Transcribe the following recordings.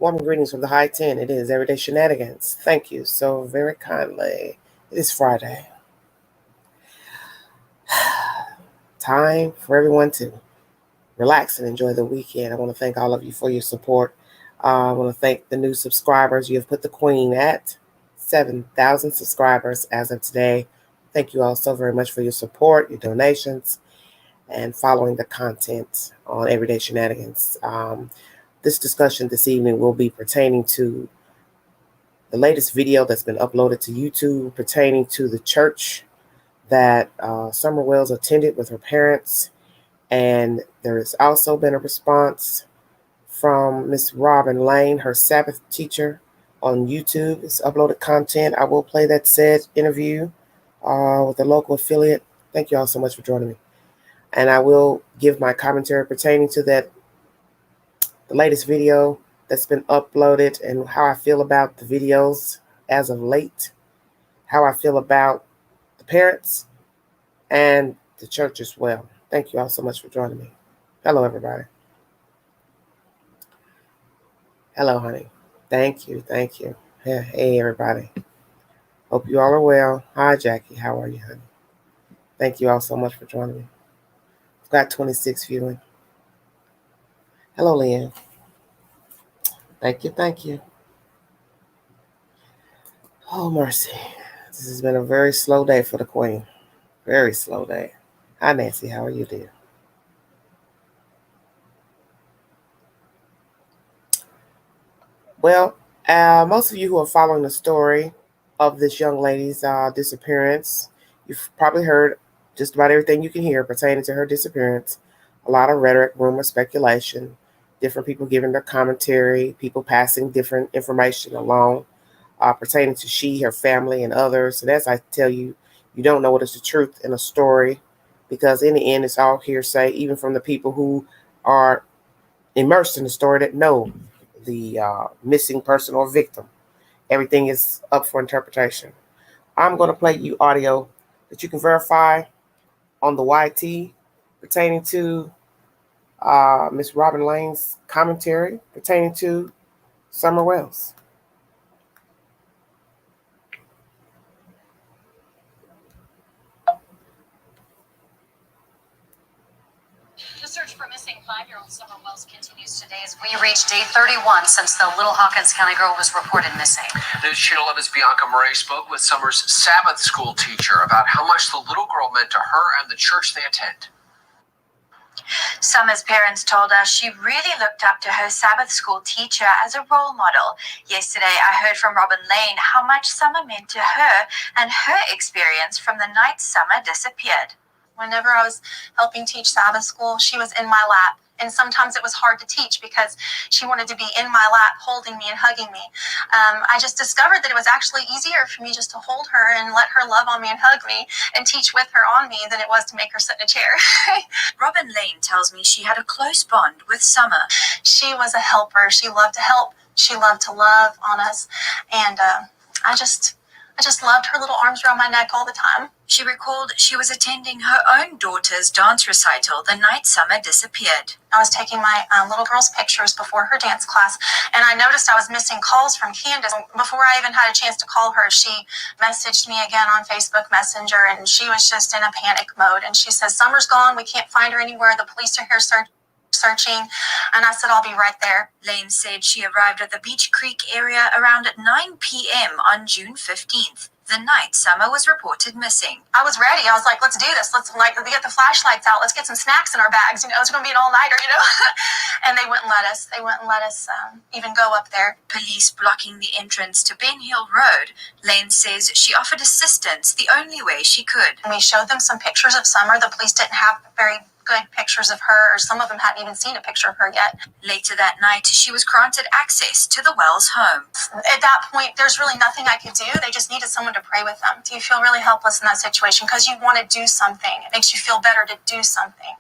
Warm greetings from the high 10. It is Everyday Shenanigans. Thank you so very kindly. It is Friday. Time for everyone to relax and enjoy the weekend. I want to thank all of you for your support. I want to thank the new subscribers. You have put the queen at 7,000 subscribers as of today. Thank you all so very much for your support, your donations, and following the content on Everyday Shenanigans. This discussion this evening will be pertaining to the latest video that's been uploaded to YouTube pertaining to the church that Summer Wells attended with her parents. And there has also been a response from Miss Robin Lane, her Sabbath teacher, on YouTube. It's uploaded content. I will play that said interview with the local affiliate. Thank you all so much for joining me. And I will give my commentary pertaining to the latest video that's been uploaded and how I feel about the videos as of late, how I feel about the parents and the church as well. Thank you all so much for joining me. Hello, everybody. Hello, honey. Thank you. Hey, everybody. Hope you all are well. Hi, Jackie. How are you, honey? Thank you all so much for joining me. I've got 26 viewing. Hello, Leanne. Thank you. Oh, mercy. This has been a very slow day for the queen. Very slow day. Hi, Nancy. How are you, dear? Well, most of you who are following the story of this young lady's disappearance, you've probably heard just about everything you can hear pertaining to her disappearance. A lot of rhetoric, rumor, speculation, different people giving their commentary, people passing different information along pertaining to she, her family, and others. And as I tell you, you don't know what is the truth in a story because in the end, it's all hearsay, even from the people who are immersed in the story that know the missing person or victim. Everything is up for interpretation. I'm going to play you audio that you can verify on the YT pertaining to Miss Robin Lane's commentary pertaining to Summer Wells. The search for missing 5-year-old Summer Wells continues today as we reach day 31 since the Little Hawkins County girl was reported missing. News Channel 11's Bianca Murray spoke with Summer's Sabbath school teacher about how much the little girl meant to her and the church they attend. Summer's parents told us she really looked up to her Sabbath school teacher as a role model. Yesterday, I heard from Robin Lane how much Summer meant to her and her experience from the night Summer disappeared. Whenever I was helping teach Sabbath school, she was in my lap. And sometimes it was hard to teach because she wanted to be in my lap, holding me and hugging me. I just discovered that it was actually easier for me just to hold her and let her love on me and hug me and teach with her on me than it was to make her sit in a chair. Robin Lane tells me she had a close bond with Summer. She was a helper. She loved to help. She loved to love on us. And I just loved her little arms around my neck all the time. She recalled she was attending her own daughter's dance recital the night Summer disappeared. I was taking my little girl's pictures before her dance class, and I noticed I was missing calls from Candace. Before I even had a chance to call her, she messaged me again on Facebook Messenger, and she was just in a panic mode. And she says, "Summer's gone. We can't find her anywhere. The police are here searching." And I said, "I'll be right there." Lane said she arrived at the Beach Creek area around 9 p.m. on June 15th. The night Summer was reported missing. I was ready. I was like, "Let's do this. Let's get the flashlights out. Let's get some snacks in our bags. It's going to be an all-nighter, And they wouldn't let us. They wouldn't let us even go up there. Police blocking the entrance to Ben Hill Road. Lane says she offered assistance the only way she could. And we showed them some pictures of Summer. The police didn't have very good pictures of her, or some of them hadn't even seen a picture of her yet. Later that night, she was granted access to the Wells home. At that point, there's really nothing I could do. They just needed someone to pray with them. Do you feel really helpless in that situation? Because you want to do something. It makes you feel better to do something.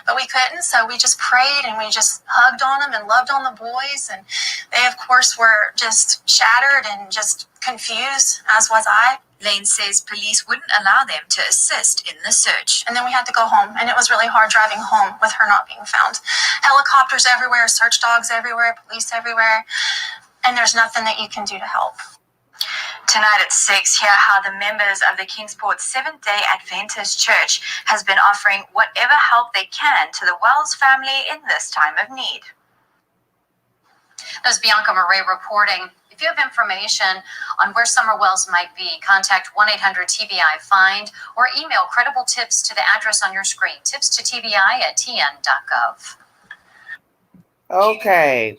But we couldn't, so we just prayed and we just hugged on them and loved on the boys. And they, of course, were just shattered and just confused, as was I. Lane says police wouldn't allow them to assist in the search. And then we had to go home, and it was really hard driving home with her not being found. Helicopters everywhere, search dogs everywhere, police everywhere, and there's nothing that you can do to help. Tonight at 6, hear how the members of the Kingsport Seventh-day Adventist Church has been offering whatever help they can to the Wells family in this time of need. There's Bianca Murray reporting. If you have information on where Summer Wells might be, contact 1-800-TBI-FIND or email credible tips to the address on your screen, tips to TBI@tn.gov. Okay.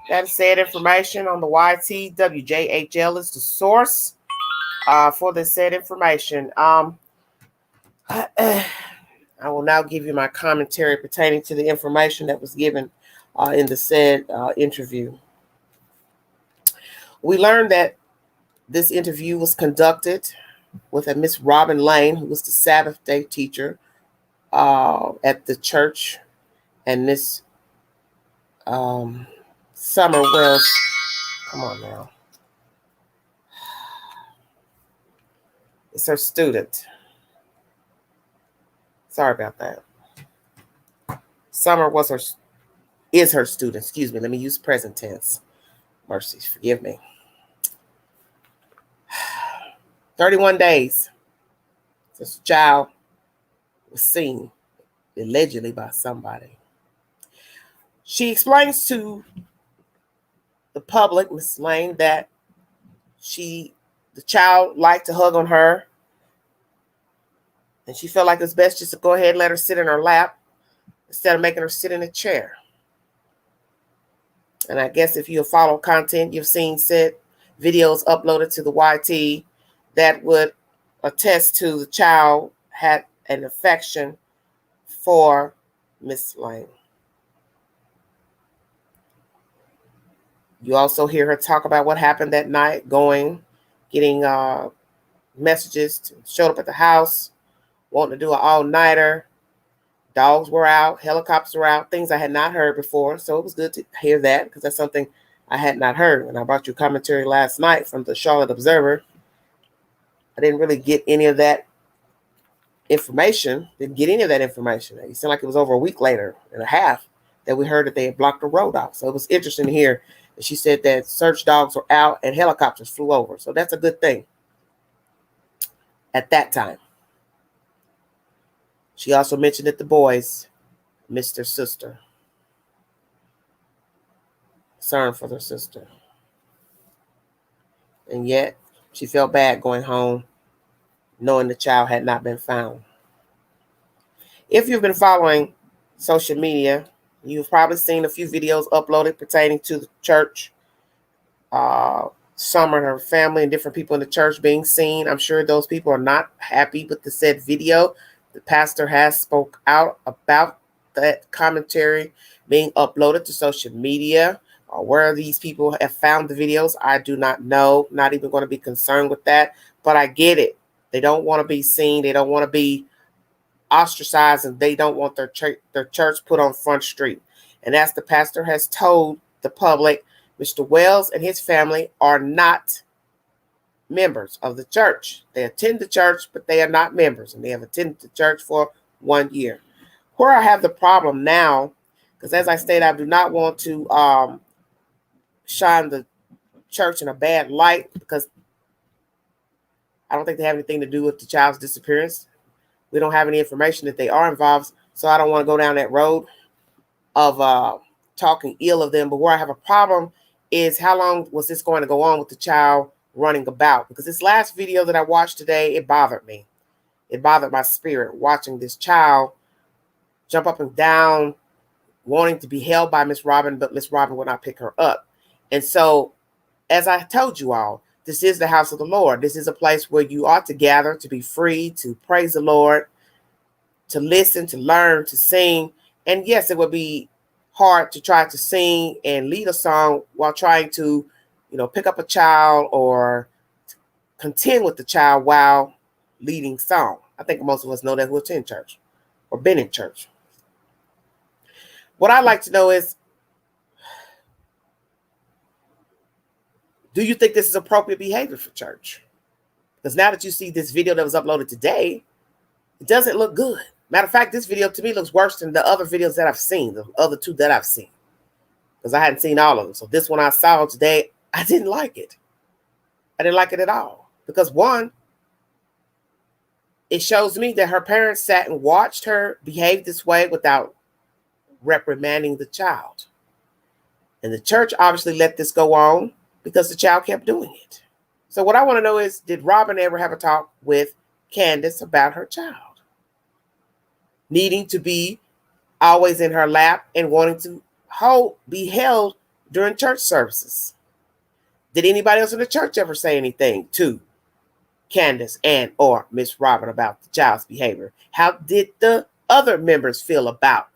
That said information on the YT. WJHL is the source for the said information. I will now give you my commentary pertaining to the information that was given in the said interview. We learned that this interview was conducted with a Miss Robin Lane, who was the Sabbath day teacher at the church, and Miss Summer Wells. Come on now. It's her student. Sorry about that. Summer is her student. Excuse me. Let me use present tense. Mercy, forgive me. 31 days. This child was seen allegedly by somebody. She explains to the public, Miss Lane, that the child liked to hug on her, and she felt like it's best just to go ahead and let her sit in her lap instead of making her sit in a chair. And I guess if you follow content, you've seen said videos uploaded to the YT that would attest to the child had an affection for Miss Lane. You also hear her talk about what happened that night, getting messages, showed up at the house, wanting to do an all-nighter. Dogs were out, helicopters were out, things I had not heard before. So it was good to hear that because that's something I had not heard. And I brought you commentary last night from the Charlotte Observer. I didn't really get any of that information. It seemed like it was over a week later and a half that we heard that they had blocked the road off. So it was interesting to hear that she said that search dogs were out and helicopters flew over. So that's a good thing at that time. She also mentioned that the boys missed their sister. Concern for their sister. And yet she felt bad going home knowing the child had not been found. If you've been following social media, you've probably seen a few videos uploaded pertaining to the church. Summer and her family and different people in the church being seen. I'm sure those people are not happy with the said video. The pastor has spoke out about that commentary being uploaded to social media. Where these people have found the videos, I do not know. Not even going to be concerned with that. But I get it. They don't want to be seen. They don't want to be ostracized, and they don't want their church put on Front Street. And as the pastor has told the public, Mr. Wells and his family are not members of the church. They attend the church, but they are not members, and they have attended the church for 1 year. Where I have the problem now, because as I stated, I do not want to shine the church in a bad light, because I don't think they have anything to do with the child's disappearance. We don't have any information that they are involved, so I don't want to go down that road of talking ill of them. But where I have a problem is how long was this going to go on with the child running about? Because this last video that I watched today, it bothered me. It bothered my spirit watching this child jump up and down, wanting to be held by Miss Robin, but Miss Robin would not pick her up. And so, as I told you all, this is the house of the Lord. This is a place where you ought to gather, to be free, to praise the Lord, to listen, to learn, to sing. And yes, it would be hard to try to sing and lead a song while trying to, pick up a child or contend with the child while leading song. I think most of us know that who attend church or been in church. What I'd like to know is, do you think this is appropriate behavior for church? Because now that you see this video that was uploaded today, it doesn't look good. Matter of fact, this video to me looks worse than the other videos that I've seen, the other two that I've seen. Because I hadn't seen all of them. So this one I saw today, I didn't like it. I didn't like it at all. Because one, it shows me that her parents sat and watched her behave this way without reprimanding the child. And the church obviously let this go on because the child kept doing it. So what I want to know is, did Robin ever have a talk with Candace about her child needing to be always in her lap and wanting to be held during church services? Did anybody else in the church ever say anything to Candace and or Miss Robin about the child's behavior? How did the other members feel about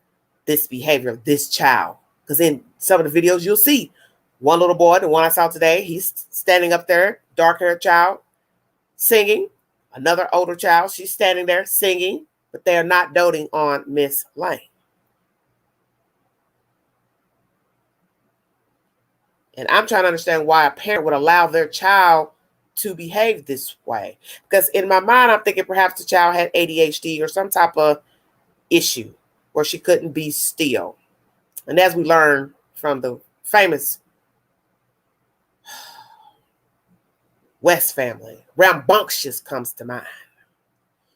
this behavior of this child? Because in some of the videos you'll see one little boy, the one I saw today, he's standing up there, dark-haired child, singing. Another older child, she's standing there singing, but they are not doting on Miss Lane. And I'm trying to understand why a parent would allow their child to behave this way. Because in my mind, I'm thinking perhaps the child had ADHD or some type of issue where she couldn't be still. And as we learn from the famous West family, rambunctious comes to mind.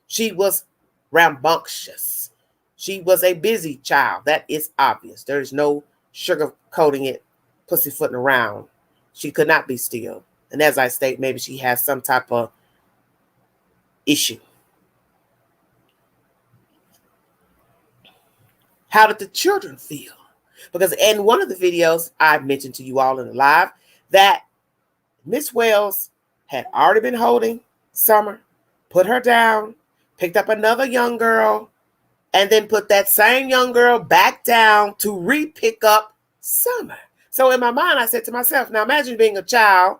She was rambunctious. She was a busy child. That is obvious. There is no sugarcoating it, pussyfooting around. She could not be still. And as I state, maybe she has some type of issue. How did the children feel? Because in one of the videos I mentioned to you all in the live that Miss Wells had already been holding Summer, put her down, picked up another young girl, and then put that same young girl back down to re-pick up Summer. So in my mind, I said to myself, now imagine being a child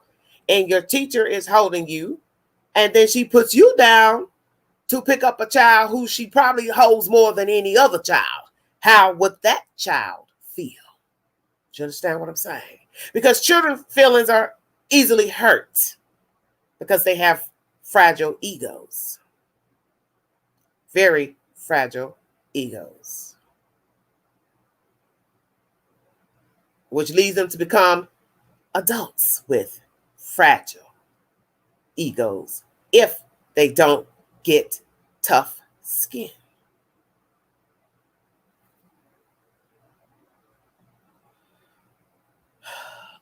and your teacher is holding you, and then she puts you down to pick up a child who she probably holds more than any other child. How would that child feel? Do you understand what I'm saying? Because children's feelings are easily hurt because they have fragile egos. Very fragile egos. Which leads them to become adults with fragile egos if they don't get tough skin.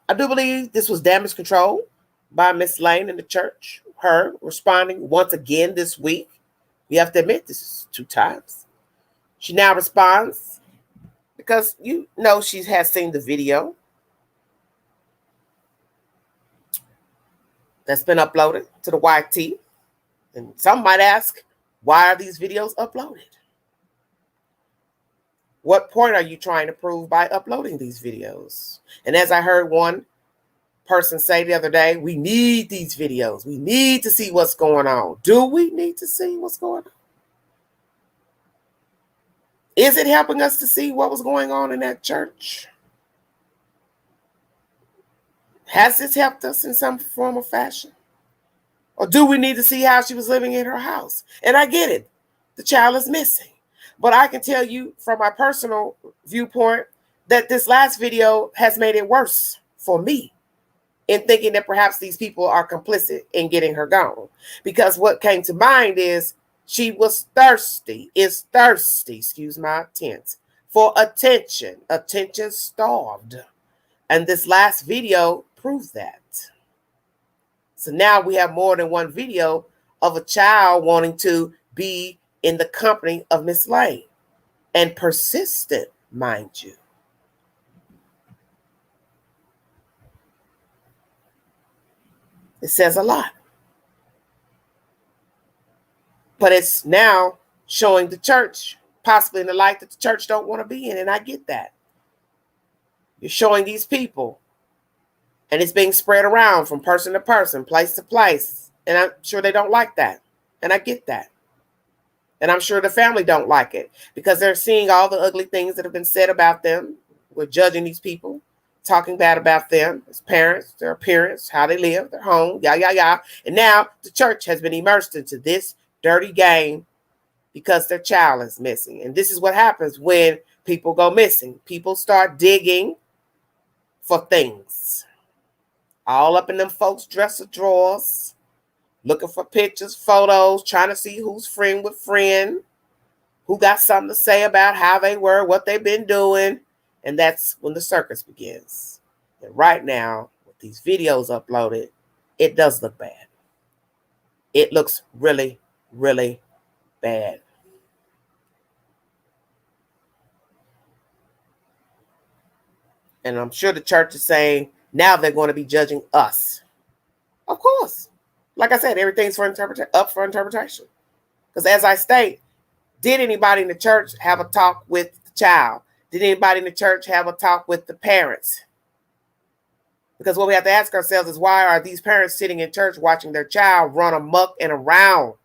I do believe this was damage control by Miss Lane in the church. Her responding once again this week. You have to admit this is 2 times. She now responds because you know she has seen the video that's been uploaded to the YT. And some might ask, why are these videos uploaded? What point are you trying to prove by uploading these videos? And as I heard one person say the other day, we need these videos. We need to see what's going on. Do we need to see what's going on? Is it helping us to see what was going on in that church? Has this helped us in some form or fashion? Or do we need to see how she was living in her house? And I get it. The child is missing. But I can tell you from my personal viewpoint that this last video has made it worse for me in thinking that perhaps these people are complicit in getting her gone. Because what came to mind is she was thirsty, excuse my tense, for attention, attention starved. And this last video proves that. So now we have more than one video of a child wanting to be in the company of Miss Lane. And persistent, mind you. It says a lot. But it's now showing the church, possibly in the light that the church don't want to be in. And I get that. You're showing these people. And it's being spread around from person to person, place to place. And I'm sure they don't like that. And I get that. And I'm sure the family don't like it because they're seeing all the ugly things that have been said about them. We're judging these people, talking bad about them as parents, their appearance, how they live, their home, And now the church has been immersed into this dirty game because their child is missing. And this is what happens when people go missing. People start digging for things. All up in them folks' dresser drawers, looking for pictures, photos, trying to see who's friend with friend, who got something to say about how they were, what they've been doing. And that's when the circus begins. And right now, with these videos uploaded, it does look bad. It looks really, really bad. And I'm sure the church is saying, now they're going to be judging us. Of course. Like I said, everything's up for interpretation. Because as I state, did anybody in the church have a talk with the child? Did anybody in the church have a talk with the parents? Because what we have to ask ourselves is, why are these parents sitting in church watching their child run amok and around?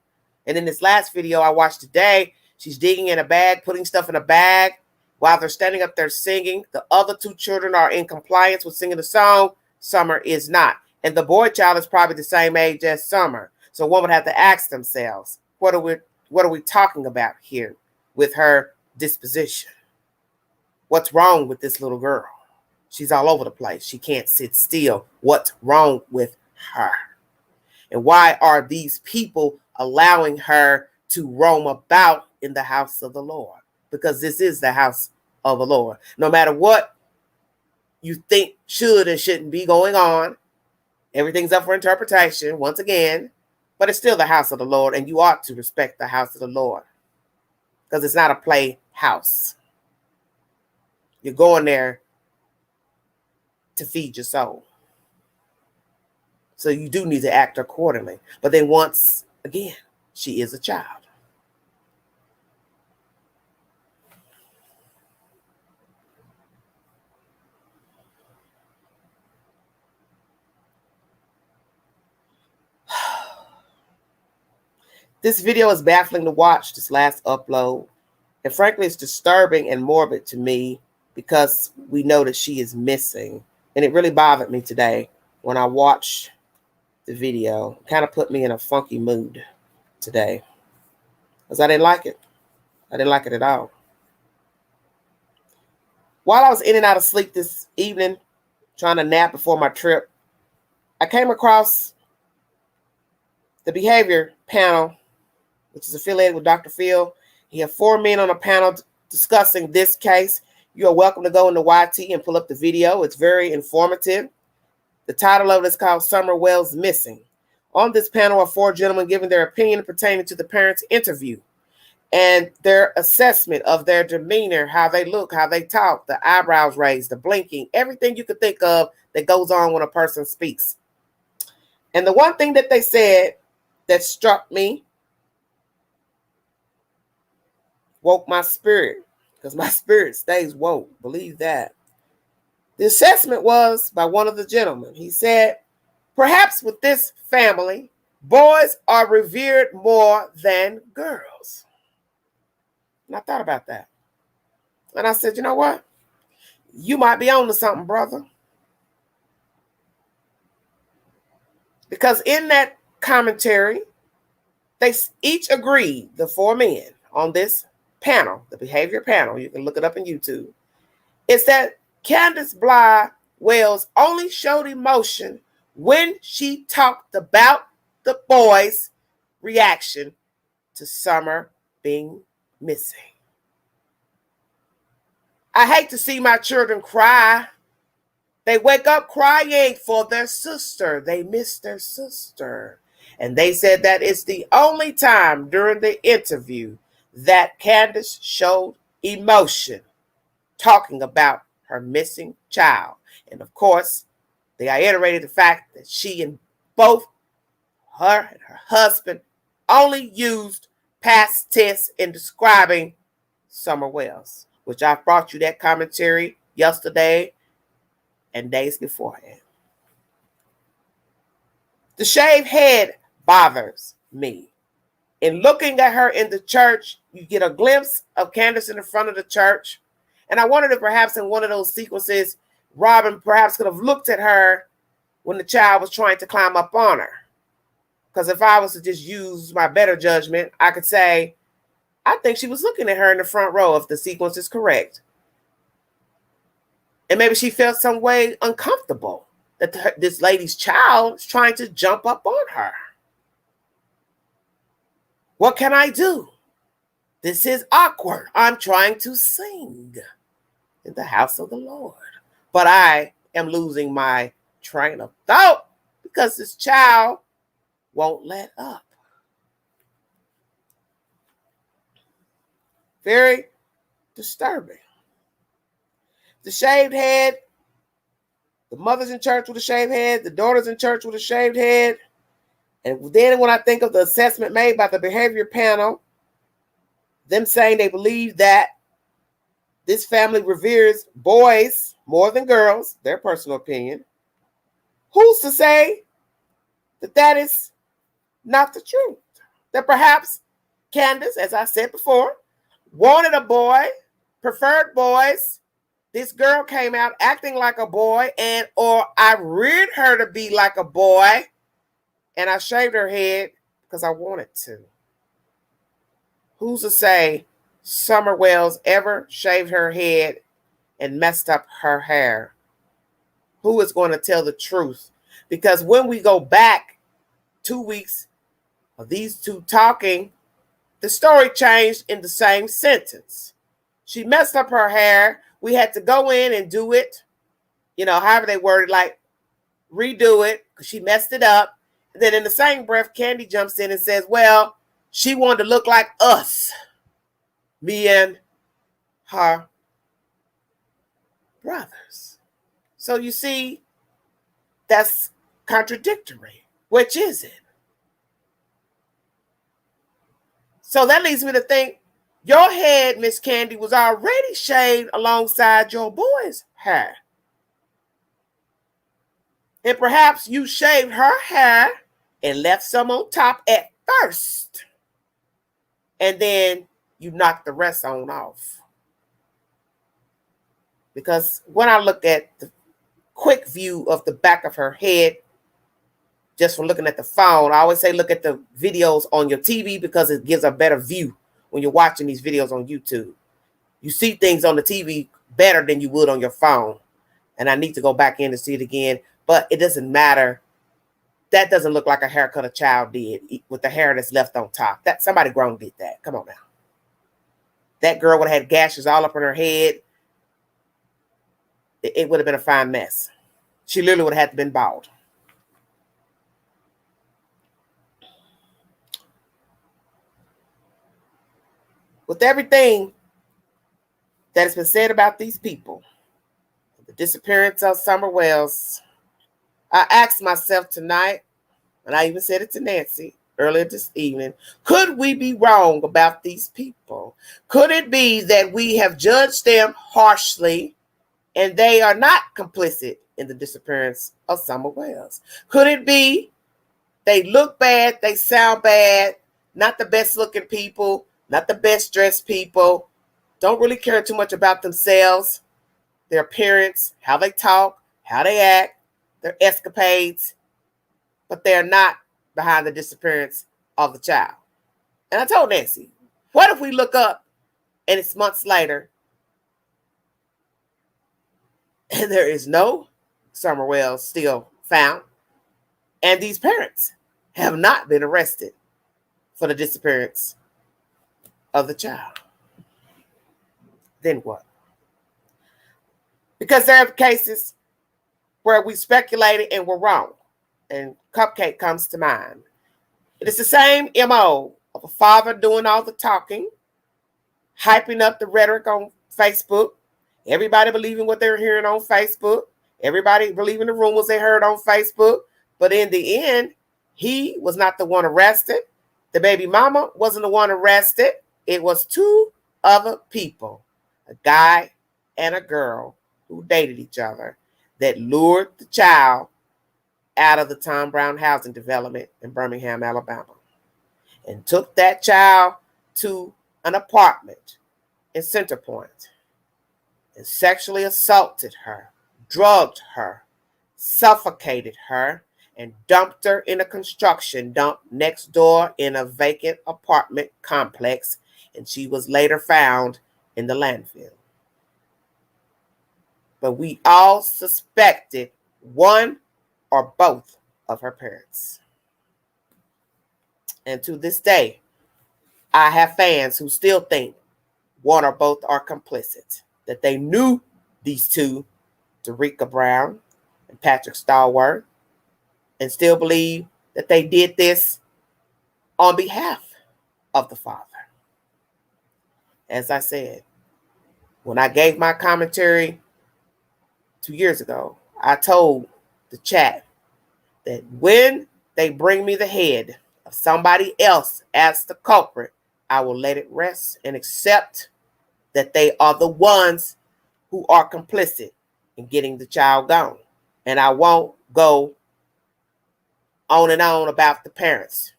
And in this last video I watched today, she's digging in a bag, putting stuff in a bag while they're standing up there singing. The other two children are in compliance with singing the song. Summer is not. And the boy child is probably the same age as Summer. So one would have to ask themselves, what are we talking about here with her disposition? What's wrong with this little girl? She's all over the place. She can't sit still. What's wrong with her? And why are these people allowing her to roam about in the house of the Lord? Because this is the house of the Lord. No matter what you think should and shouldn't be going on, everything's up for interpretation once again, but it's still the house of the Lord, and you ought to respect the house of the Lord because it's not a playhouse. You're going there to feed your soul. So you do need to act accordingly. But then once again, she is a child. This video is baffling to watch, this last upload. And frankly, it's disturbing and morbid to me because we know that she is missing. And it really bothered me today when I watched the video. It kind of put me in a funky mood today because I didn't like it. I didn't like it at all. While I was in and out of sleep this evening, trying to nap before my trip, I came across the behavior panel, which is affiliated with Dr. Phil. He had 4 men on a panel discussing this case. You are welcome to go into YT and pull up the video. It's very informative. The title of it is called Summer Wells Missing. On this panel are 4 gentlemen giving their opinion pertaining to the parents' interview and their assessment of their demeanor, how they look, how they talk, the eyebrows raised, the blinking, everything you could think of that goes on when a person speaks. And the one thing that they said that struck me, woke my spirit, because my spirit stays woke. Believe that. The assessment was by one of the gentlemen. He said, perhaps with this family, boys are revered more than girls. And I thought about that. And I said, you know what? You might be on to something, brother. Because in that commentary, they each agreed, the 4 men on this panel, the behavior panel, you can look it up on YouTube, is that Candace Bly Wells only showed emotion when she talked about the boys' reaction to Summer being missing. I hate to see my children cry. They wake up crying for their sister. They miss their sister. And they said that it's the only time during the interview that Candace showed emotion talking about her missing child. And of course, they iterated the fact that she and both her and her husband only used past tense in describing Summer Wells, which I brought you that commentary yesterday and days beforehand. The shaved head bothers me. In looking at her in the church, you get a glimpse of Candace in the front of the church. And I wondered if perhaps in one of those sequences Robin perhaps could have looked at her when the child was trying to climb up on her. Because if I was to just use my better judgment, I could say, I think she was looking at her in the front row if the sequence is correct. And maybe she felt some way uncomfortable that this lady's child is trying to jump up on her. What can I do? This is awkward. I'm trying to sing in the house of the Lord. But I am losing my train of thought because this child won't let up. Very disturbing. The shaved head, the mother's in church with a shaved head, the daughter's in church with a shaved head. And then when I think of the assessment made by the behavior panel, them saying they believe that this family reveres boys more than girls, their personal opinion, who's to say that that is not the truth? That perhaps Candace, as I said before, wanted a boy, preferred boys. This girl came out acting like a boy, or I reared her to be like a boy, and I shaved her head because I wanted to. Who's to say Summer Wells ever shaved her head and messed up her hair? Who is going to tell the truth? Because when we go back 2 weeks of these two talking, the story changed in the same sentence. She messed up her hair. We had to go in and do it, however they worded, like redo it because she messed it up. And then in the same breath, Candy jumps in and says, well, she wanted to look like us, me and her brothers. So you see, that's contradictory. Which is it? So that leads me to think, your head, Miss Candy, was already shaved alongside your boy's hair. And perhaps you shaved her hair and left some on top at first. And then you knocked the rest on off. Because when I look at the quick view of the back of her head, just from looking at the phone, I always say look at the videos on your TV because it gives a better view when you're watching these videos on YouTube. You see things on the TV better than you would on your phone. And I need to go back in and see it again. But it doesn't matter. That doesn't look like a haircut a child did with the hair that's left on top. That somebody grown did that. Come on now. That girl would have had gashes all up on her head. It would have been a fine mess. She literally would have had to been bald. With everything that has been said about these people, the disappearance of Summer Wells, I asked myself tonight, and I even said it to Nancy earlier this evening, could we be wrong about these people? Could it be that we have judged them harshly and they are not complicit in the disappearance of Summer Wells? Could it be they look bad, they sound bad, not the best looking people, not the best dressed people, don't really care too much about themselves, their appearance, how they talk, how they act, their escapades, but they're not behind the disappearance of the child? And I told Nancy, what if we look up and it's months later and there is no Summer Wells still found, and these parents have not been arrested for the disappearance of the child? Then what? Because there are cases where we speculated and were wrong, and Cupcake comes to mind. It is the same MO of a father doing all the talking, hyping up the rhetoric on Facebook, everybody believing what they're hearing on Facebook, everybody believing the rumors they heard on Facebook, but in the end, he was not the one arrested. The baby mama wasn't the one arrested. It was two other people, a guy and a girl who dated each other, that lured the child out of the Tom Brown housing development in Birmingham, Alabama, and took that child to an apartment in Center Point and sexually assaulted her, drugged her, suffocated her, and dumped her in a construction dump next door in a vacant apartment complex, and she was later found in the landfill. But we all suspected one or both of her parents. And to this day, I have fans who still think one or both are complicit, that they knew these two, Derica Brown and Patrick Stallworth, and still believe that they did this on behalf of the father. As I said, when I gave my commentary 2 years ago, I told the chat that when they bring me the head of somebody else as the culprit, I will let it rest and accept that they are the ones who are complicit in getting the child gone. And I won't go on and on about the parents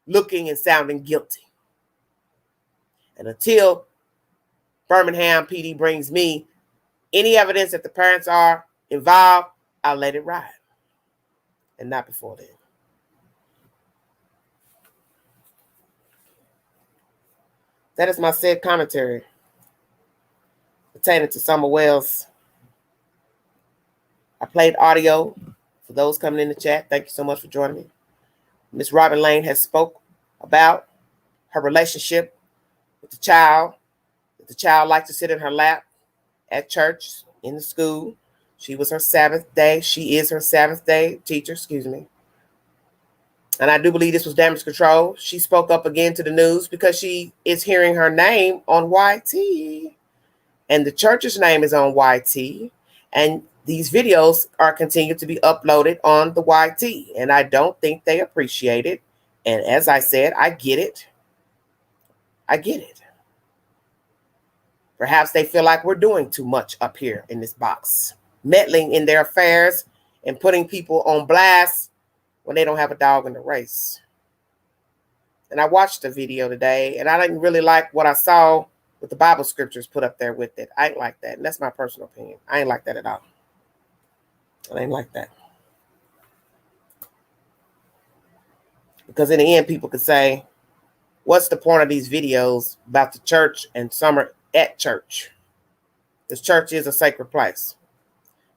looking and sounding guilty. And until Birmingham PD brings me any evidence that the parents are involved, I'll let it ride. And not before then. That is my said commentary pertaining to Summer Wells. I played audio for those coming in the chat. Thank you so much for joining me. Miss Robin Lane has spoke about her relationship with the child. The child liked to sit in her lap at church, in the school. She was her seventh day. She is her seventh day teacher, excuse me. And I do believe this was damage control. She spoke up again to the news because she is hearing her name on YT. And the church's name is on YT. And these videos are continued to be uploaded on the YT. And I don't think they appreciate it. And as I said, I get it. I get it. Perhaps they feel like we're doing too much up here in this box, meddling in their affairs and putting people on blast when they don't have a dog in the race. And I watched the video today, and I didn't really like what I saw with the Bible scriptures put up there with it. I ain't like that, and that's my personal opinion. I ain't like that at all. I ain't like that. Because in the end, people could say, what's the point of these videos about the church and Summer at church? This church is a sacred place.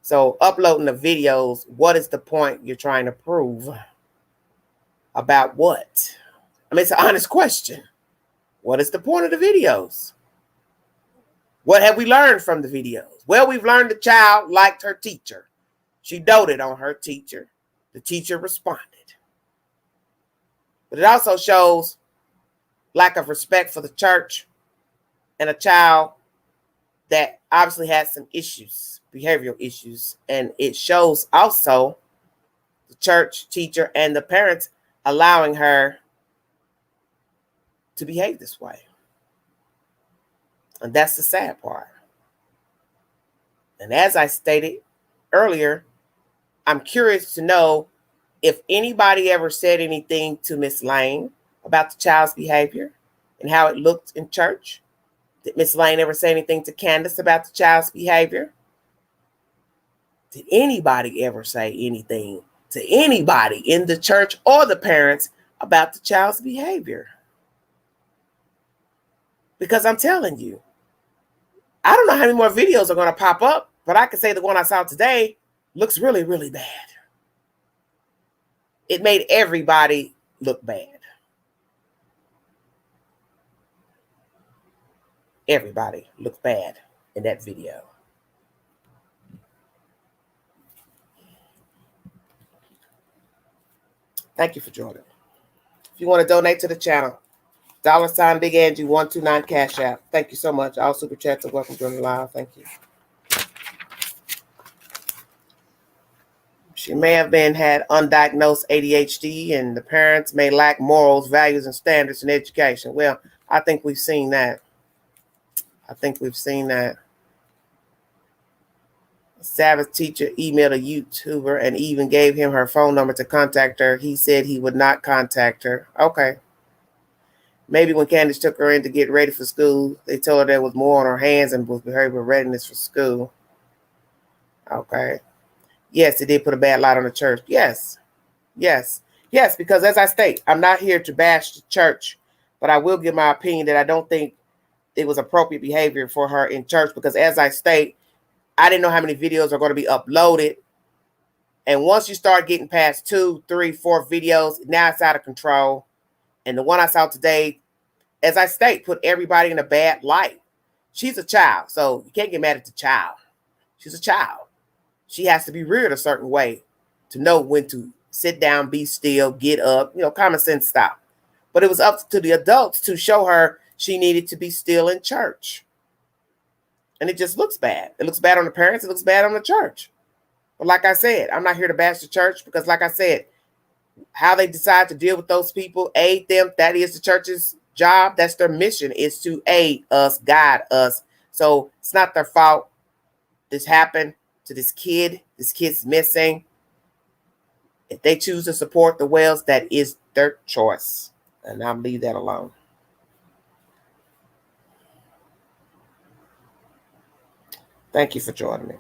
So uploading the videos, what is the point you're trying to prove? About what? I mean, it's an honest question. What is the point of the videos? What have we learned from the videos? Well, we've learned the child liked her teacher. She doted on her teacher. The teacher responded. But it also shows lack of respect for the church and a child that obviously has some issues, behavioral issues. And it shows also the church, teacher, and the parents allowing her to behave this way. And that's the sad part. And as I stated earlier, I'm curious to know if anybody ever said anything to Miss Lane about the child's behavior and how it looked in church. Did Miss Lane ever say anything to Candace about the child's behavior? Did anybody ever say anything to anybody in the church or the parents about the child's behavior? Because I'm telling you, I don't know how many more videos are going to pop up, but I can say the one I saw today looks really, really bad. It made everybody look bad. Everybody looked bad in that video. Thank you for joining. If you want to donate to the channel, $ Big Angie 129 Cash App. Thank you so much. All super chats are welcome during the live. Thank you. She may have had undiagnosed ADHD, and the parents may lack morals, values, and standards in education. Well, I think we've seen that. A Sabbath teacher emailed a YouTuber and even gave him her phone number to contact her. He said he would not contact her. Okay. Maybe when Candace took her in to get ready for school, they told her there was more on her hands and with behavioral readiness for school. Okay. Yes, it did put a bad light on the church. Yes. Yes. Yes, because as I state, I'm not here to bash the church, but I will give my opinion that I don't think it was appropriate behavior for her in church, because as I state, I didn't know how many videos are going to be uploaded. And once you start getting past 2, 3, 4 videos, now it's out of control. And the one I saw today, as I state, put everybody in a bad light. She's a child, so you can't get mad at the child. She's a child. She has to be reared a certain way to know when to sit down, be still, get up, common sense stuff. But it was up to the adults to show her she needed to be still in church. And it just looks bad. It looks bad on the parents. It looks bad on the church. But like I said, I'm not here to bash the church, because like I said, how they decide to deal with those people, aid them, that is the church's job. That's their mission, is to aid us, guide us. So it's not their fault this happened to this kid. This kid's missing. If they choose to support the Wells, that is their choice. And I'll leave that alone. Thank you for joining me.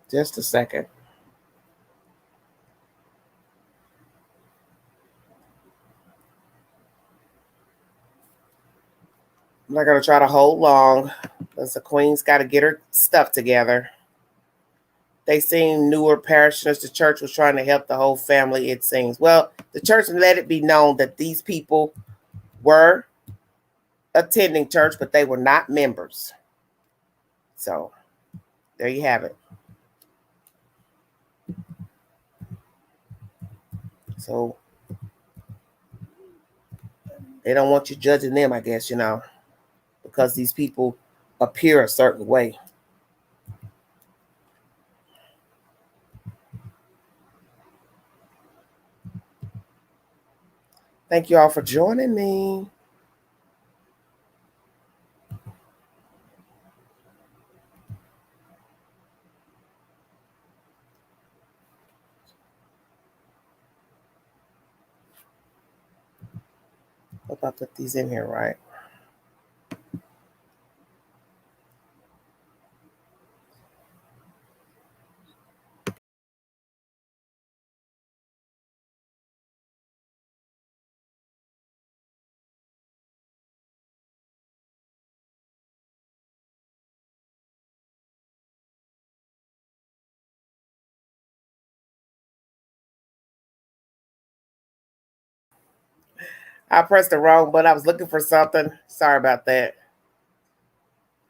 Just a second. I'm not going to try to hold long, because the queen's got to get her stuff together. They seem newer parishioners. The church was trying to help the whole family, it seems. Well, the church let it be known that these people were attending church, but they were not members. So there you have it. So they don't want you judging them, I guess, because these people appear a certain way. Thank you all for joining me. Hope I put these in here right. I pressed the wrong button. I was looking for something. Sorry about that.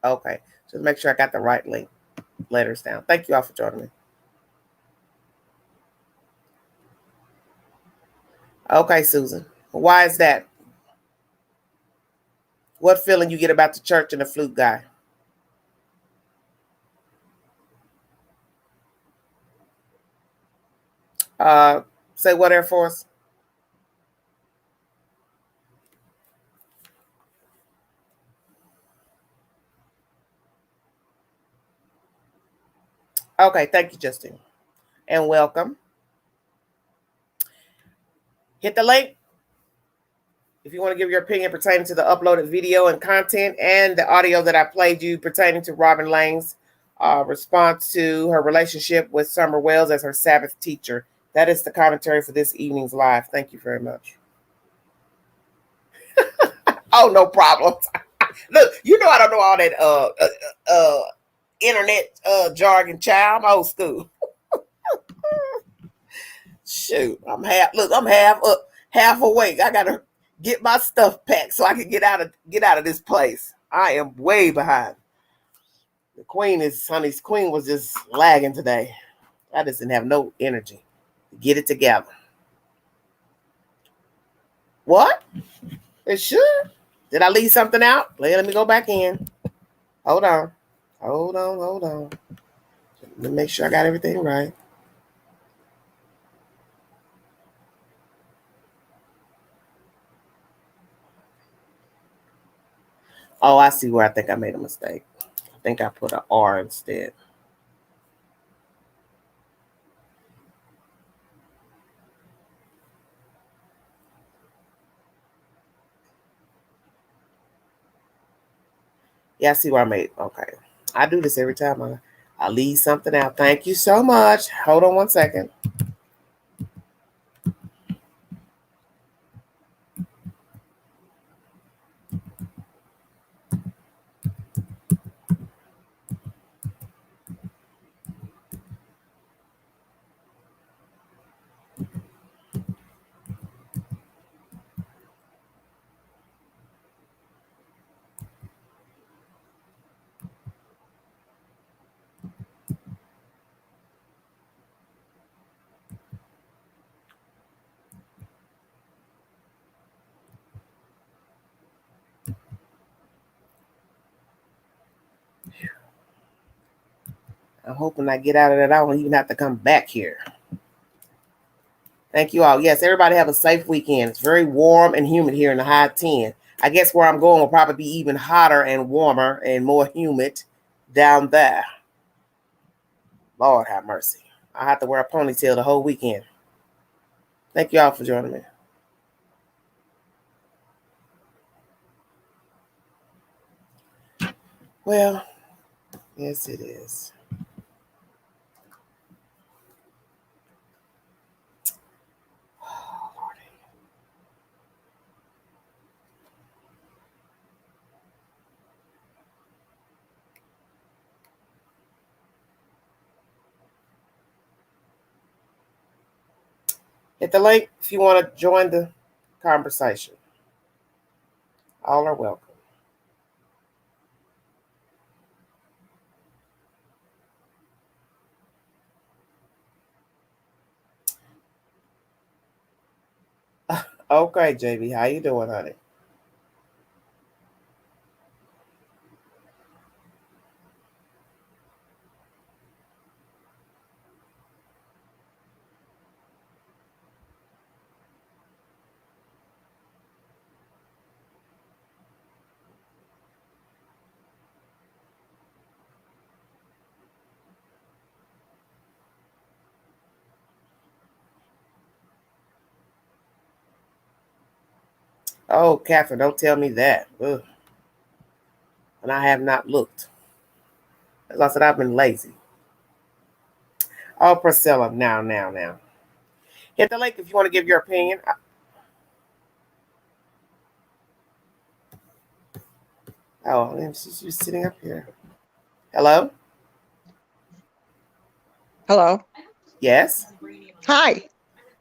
Okay. Just make sure I got the right link letters down. Thank you all for joining me. Okay, Susan. Why is that? What feeling you get about the church and the flute guy? Say what, Air Force? Okay, thank you, Justine. And welcome. Hit the link if you want to give your opinion pertaining to the uploaded video and content and the audio that I played you pertaining to Robin Lang's response to her relationship with Summer Wells as her Sabbath teacher. That is the commentary for this evening's live. Thank you very much. Oh, no problem. Look, I don't know all that internet jargon, child. I'm old school. Shoot, I'm half awake. I gotta get my stuff packed so I can get out of this place. I am way behind. The honey's queen was just lagging today. I just didn't have no energy to get it together. What? It should. Did I leave something out? Let me go back in. Hold on. Let me make sure I got everything right. Oh, I see where I think I made a mistake. I think I put an R instead. Yeah, I see where I made. Okay. I do this every time I leave something out. Thank you so much. Hold on one second. I'm hoping I get out of that. I don't even have to come back here. Thank you all. Yes, everybody have a safe weekend. It's very warm and humid here in the high 10. I guess where I'm going will probably be even hotter and warmer and more humid down there. Lord have mercy. I have to wear a ponytail the whole weekend. Thank you all for joining me. Well, yes, it is. Hit the link if you want to join the conversation. All are welcome. Okay, JB, how you doing, honey? Oh, Catherine, don't tell me that. Ugh. And I have not looked. As I said, I've been lazy. Oh, Priscilla, now. Hit the link if you want to give your opinion. Oh, she's sitting up here. Hello? Hello. Yes? Hi.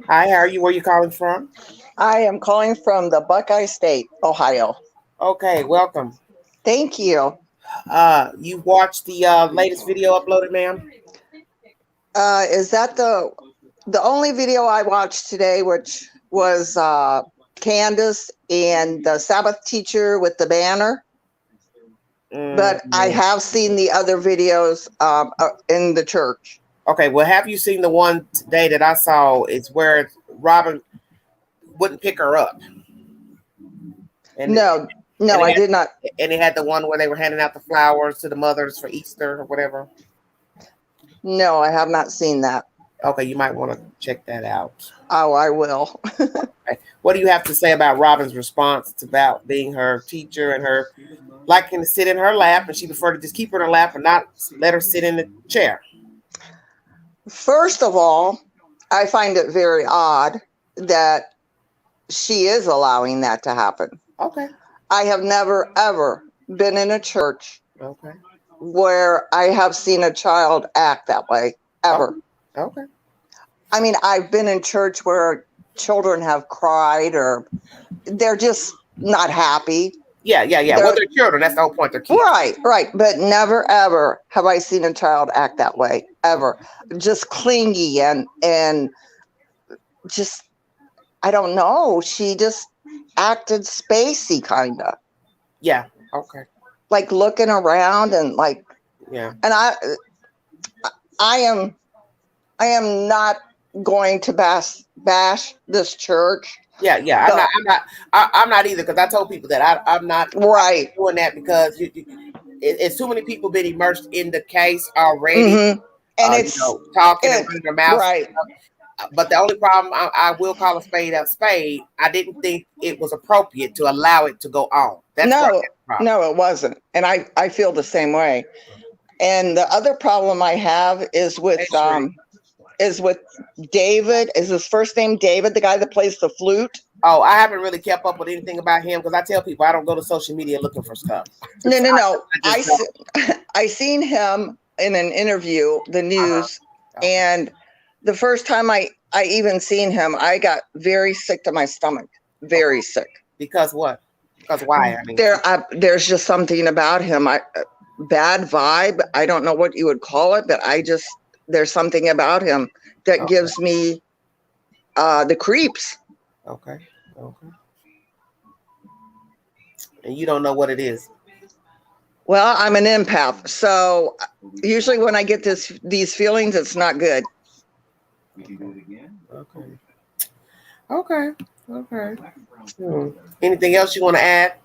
Hi, how are you? Where are you calling from? I am calling from the Buckeye State, Ohio. Okay, welcome. Thank you. You watched the latest video uploaded, ma'am? Is that the only video I watched today, which was Candace and the Sabbath teacher with the banner? But I have seen the other videos in the church. Okay, well, have you seen the one today that I saw? It's where Robin wouldn't pick her up. And No, I did not. And they had the one where they were handing out the flowers to the mothers for Easter or whatever. No, I have not seen that. Okay, you might want to check that out. Oh, I will. Okay. What do you have to say about Robin's response about being her teacher and her liking to sit in her lap, and she preferred to just keep her in her lap and not let her sit in the chair? First of all, I find it very odd that she is allowing that to happen. Okay. I have never, ever been in a church Okay. where I have seen a child act that way, ever. Okay. I mean, I've been in church where children have cried or they're just not happy. Yeah. Well, they're children. That's the whole point. They're kids. Right. But never, ever have I seen a child act that way, ever. Just clingy and just, I don't know. She just acted spacey, kind of. Yeah. Okay. Like looking around and like, yeah. And I am not going to bash this church. Yeah. I'm not either, because I told people that I'm not doing that because it's too many people been immersed in the case already, and it's talking and running their mouths. Right. But the only problem, I will call a spade a spade. I didn't think it was appropriate to allow it to go on. That's problem. No, it wasn't. And I feel the same way. And the other problem I have is with Hey, Sheree. David. Is his first name David, the guy that plays the flute? Oh, I haven't really kept up with anything about him because I tell people I don't go to social media looking for stuff. No. I just don't. I seen him in an interview, the news, Okay. and the first time I even seen him, I got very sick to my stomach. Very sick. Because what? Because why? I mean, There's just something about him. Bad vibe. I don't know what you would call it, but there's something about him that Okay. gives me the creeps. Okay. And you don't know what it is. Well, I'm an empath, so usually when I get these feelings, it's not good. Okay. Anything else you want to add?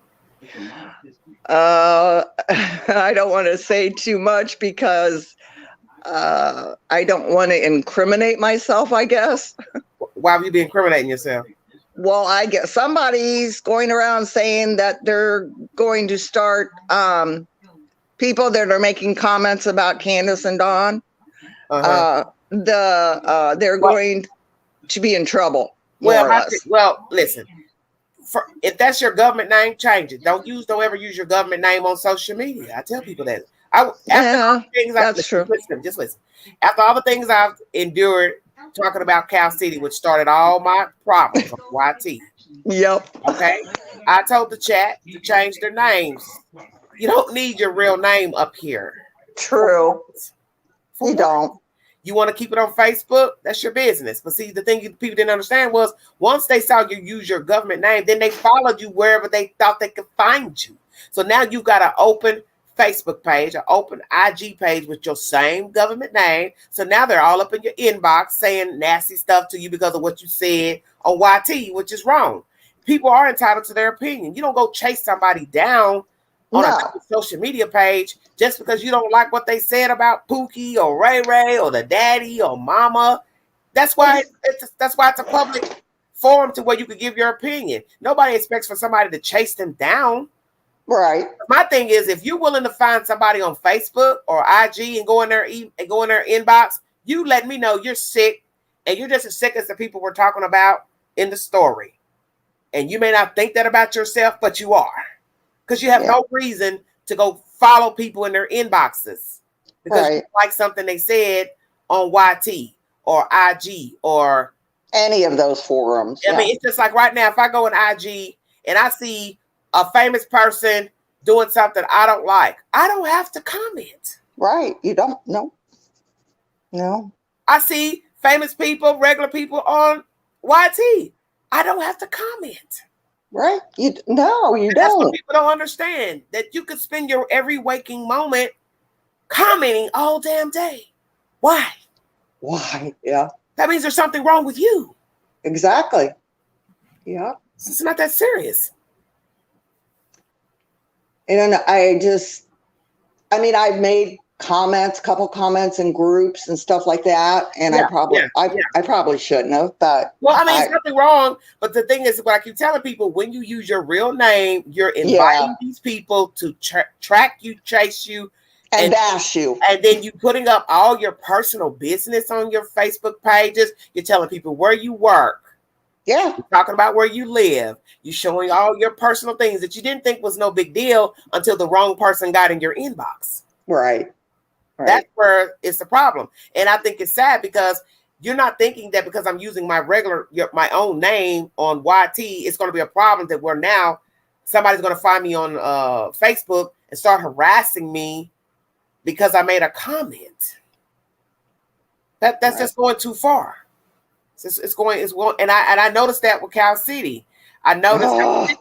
I don't want to say too much because I don't want to incriminate myself, I guess. Why have you been incriminating yourself? Well, I guess somebody's going around saying that they're going to start people that are making comments about Candace and Dawn. They're going to be in trouble. Well, listen. If that's your government name, change it. Don't ever use your government name on social media. I tell people that. That's true. Just listen. After all the things I've endured talking about Cal City, which started all my problems on YT. Yep. Okay. I told the chat to change their names. You don't need your real name up here. True. You don't. You want to keep it on Facebook? That's your business. But see, the thing people didn't understand was once they saw you use your government name, then they followed you wherever they thought they could find you. So now you've got an open Facebook page, an open IG page with your same government name. So now they're all up in your inbox saying nasty stuff to you because of what you said on YT, which is wrong. People are entitled to their opinion. You don't go chase somebody down on a social media page just because you don't like what they said about Pookie or Ray Ray or the daddy or mama. That's why it's a public forum to where you can give your opinion. Nobody expects for somebody to chase them down. Right. My thing is, if you're willing to find somebody on Facebook or IG and go in their inbox, you let me know you're sick and you're just as sick as the people we're talking about in the story. And you may not think that about yourself, but you are. Because you have no reason to go follow people in their inboxes because you like something they said on YT or IG or any of those forums. I mean, it's just like right now, if I go in IG and I see a famous person doing something I don't like, I don't have to comment. Right. You don't. No. I see famous people, regular people on YT. I don't have to comment. Right. You don't. That's what people don't understand, that you could spend your every waking moment commenting all damn day. Why? Yeah. That means there's something wrong with you. Exactly. Yeah. It's not that serious. And I've made couple comments in groups and stuff like that. And I probably shouldn't have, but. Well, I mean, there's nothing wrong. But the thing is, what I keep telling people, when you use your real name, you're inviting these people to track you, chase you. And bash you. And then you putting up all your personal business on your Facebook pages. You're telling people where you work. Yeah. You're talking about where you live. You're showing all your personal things that you didn't think was no big deal until the wrong person got in your inbox. Right. That's where it's the problem. And I think it's sad because you're not thinking that because I'm using my own name on YT, it's going to be a problem that where now somebody's going to find me on Facebook and start harassing me because I made a comment. That's just going too far. It's going, and I noticed that with Cal City. I noticed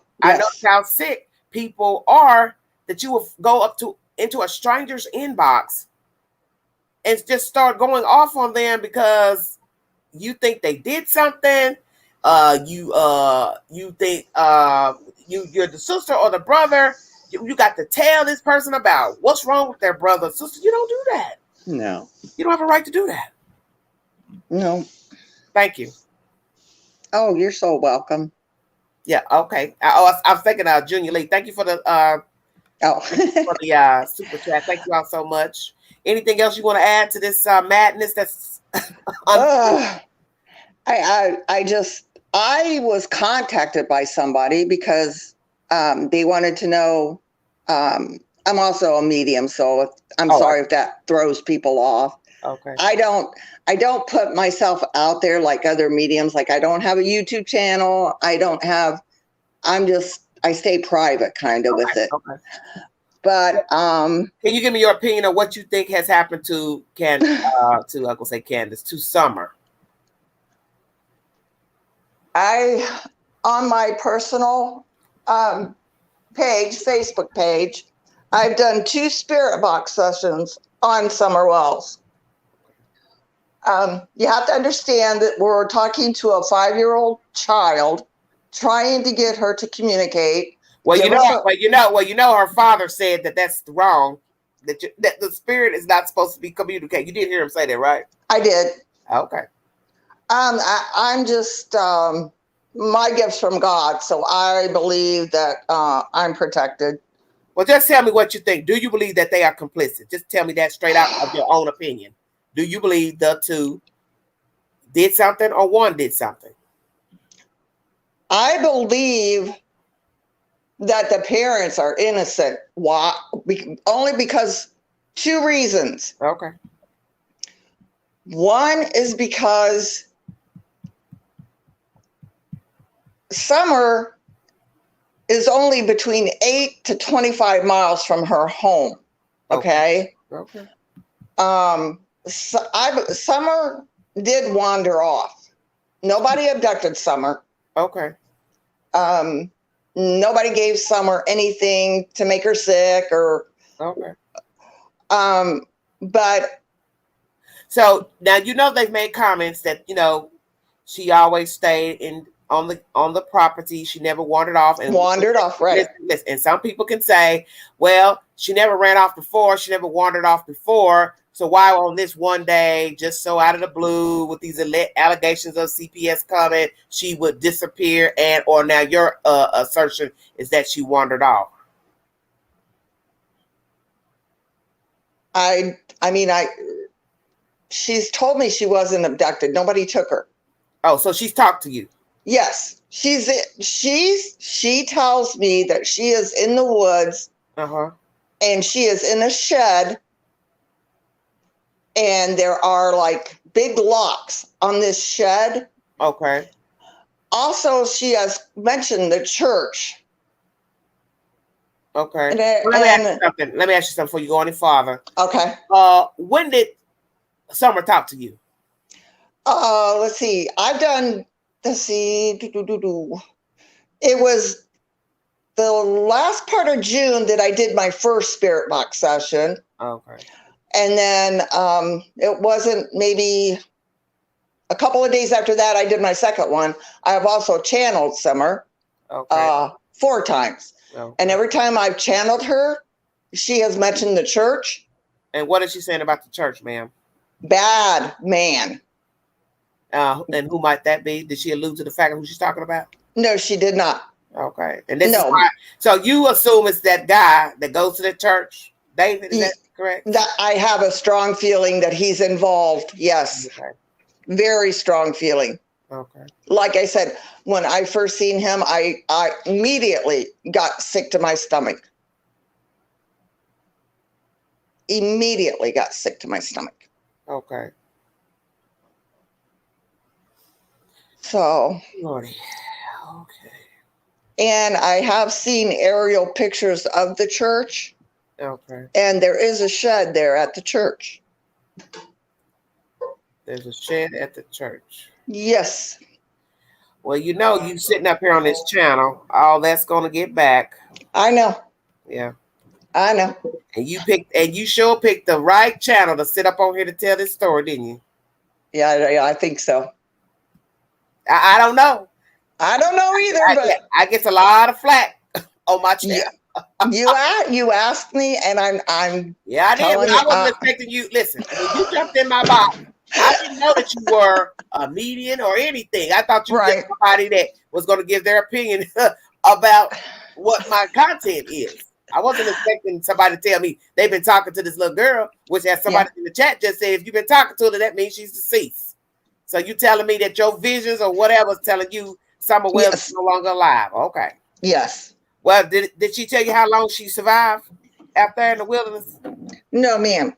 how sick people are that you will go into a stranger's inbox and just start going off on them because you think they did something. You think you're the sister or the brother. You got to tell this person about what's wrong with their brother or sister. You don't do that. No. You don't have a right to do that. No. Thank you. Oh, you're so welcome. Yeah. Okay. I was thinking Junior Lee. Thank you for the Oh. For the super chat. Thank you all so much. Anything else you want to add to this madness that's I was contacted by somebody because they wanted to know. I'm also a medium, so I'm sorry if that throws people off. Okay. I don't put myself out there like other mediums. Like I don't have a YouTube channel. I stay private kind of with it. Okay. But can you give me your opinion on what you think has happened to to Summer? On my personal Facebook page, I've done 2 spirit box sessions on Summer Wells. You have to understand that we're talking to a 5-year-old child, trying to get her to communicate. Well, you know, her father said that that's wrong. That the spirit is not supposed to be communicating. You did hear him say that, right? I did. Okay. I'm just my gifts from God, so I believe that I'm protected. Well, just tell me what you think. Do you believe that they are complicit? Just tell me that straight out of your own opinion. Do you believe the 2 did something or one did something? I believe that the parents are innocent. Why? Only because 2 reasons. Okay. One is because Summer is only between 8 to 25 miles from her home. Okay. Okay. Summer did wander off. Nobody abducted Summer. Okay. Nobody gave Summer anything to make her sick or. Okay. But. So now they've made comments that she always stayed on the property. She never wandered off. Right. Listen, and some people can say, well, she never ran off before. She never wandered off before. So why on this one day, just so out of the blue, with these allegations of CPS coming, she would disappear? Or now your assertion is that she wandered off? She's told me she wasn't abducted. Nobody took her. Oh, so she's talked to you? Yes, she tells me that she is in the woods. And she is in a shed. And there are like big locks on this shed. Okay. Also, she has mentioned the church. Okay. Let me ask you something before you go any farther. Okay. When did Summer talk to you? Let's see. It was the last part of June that I did my first spirit box session. Okay. And then it wasn't maybe a couple of days after that I did my second one. I have also channeled Summer 4 times. Okay. And every time I've channeled her, she has mentioned the church. And what is she saying about the church, ma'am? Bad man. And who might that be? Did she allude to the fact of who she's talking about? No, she did not. Okay. And this is why, so you assume it's that guy that goes to the church, David, is that correct? That I have a strong feeling that he's involved. Yes. Okay. Very strong feeling. Okay. Like I said, when I first seen him, I immediately got sick to my stomach. Immediately got sick to my stomach. Okay. So. Lordy. Okay. And I have seen aerial pictures of the church. Okay. And there is a shed there at the church. There's a shed at the church. Yes. Well, you sitting up here on this channel, all that's going to get back. I know. Yeah. I know. And you sure picked the right channel to sit up on here to tell this story, didn't you? Yeah, I think so. I don't know. I don't know either, but I get a lot of flack on my channel. Yeah. You asked me, and I'm. Yeah, I did. But I wasn't expecting you. Listen, when you jumped in my box, I didn't know that you were a median or anything. I thought you were somebody that was going to give their opinion about what my content is. I wasn't expecting somebody to tell me they've been talking to this little girl, which as somebody in the chat just said, if you've been talking to her, that means she's deceased. So you telling me that your visions or whatever is telling you Summer Wells is no longer alive. Okay. Yes. Well, did she tell you how long she survived after in the wilderness? No, ma'am.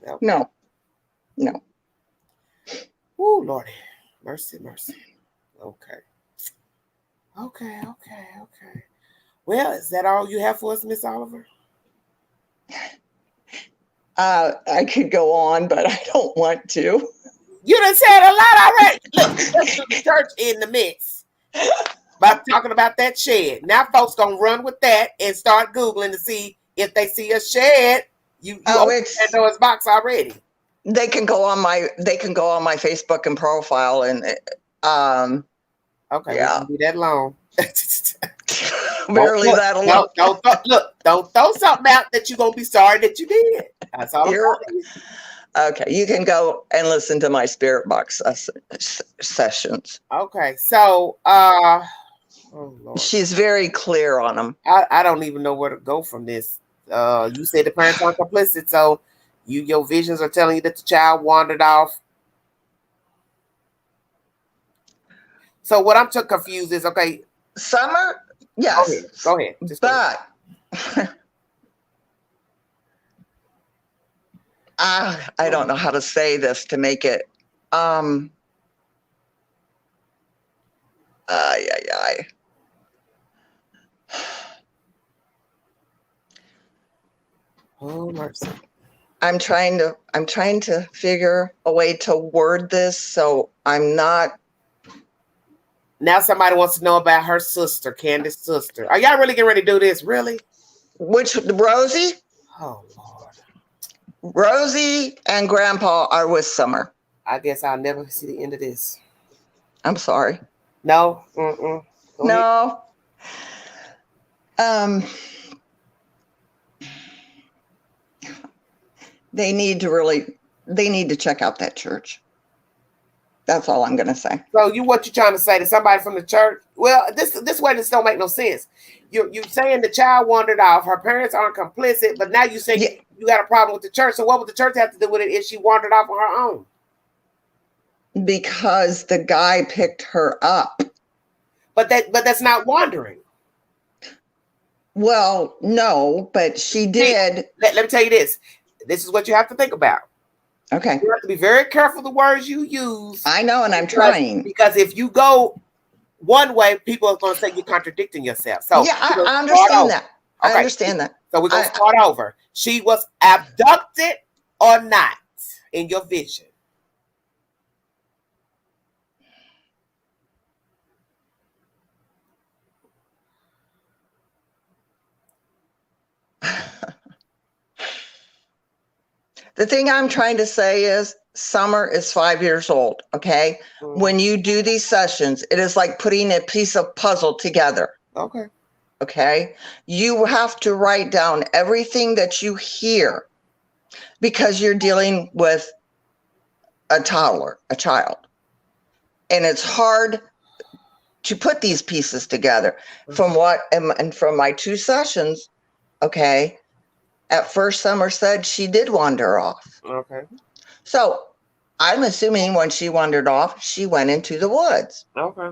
Okay. No. Oh, Lordy. Mercy. Okay. Well, is that all you have for us, Miss Oliver? I could go on, but I don't want to. You done said a lot already. Look, let's do the church in the mix. By talking about that shed. Now folks gonna run with that and start Googling to see if they see a shed. You opened Pandora's box already. They can go on my Facebook and profile and okay, yeah. We can be that long. Barely that alone. Don't throw something out that you're gonna be sorry that you did. That's all I'm telling you. Okay, you can go and listen to my spirit box sessions. Okay, so oh Lord. She's very clear on them. I don't even know where to go from this. You said the parents aren't complicit, so your visions are telling you that the child wandered off. So what I'm too confused is, okay. Summer, yes. Go ahead. But I don't know how to say this to make it Oh mercy. I'm trying to figure a way to word this so I'm not. Now somebody wants to know about her sister, Candace's sister. Are y'all really getting ready to do this? Really? Which Rosie? Oh Lord. Rosie and Grandpa are with Summer. I guess I'll never see the end of this. I'm sorry. No. No. They need to check out that church. That's all I'm going to say. So what you trying to say to somebody from the church? Well, this way this don't make no sense. You're saying the child wandered off. Her parents aren't complicit, but now you say you got a problem with the church. So what would the church have to do with it if she wandered off on her own? Because the guy picked her up. But that's not wandering. Well, no, but she did. Let me tell you this. This is what you have to think about. Okay. You have to be very careful the words you use. I know, and I'm trying. Because if you go one way, people are going to say you're contradicting yourself. So yeah, I understand that. Okay. I understand that. So we're going to start over. She was abducted or not in your vision? The thing I'm trying to say is Summer is 5 years old, okay? Mm-hmm. When you do these sessions, it is like putting a piece of puzzle together. Okay. Okay? You have to write down everything that you hear because you're dealing with a toddler, a child. And it's hard to put these pieces together. Mm-hmm. From my 2 sessions, okay, at first, Summer said she did wander off. Okay. So I'm assuming when she wandered off, she went into the woods. Okay.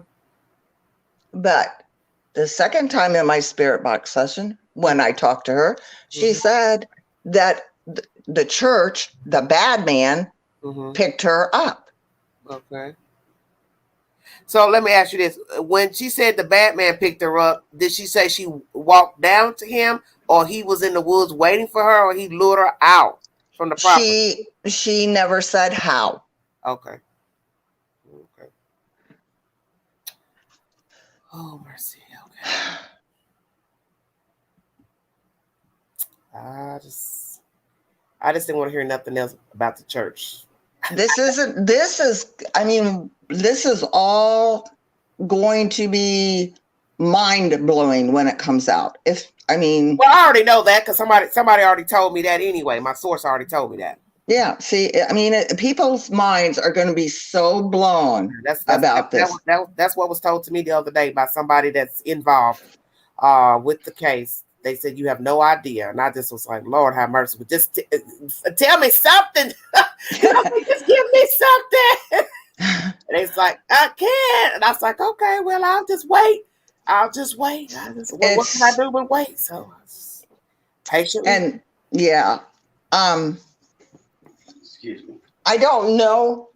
But the second time in my spirit box session, when I talked to her, she said that the church, the bad man, picked her up. Okay. So let me ask you this. When she said the bad man picked her up, did she say she walked down to him? Or he was in the woods waiting for her, or he lured her out from the property? She never said how. Okay. Oh, mercy. Okay. I just didn't want to hear nothing else about the church. This is all going to be mind-blowing when it comes out. Well, I already know that because somebody already told me that anyway. My source already told me that. Yeah. See, people's minds are going to be so blown about this. That's what was told to me the other day by somebody that's involved with the case. they said you have no idea, and I just was like, Lord have mercy, but just tell me something. Just give me something. And it's like, I can't, and I was like, okay, well, I'll just wait. What can I do but wait? So patiently. And yeah, Excuse me. I don't know.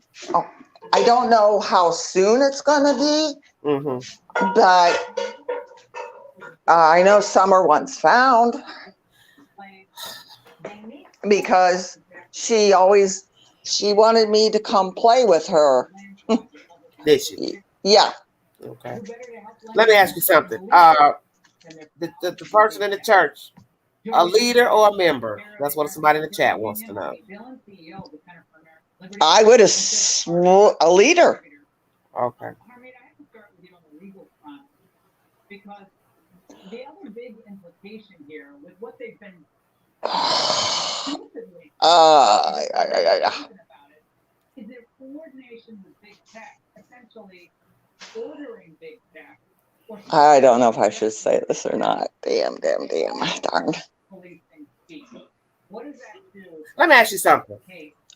I don't know how soon it's gonna be, but I know Summer once found, because she wanted me to come play with her. Did she? Yeah. Okay. Let me ask you something. The person in the church, a leader or a member? That's what somebody in the chat wants to know. I would have a leader. Okay. Because the other big implication here with what they've been is their coordination with big tech, essentially ordering big tech. I don't know if I should say this or not. Damn. Darn. What does that do? Let me ask you something.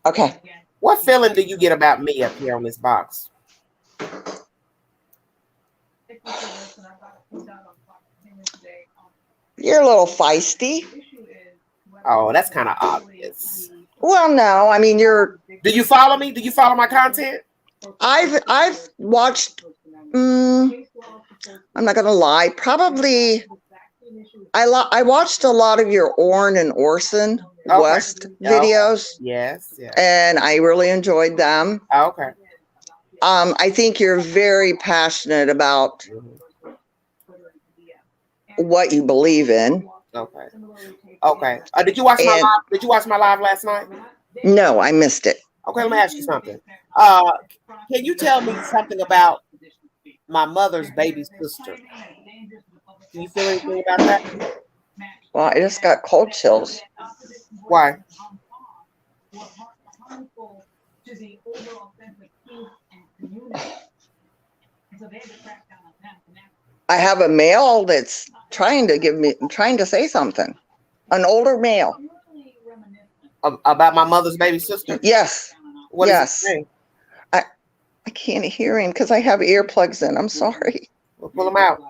Okay. What feeling do you get about me up here on this box? You're a little feisty. Oh, that's kind of obvious. Well, no, I mean Do you follow me? Do you follow my content? I've watched. I'm not gonna lie. Probably, I watched a lot of your Orrin and Orson West videos. Yes. And I really enjoyed them. Okay. I think you're very passionate about what you believe in. Okay. Did you watch my live? Did you watch my live last night? No, I missed it. Okay, let me ask you something. Can you tell me something about my mother's baby sister? Can you feel anything about that? Well, I just got cold chills. Why? I have a male that's trying to say something. An older male. About my mother's baby sister? Yes. What yes. Is his name? I can't hear him because I have earplugs in. I'm sorry. We'll pull him out.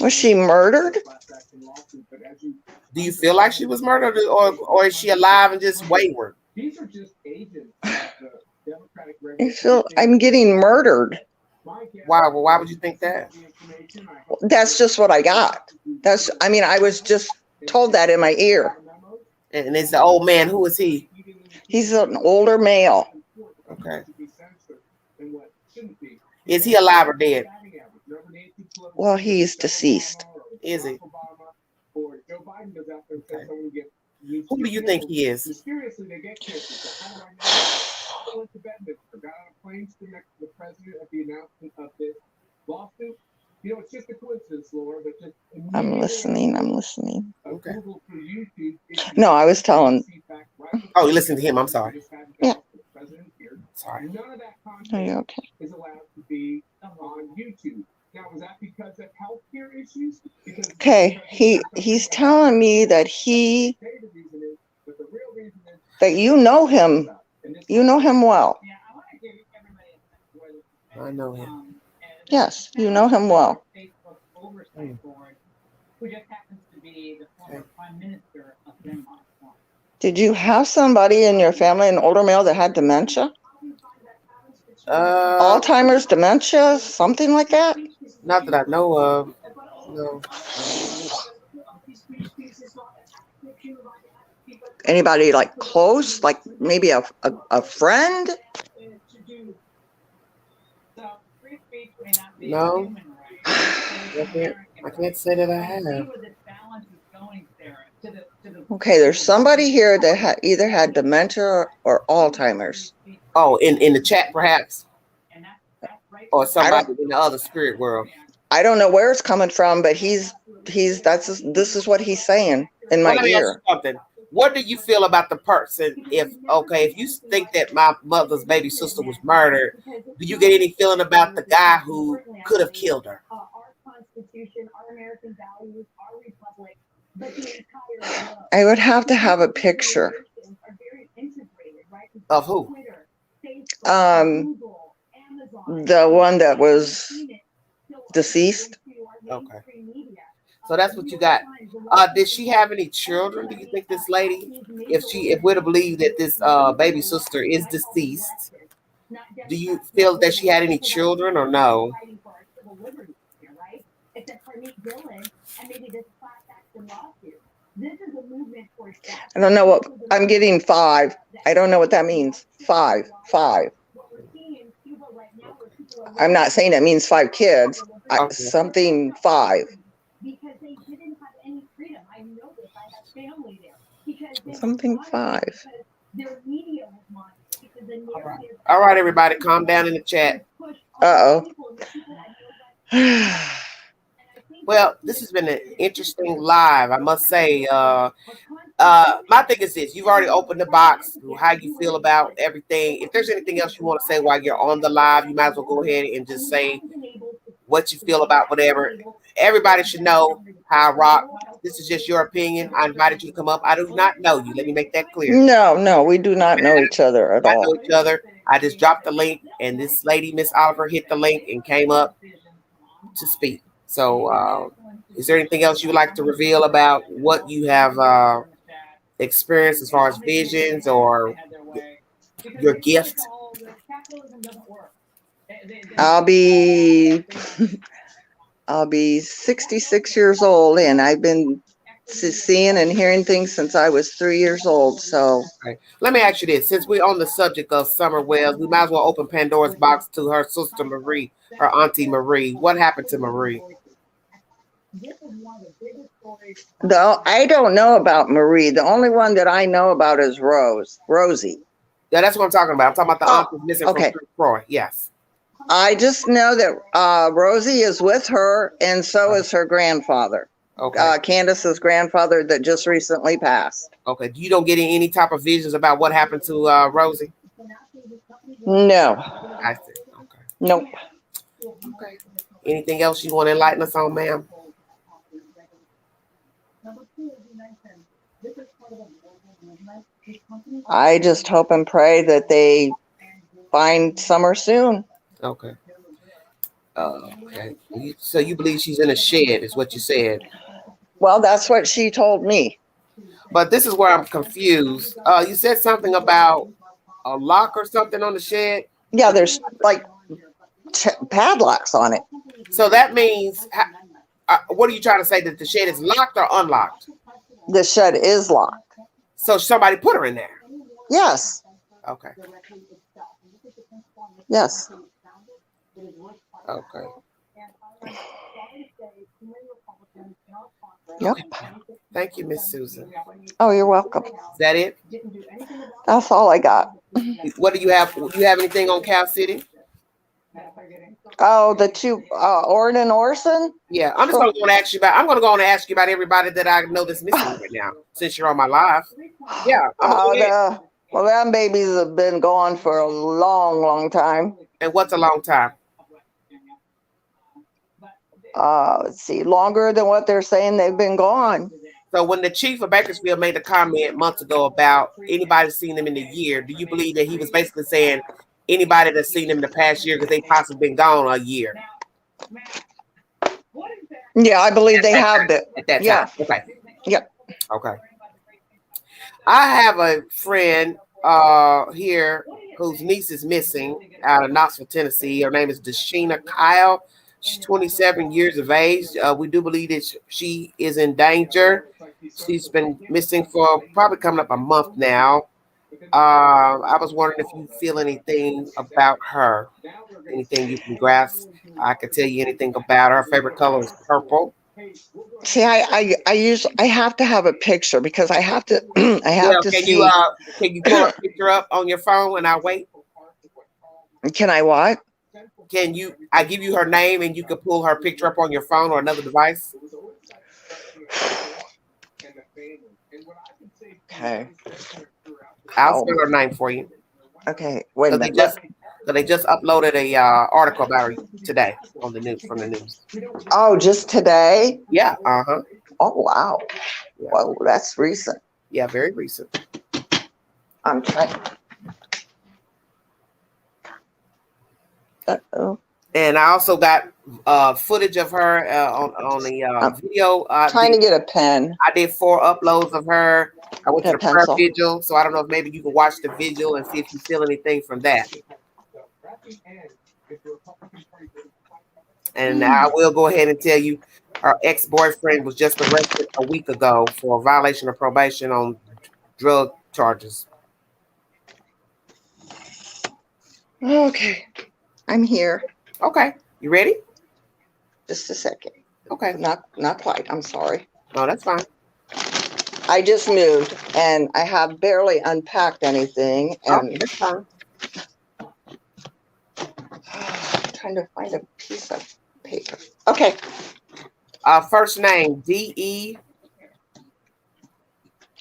Was she murdered? Do you feel like she was murdered, or is she alive and just wayward? I feel I'm getting murdered. Why? Well, why would you think that? That's just what I got. I was just told that in my ear. And it's the old man. Who is he? He's an older male. Okay. Is he alive or dead? Well, he's deceased. Is he? Okay. Who do you think he is? I'm listening. Okay. No, I was telling. Oh, you listened to him. I'm sorry. Yeah. Sorry. Are you okay? Is allowed to be on YouTube. Now, was that because of healthcare issues? Okay, he's telling me that that you know him. You know him well. I know him. Yes, you know him well. Did you have somebody in your family, an older male, that had dementia? Alzheimer's, dementia, something like that? Not that I know of. No. Anybody like close, like maybe a friend? No. I can't say that I have. Okay, there's somebody here that either had dementia or Alzheimer's. Oh, in the chat perhaps? Or somebody in the other spirit world. I don't know where it's coming from, but this is what he's saying in my ear. Something. What do you feel about the person if you think that my mother's baby sister was murdered, do you get any feeling about the guy who could have killed her? I would have to have a picture. Of who? The one that was deceased. Okay. So that's what you got. Did she have any children? Do you think this lady, if we're to believe that this baby sister is deceased, do you feel that she had any children or no? I don't know what I'm getting 5. I don't know what that means. 5. I'm not saying it means 5 kids. Okay. Something 5. Something 5. All right, everybody, calm down in the chat. Uh-oh. Well, this has been an interesting live, I must say. My thing is this: you've already opened the box. How you feel about everything? If there's anything else you want to say while you're on the live, you might as well go ahead and just say what you feel about whatever. Everybody should know how I rock. This is just your opinion. I invited you to come up. I do not know you. Let me make that clear. No, we do not know each other at I all. know each other. I just dropped the link, and this lady, Miss Oliver, hit the link and came up to speak. So, is there anything else you would like to reveal about what you have experienced as far as visions or your gift? I'll be 66 years old, and I've been seeing and hearing things since I was 3 years old. So Okay. Let me ask you this: since we're on the subject of Summer Wells, we might as well open Pandora's box to her sister Marie, her auntie Marie. What happened to Marie? I don't know about Marie. The only one that I know about is Rosie. Yeah, that's what I'm talking about. I'm talking about the aunt that's missing okay. from Troy. Yes. I just know that Rosie is with her, and so is her grandfather. Okay. Candace's grandfather that just recently passed. Okay. You don't get any type of visions about what happened to Rosie? No. I see. Okay. Nope. Okay. Anything else you want to enlighten us on, ma'am? I just hope and pray that they find Summer soon. Okay. Okay. So you believe she's in a shed, is what you said? Well, that's what she told me. But this is where I'm confused. You said something about a lock or something on the shed? Yeah, there's like padlocks on it. So that means, what are you trying to say? That the shed is locked or unlocked? The shed is locked. So somebody put her in there? Yes. Okay. Yes. Okay. Yep. Thank you, Miss Susan. Oh, you're welcome. Is that it? That's all I got. What do you have? Do you have anything on Cal City? Oh, the two Ord and Orson? Yeah, I'm just going to ask you about. I'm going to go on and ask you about everybody that I know that's missing right now. Since you're on my live. Yeah. Well, them babies have been gone for a long, long time. And what's a long time? Let's see, longer than what they're saying they've been gone. So when the chief of Bakersfield made a comment months ago about anybody seen them in the year, do you believe that he was basically saying anybody that's seen them in the past year because they possibly been gone a year? Yeah, I believe they have been. At that time. Yeah. Okay. Yep. Okay. I have a friend here whose niece is missing out of Knoxville, Tennessee. Her name is Deshina Kyle. She's 27 years of age. We do believe that she is in danger. She's been missing for probably coming up a month now. I was wondering if you feel anything about her, anything you can grasp. I could tell you anything about her. Her favorite color is purple. See, I have to have a picture because I have to to can see. Can you pull a picture up on your phone and I'll wait? Can I what? Can you? I give you her name and you can pull her picture up on your phone or another device. Okay. I'll spell her name for you. Okay. Wait a minute. They just uploaded a article about her today on the news from the news. Oh, just today? Yeah. Uh-huh. Oh, wow. Yeah. Well, that's recent. Yeah, very recent. I'm trying. Uh-oh. And I also got footage of her on the video. Trying to get a pen. I did 4 uploads of her. I went to A the prayer pencil. vigil, so I don't know if maybe you can watch the vigil and see if you feel anything from that. And I will go ahead and tell you, her ex-boyfriend was just arrested a week ago for a violation of probation on drug charges. Okay, I'm here. Okay, you ready? Just a second. Okay. Not quite. I'm sorry. No, that's fine. I just moved and I have barely unpacked anything. And that's fine. I'm trying to find a piece of paper. Okay. First name DE.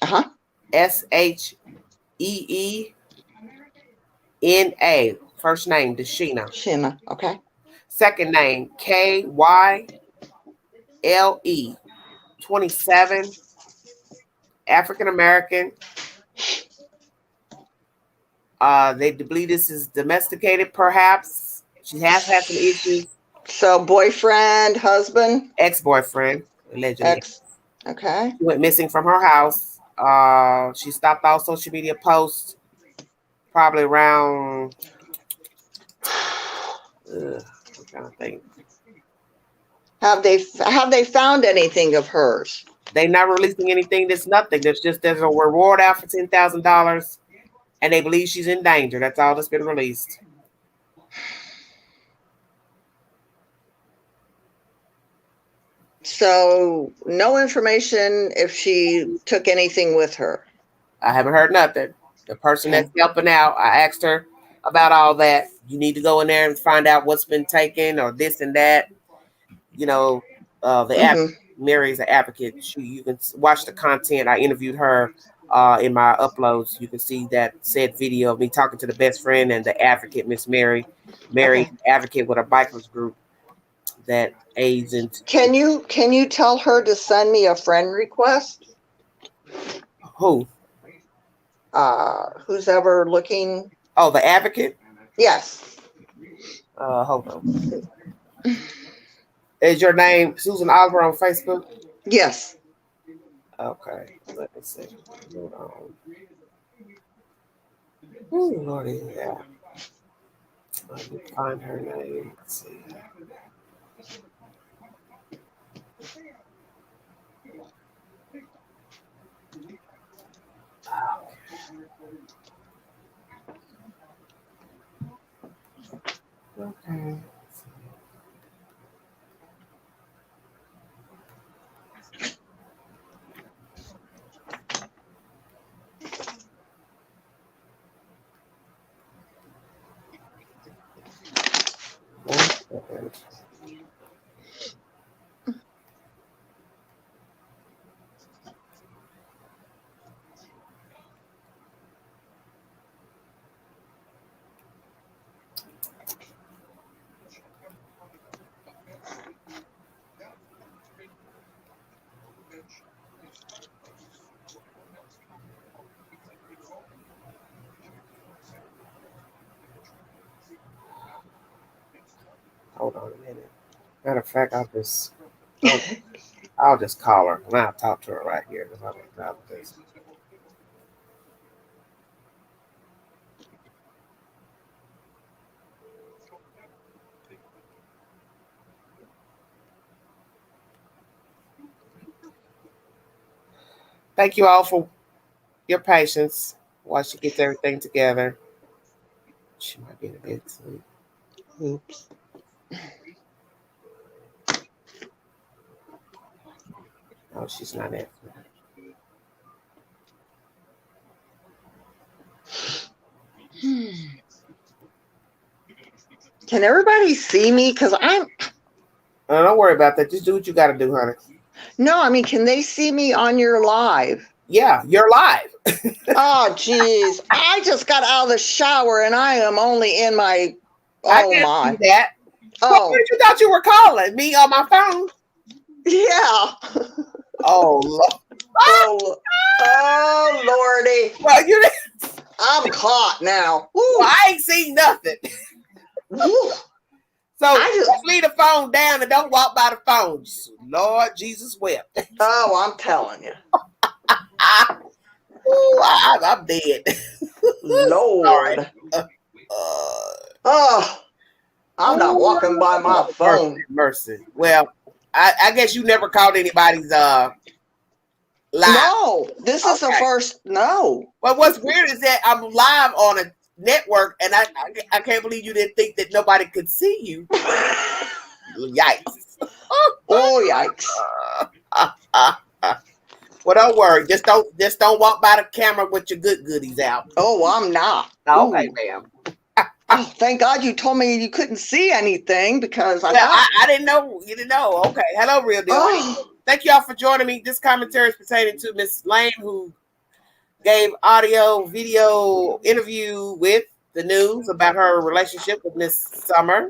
SHEENA. First name Deshina. Shina. Okay. Second name KYLE. 27. African American. They believe this is domesticated, perhaps. She has had some issues. So boyfriend, husband? Ex-boyfriend, allegedly. Okay. She went missing from her house. She stopped all social media posts probably around I'm trying to think. Have they found anything of hers? They're not releasing anything. There's nothing. There's a reward out for $10,000, and they believe she's in danger. That's all that's been released. So no information if she took anything with her. I haven't heard nothing. The person that's helping out, I asked her about all that. You need to go in there and find out what's been taken or this and that. You know, Mary's an advocate. You can watch the content. I interviewed her in my uploads. You can see that said video of me talking to the best friend and the advocate, Miss Mary. Mary, advocate with a bikers group that aids in. Can you tell her to send me a friend request? Who? Who's ever looking? Oh, the advocate? Yes. Hold on. Is your name Susan Oliver on Facebook? Yes. Okay. Let me see. Hold on. Oh, Lordy, yeah. Let me find her name. Let's see. Okay. Hold on a minute. Matter of fact, I'll just call her and I'll talk to her right here. Thank you all for your patience while she gets everything together. She might be in a bed sleep. Oops. No, she's not answering. Can everybody see me? Because don't worry about that. Just do what you got to do, honey. No, I mean, can they see me on your live? Yeah, you're live. Oh, geez. I just got out of the shower and I am only in my. I can't see that. Oh. What did you thought you were calling me on my phone? Yeah. Oh, Lord. Oh Lordy. Well, I'm caught now. Woo. well, I ain't seen nothing. Woo. So I just- just leave the phone down and don't walk by the phone. Lord Jesus wept. Oh, I'm telling you. Ooh, I'm dead. Lord. Oh, I'm not walking by my phone. Mercy. Well, I guess you never called anybody's live. No, this is the Okay. first. No. Well, what's weird is that I'm live on a network, and I can't believe you didn't think that nobody could see you. Yikes. Oh, yikes. Well, don't worry. Just don't walk by the camera with your goodies out. Oh, I'm not. Okay, Ooh. ma'am. Oh, thank God you told me you couldn't see anything because Well, I didn't know. You didn't know. Okay. Hello, Real Deal. Oh, Thank y'all for joining me. This commentary is pertaining to Miss Lane, who gave audio, video interview with the news about her relationship with Miss Summer.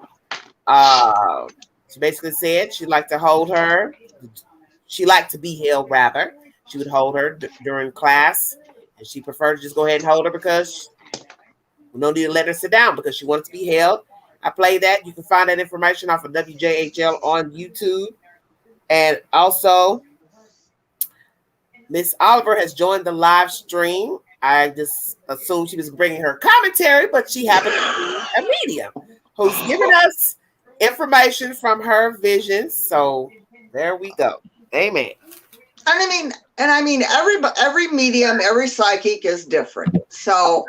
She basically said she'd like to hold her. She liked to be held, rather. She would hold her during class, and she preferred to just go ahead and hold her because we don't need to let her sit down because she wanted to be held. I played that. You can find that information off of WJHL on YouTube. And also, Miss Oliver has joined the live stream. I just assumed she was bringing her commentary, but she happened to be a medium who's giving us information from her visions. So there we go. Amen. and I mean, every medium, every psychic is different. So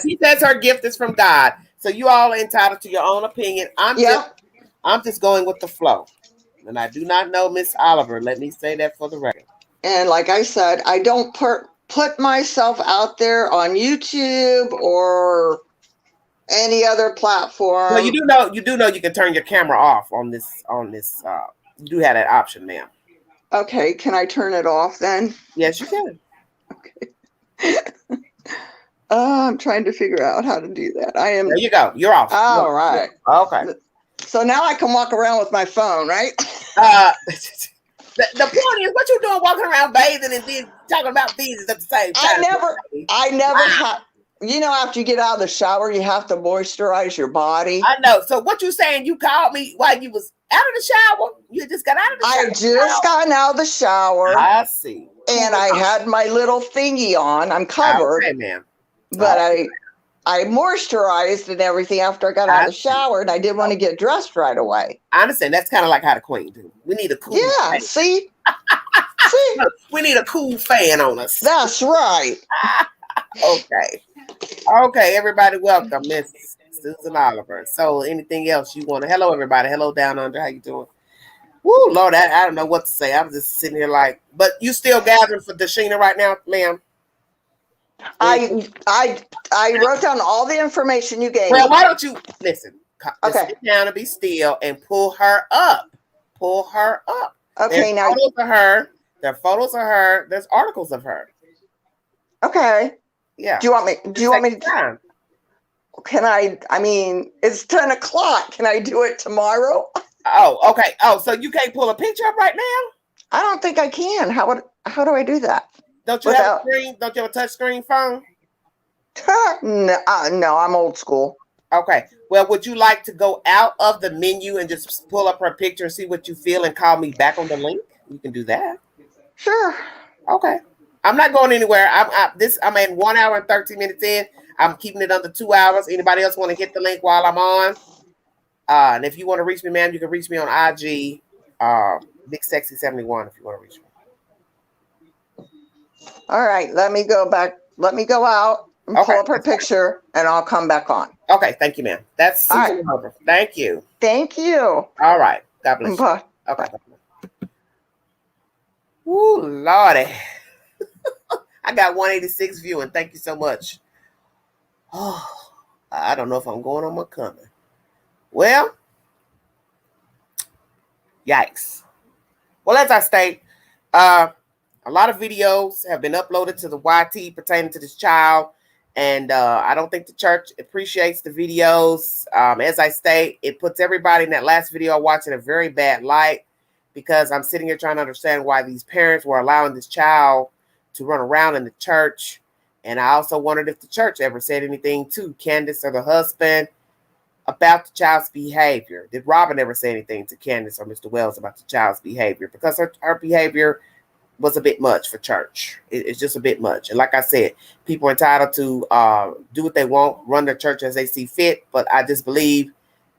she says her gift is from God. So you all are entitled to your own opinion. I'm just going with the flow. And I do not know Miss Oliver. Let me say that for the record. And like I said, I don't put myself out there on YouTube or any other platform. Well, you do know you can turn your camera off on this you do have that option, ma'am. Okay, can I turn it off then? Yes, you can. Okay. I'm trying to figure out how to do that. There you go. You're off. All right. Okay. So now I can walk around with my phone, right? The point is, what you doing walking around bathing and then talking about business at the same time? I never had. You know, after you get out of the shower, you have to moisturize your body. I know. So what you saying? You called me while you was out of the shower? You just got out of the shower? I just gotten out of the shower. I see. And I had my little thingy on. I'm covered. Okay, ma'am. But I moisturized and everything after I got out of the shower, and I didn't want to get dressed right away. I understand. That's kind of like how the queen do. We need a cool fan. See? We need a cool fan on us. That's right. Okay, everybody, welcome, Miss Susan Oliver. So anything else you want to? Hello, everybody. Hello, Down Under. How you doing? Woo, Lord, I don't know what to say. I'm just sitting here like, but you still gathering for Dashina right now, ma'am? I wrote down all the information you gave Well, me. why don't you listen? Okay. Sit down and be still and pull her up. Pull her up. Okay, There's photos of her. There are photos of her. There's articles of her. Okay. Yeah. Do you want me to time? Can I mean, it's 10 o'clock. Can I do it tomorrow? Oh, okay. Oh, so you can't pull a picture up right now? I don't think I can. How do I do that? Don't you have a screen? Don't you have a touch screen phone? No, I'm old school. Okay. Well, would you like to go out of the menu and just pull up her picture and see what you feel and call me back on the link? You can do that. Sure. Okay. I'm not going anywhere. I'm at 1 hour and 13 minutes in. I'm keeping it under 2 hours. Anybody else want to hit the link while I'm on? And if you want to reach me, ma'am, you can reach me on IG, Big Sexy 71 if you want to reach me. All right, let me go back. Let me go out and pull up her picture, and I'll come back on. Okay, thank you, ma'am. That's Susan Oliver. Thank you. Thank you. All right. God bless Bye. you. Okay. Ooh, Lordy. I got 186 viewing. Thank you so much. Oh, I don't know if I'm going or I'm coming. Well, yikes. Well, as I state, a lot of videos have been uploaded to the YT pertaining to this child, and I don't think the church appreciates the videos. As I state, it puts everybody in that last video I watched in a very bad light because I'm sitting here trying to understand why these parents were allowing this child to run around in the church. And I also wondered if the church ever said anything to Candace or the husband about the child's behavior. Did Robin ever say anything to Candace or Mr. Wells about the child's behavior? Because her behavior was a bit much for church. It's just a bit much. And like I said, people are entitled to do what they want, run their church as they see fit. But I just believe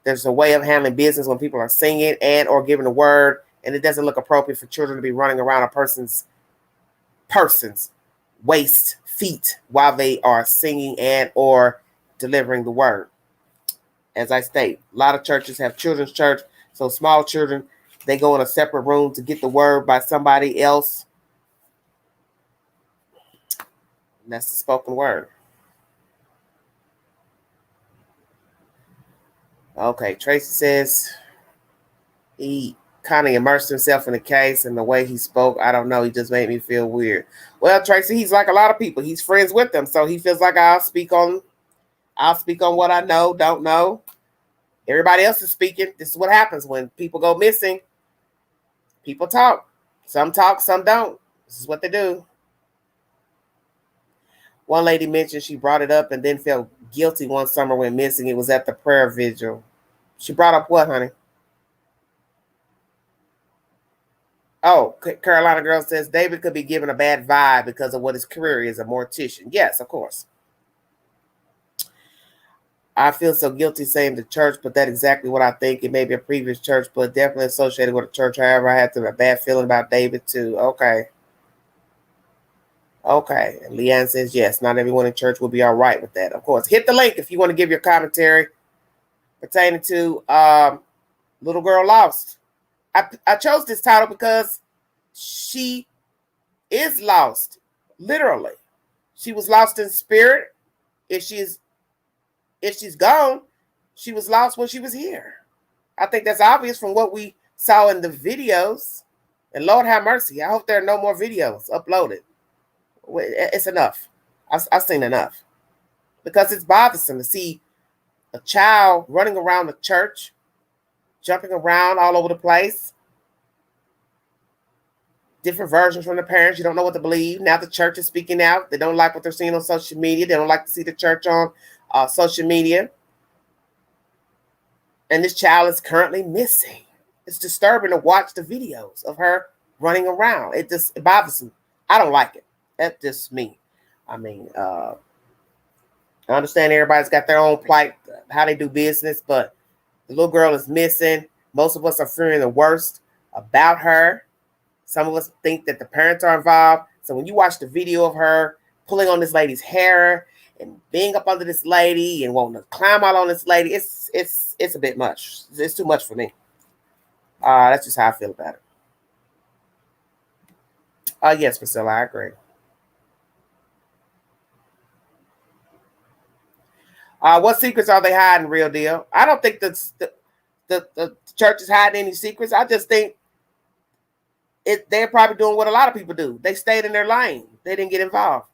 there's a way of handling business when people are singing and or giving a word, and it doesn't look appropriate for children to be running around a person's waist, feet, while they are singing and or delivering the word. As I state, a lot of churches have children's church, so small children, they go in a separate room to get the word by somebody else. And that's the spoken word. Okay, Tracy says he kind of immersed himself in the case, and the way he spoke, I don't know, he just made me feel weird. Well, Tracy, he's like a lot of people. He's friends with them, so he feels like I'll speak on what I know, don't know. Everybody else is speaking. This is what happens when people go missing. People talk. Some talk, some don't. This is what they do. One lady mentioned she brought it up and then felt guilty one summer when missing. It was at the prayer vigil. She brought up what, honey? Oh, Carolina Girl says David could be given a bad vibe because of what his career is, a mortician. Yes, of course. I feel so guilty saying the church, but that's exactly what I think. It may be a previous church, but definitely associated with a church. However, I had a bad feeling about David too. Okay. And Leanne says, yes, not everyone in church will be all right with that. Of course. Hit the link if you want to give your commentary pertaining to Little Girl Lost. I chose this title because she is lost, literally. She was lost in spirit. If she's gone, she was lost when she was here. I think that's obvious from what we saw in the videos. And Lord have mercy, I hope there are no more videos uploaded. It's enough. I've seen enough. Because it's bothersome to see a child running around the church, jumping around all over the place. Different versions from the parents. You don't know what to believe. Now the church is speaking out. They don't like what they're seeing on social media. They don't like to see the church on social media. And this child is currently missing. It's disturbing to watch the videos of her running around. It bothers me. I don't like it. That's just me. I mean, I understand everybody's got their own plight, how they do business, but the little girl is missing. Most of us are fearing the worst about her. Some of us think that the parents are involved. So when you watch the video of her pulling on this lady's hair and being up under this lady and wanting to climb out on this lady, it's a bit much. It's too much for me. That's just how I feel about it. Yes, Priscilla, I agree. What secrets are they hiding, real deal? I don't think the church is hiding any secrets. I just think they're probably doing what a lot of people do. They stayed in their lane. They didn't get involved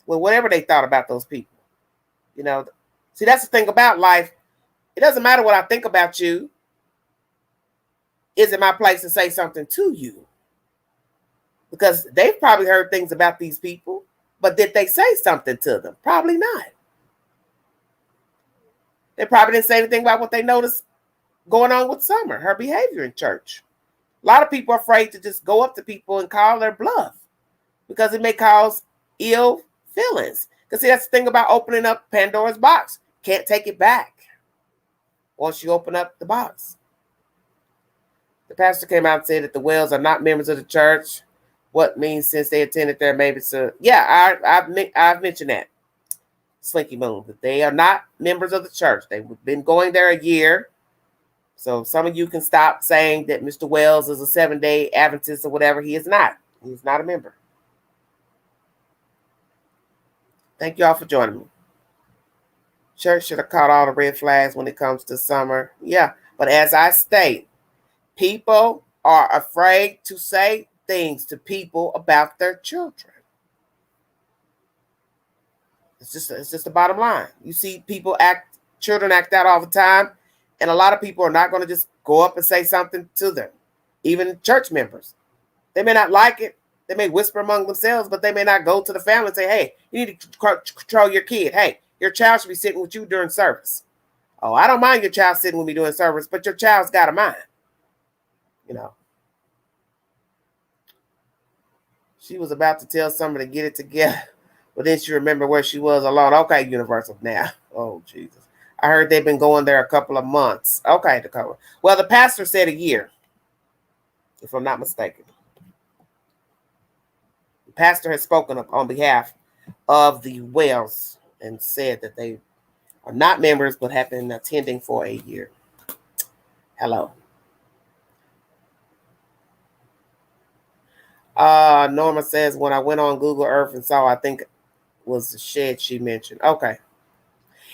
with whatever they thought about those people. You know, see, that's the thing about life. It doesn't matter what I think about you. Is it my place to say something to you? Because they've probably heard things about these people, but did they say something to them? Probably not. They probably didn't say anything about what they noticed going on with Summer, her behavior in church. A lot of people are afraid to just go up to people and call their bluff because it may cause ill feelings. Because see, that's the thing about opening up Pandora's box. Can't take it back once you open up the box. The pastor came out and said that the Wells are not members of the church. What means since they attended there, maybe so. Yeah, I've mentioned that. Slinky Moon, but they are not members of the church. They've been going there a year. So some of you can stop saying that Mr. Wells is a 7-day Adventist or whatever. He is not. He's not a member. Thank you all for joining me. Church should have caught all the red flags when it comes to Summer. Yeah, but as I state, people are afraid to say things to people about their children. It's just the bottom line. You see children act out all the time, and a lot of people are not going to just go up and say something to them. even church members. They may not like it. They may whisper among themselves, but they may not go to the family and say, hey, you need to control your kid. Hey, your child should be sitting with you during service. Oh, I don't mind your child sitting with me during service, but your child's got a mind. You know. She was about to tell somebody to get it together, but then she remembered where she was alone. Okay, Universal now. Oh, Jesus. I heard they've been going there a couple of months. Okay, Dakota. Well, the pastor said a year, if I'm not mistaken. The pastor has spoken up on behalf of the Wells and said that they are not members but have been attending for a year. Hello. Norma says, when I went on Google Earth and saw, I think it was the shed she mentioned. Okay.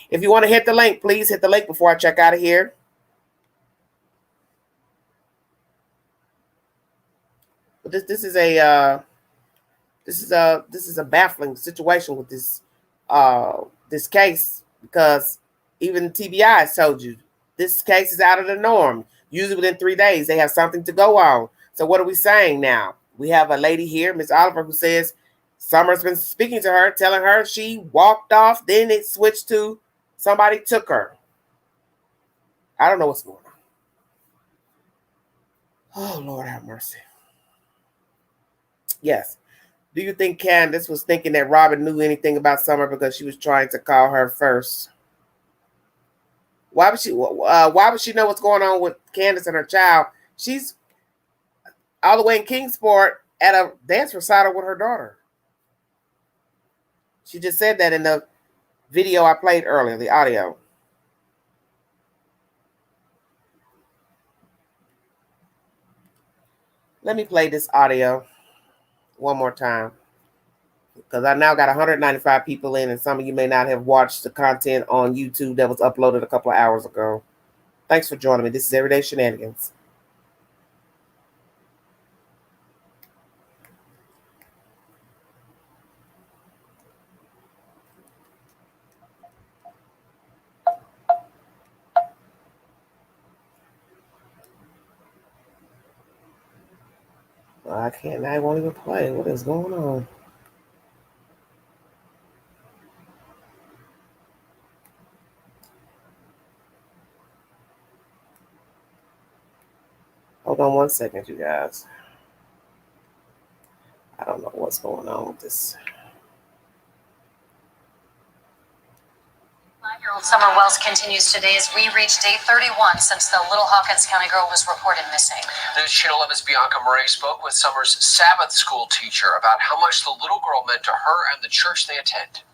If you want to hit the link, please hit the link before I check out of here. But this is a baffling situation with this case, because even TBI has told you this case is out of the norm. Usually within 3 days they have something to go on. So what are we saying now? We have a lady here, Miss Oliver, who says Summer's been speaking to her, telling her she walked off. Then it switched to somebody took her. I don't know what's going on. Oh, Lord have mercy. Yes. Do you think Candace was thinking that Robin knew anything about Summer because she was trying to call her first? Why would she know what's going on with Candace and her child? She's all the way in Kingsport at a dance recital with her daughter. She just said that in the video I played earlier, the audio. Let me play this audio one more time, because I now got 195 people in, and some of you may not have watched the content on YouTube that was uploaded a couple of hours ago. Thanks for joining me. This is Everyday Shenanigans. I won't even play. What is going on? Hold on one second, you guys. I don't know what's going on with this. 5-year-old Summer Wells continues today as we reach day 31 since the Little Hawkins County girl was reported missing. News Channel 11's Bianca Murray spoke with Summer's Sabbath school teacher about how much the little girl meant to her and the church they attend.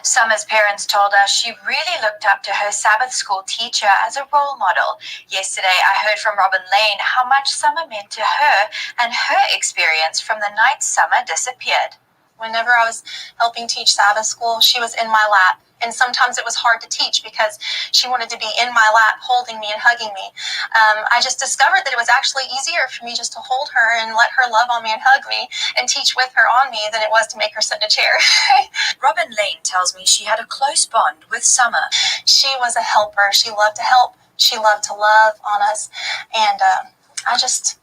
Summer's parents told us she really looked up to her Sabbath school teacher as a role model. Yesterday, I heard from Robin Lane how much Summer meant to her and her experience from the night Summer disappeared. Whenever I was helping teach Sabbath school, she was in my lap. And sometimes it was hard to teach because she wanted to be in my lap, holding me and hugging me. I just discovered that it was actually easier for me just to hold her and let her love on me and hug me and teach with her on me than it was to make her sit in a chair. Robin Lane tells me she had a close bond with Summer. She was a helper. She loved to help. She loved to love on us. And I just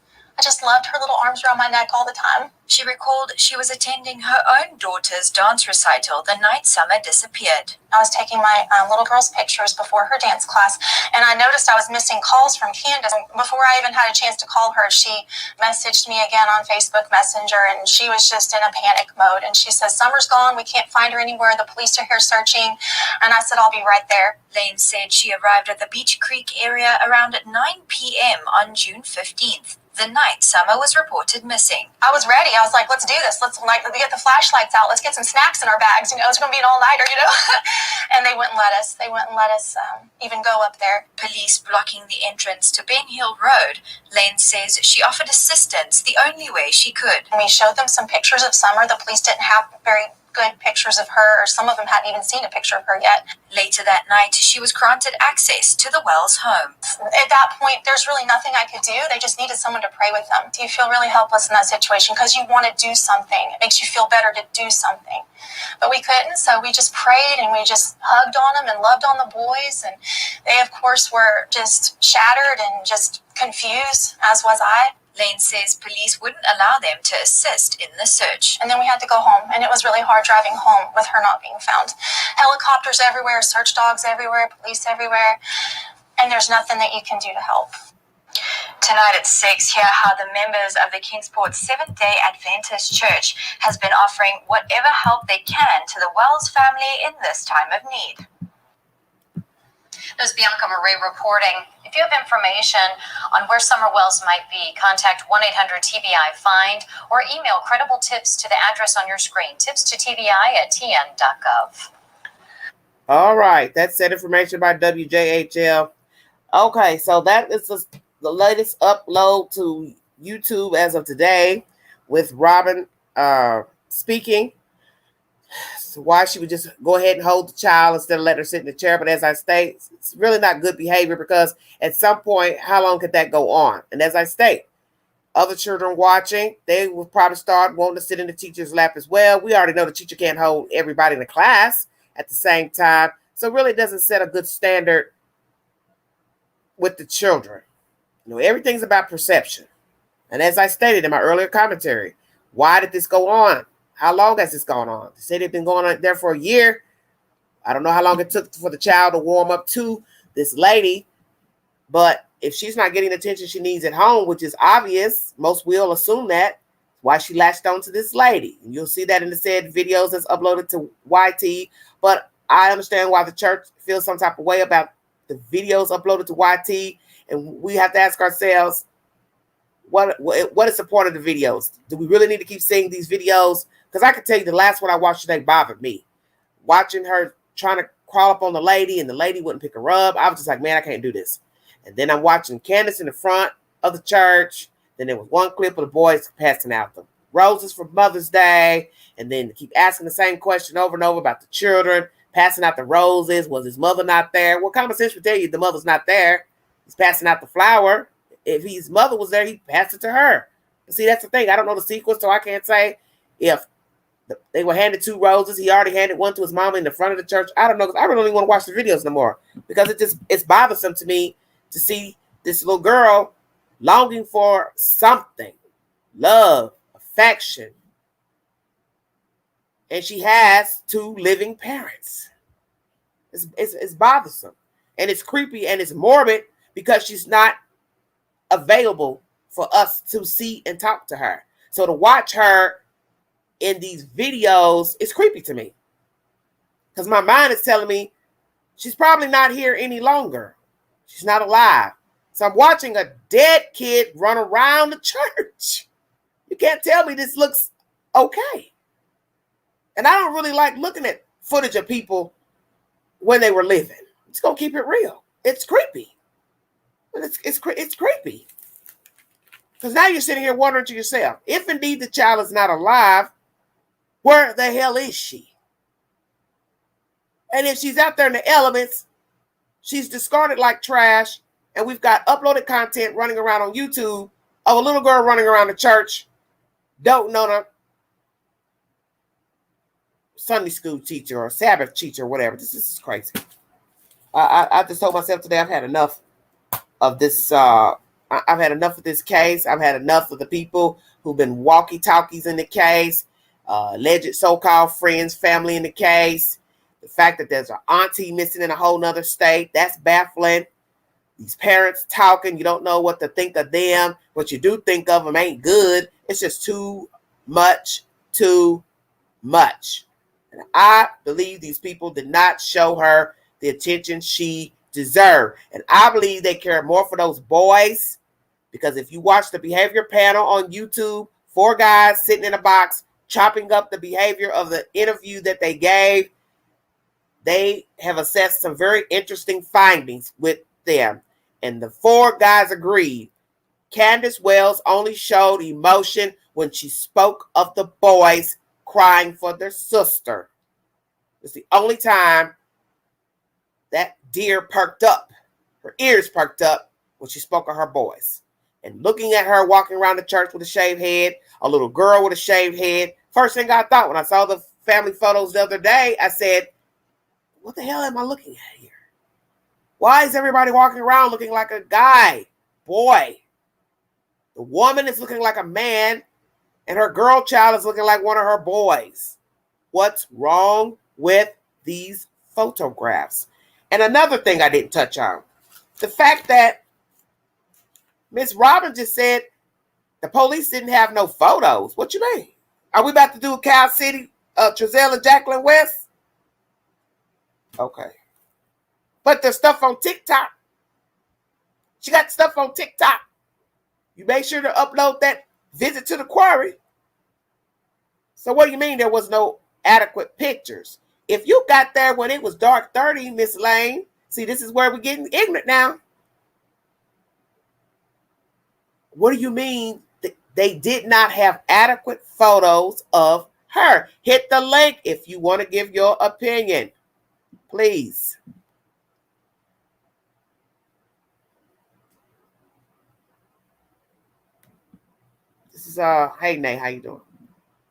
loved her little arms around my neck all the time. She recalled she was attending her own daughter's dance recital the night Summer disappeared. I was taking my little girl's pictures before her dance class, and I noticed I was missing calls from Candace. Before I even had a chance to call her, she messaged me again on Facebook Messenger, and she was just in a panic mode. And she says, Summer's gone. We can't find her anywhere. The police are here searching. And I said, I'll be right there. Lane said she arrived at the Beach Creek area around 9 p.m. on June 15th. The night Summer was reported missing. I was ready. I was like, let's do this. Let's get the flashlights out. Let's get some snacks in our bags. It's going to be an all-nighter, And they wouldn't let us. They wouldn't let us even go up there. Police blocking the entrance to Ben Hill Road. Lane says she offered assistance the only way she could. We showed them some pictures of Summer. The police didn't have very good pictures of her, or some of them hadn't even seen a picture of her yet. Later that night, she was granted access to the Wells home. At that point, there's really nothing I could do. They just needed someone to pray with them. You feel really helpless in that situation because you want to do something. It makes you feel better to do something. But we couldn't, so we just prayed and we just hugged on them and loved on the boys. And they, of course, were just shattered and just confused, as was I. Lane says police wouldn't allow them to assist in the search. And then we had to go home, and it was really hard driving home with her not being found. Helicopters everywhere, search dogs everywhere, police everywhere, and there's nothing that you can do to help. Tonight at 6, hear how the members of the Kingsport Seventh-day Adventist Church has been offering whatever help they can to the Wells family in this time of need. This is Bianca Marie reporting. If you have information on where Summer Wells might be, contact 1-800-TBI-FIND or email credible tips to the address on your screen, tips to TBI@tn.gov. All right, that's that information by WJHL. Okay, so that is the latest upload to YouTube as of today with Robin speaking. So why she would just go ahead and hold the child instead of let her sit in the chair. But as I state, it's really not good behavior because at some point, how long could that go on? And as I state, other children watching, they will probably start wanting to sit in the teacher's lap as well. We already know the teacher can't hold everybody in the class at the same time. So really it doesn't set a good standard with the children. You know, everything's about perception. And as I stated in my earlier commentary, why did this go on? How long has this gone on? They say they've been going on there for a year. I don't know how long it took for the child to warm up to this lady. But if she's not getting the attention she needs at home, which is obvious, most will assume that, why she latched on to this lady. And you'll see that in the said videos that's uploaded to YT. But I understand why the church feels some type of way about the videos uploaded to YT. And we have to ask ourselves, what is the point of the videos? Do we really need to keep seeing these videos? Because I can tell you the last one I watched today bothered me. Watching her trying to crawl up on the lady and the lady wouldn't pick her up. I was just like, man, I can't do this. And then I'm watching Candace in the front of the church. Then there was one clip of the boys passing out the roses for Mother's Day. And then keep asking the same question over and over about the children. Passing out the roses. Was his mother not there? Well, common sense would tell you the mother's not there. He's passing out the flower. If his mother was there, he passed it to her. But see, that's the thing. I don't know the sequence, so I can't say if they were handed 2 roses. He already handed one to his mama in the front of the church. I don't know, because I really don't even want to watch the videos no more, because it's bothersome to me to see this little girl longing for something, love, affection, and she has 2 living parents. It's bothersome, and it's creepy, and it's morbid because she's not available for us to see and talk to her. So to watch her in these videos is creepy to me, because my mind is telling me she's probably not here any longer. She's not alive. So I'm watching a dead kid run around the church. You can't tell me this looks okay. And I don't really like looking at footage of people when they were living. I'm just gonna keep it real. It's creepy. It's creepy. Because now you're sitting here wondering to yourself, if indeed the child is not alive, where the hell is she? And if she's out there in the elements, she's discarded like trash, and we've got uploaded content running around on YouTube of a little girl running around the church, doting on a Sunday school teacher or Sabbath teacher or whatever. This is crazy. I just told myself today I've had enough of this. I've had enough of this case. I've had enough of the people who've been walkie-talkies in the case, alleged so-called friends, family in the case. The fact that there's an auntie missing in a whole nother state, that's baffling. These parents talking, you don't know what to think of them. What you do think of them ain't good. It's just too much. And I believe these people did not show her the attention she deserved. And I believe they care more for those boys, because if you watch the behavior panel on YouTube, 4 guys sitting in a box chopping up the behavior of the interview that they gave, they have assessed some very interesting findings with them. And the 4 guys agreed. Candace Wells only showed emotion when she spoke of the boys crying for their sister. It's the only time that deer perked up, her ears perked up, when she spoke of her boys. And looking at her walking around the church with a shaved head, a little girl with a shaved head, first thing I thought when I saw the family photos the other day, I said, what the hell am I looking at here? Why is everybody walking around looking like a guy, boy. The woman is looking like a man, and her girl child is looking like one of her boys. What's wrong with these photographs? And another thing I didn't touch on, the fact that Miss Robin just said the police didn't have no photos. What you mean? Are we about to do a Cal City, Trezell and Jacqueline West? Okay. But there's stuff on TikTok. She got stuff on TikTok. You make sure to upload that visit to the quarry. So what do you mean there was no adequate pictures? If you got there when it was dark 30, Miss Lane, see, this is where we're getting ignorant now. What do you mean they did not have adequate photos of her? Hit the link if you want to give your opinion, please. This is hey Nay, how you doing?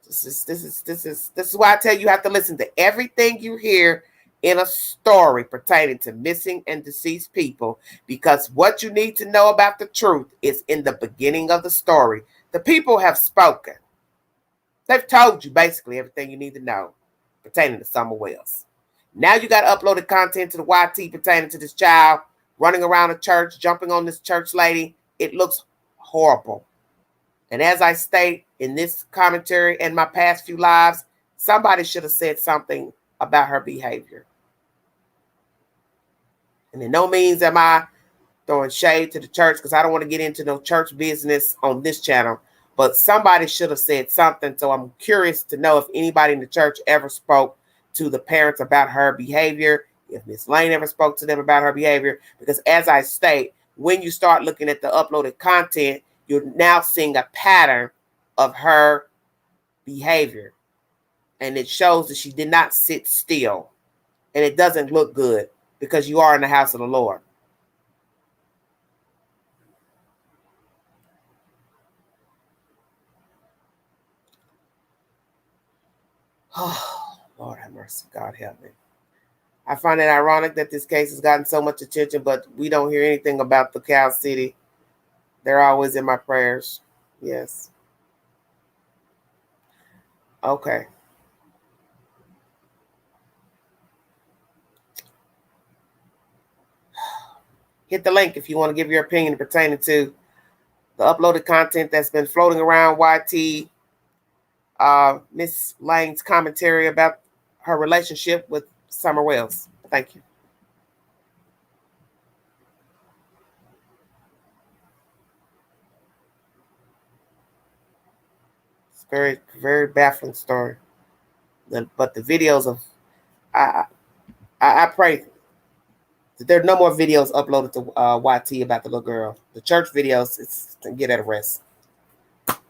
This is why I tell you have to listen to everything you hear in a story pertaining to missing and deceased people, because what you need to know about the truth is in the beginning of the story. The people have spoken. They've told you basically everything you need to know pertaining to Summer Wells. Now you got uploaded content to the YT pertaining to this child running around a church, jumping on this church lady. It looks horrible. And as I state in this commentary and my past few lives, somebody should have said something about her behavior. And in no means am I throwing shade to the church, because I don't want to get into no church business on this channel. But somebody should have said something. So I'm curious to know if anybody in the church ever spoke to the parents about her behavior, if Miss Lane ever spoke to them about her behavior. Because as I state, when you start looking at the uploaded content, you're now seeing a pattern of her behavior. And it shows that she did not sit still. And it doesn't look good, because you are in the house of the Lord. Oh, Lord have mercy. God help me. I find it ironic that this case has gotten so much attention, but we don't hear anything about the Cal City. They're always in my prayers. Yes. Okay. Hit the link if you want to give your opinion pertaining to the uploaded content that's been floating around YT. Miss Lane's commentary about her relationship with Summer Wells. Thank you. It's very, very baffling story. But the videos of I pray that there are no more videos uploaded to YT about the little girl. The church videos, it's to get at a rest.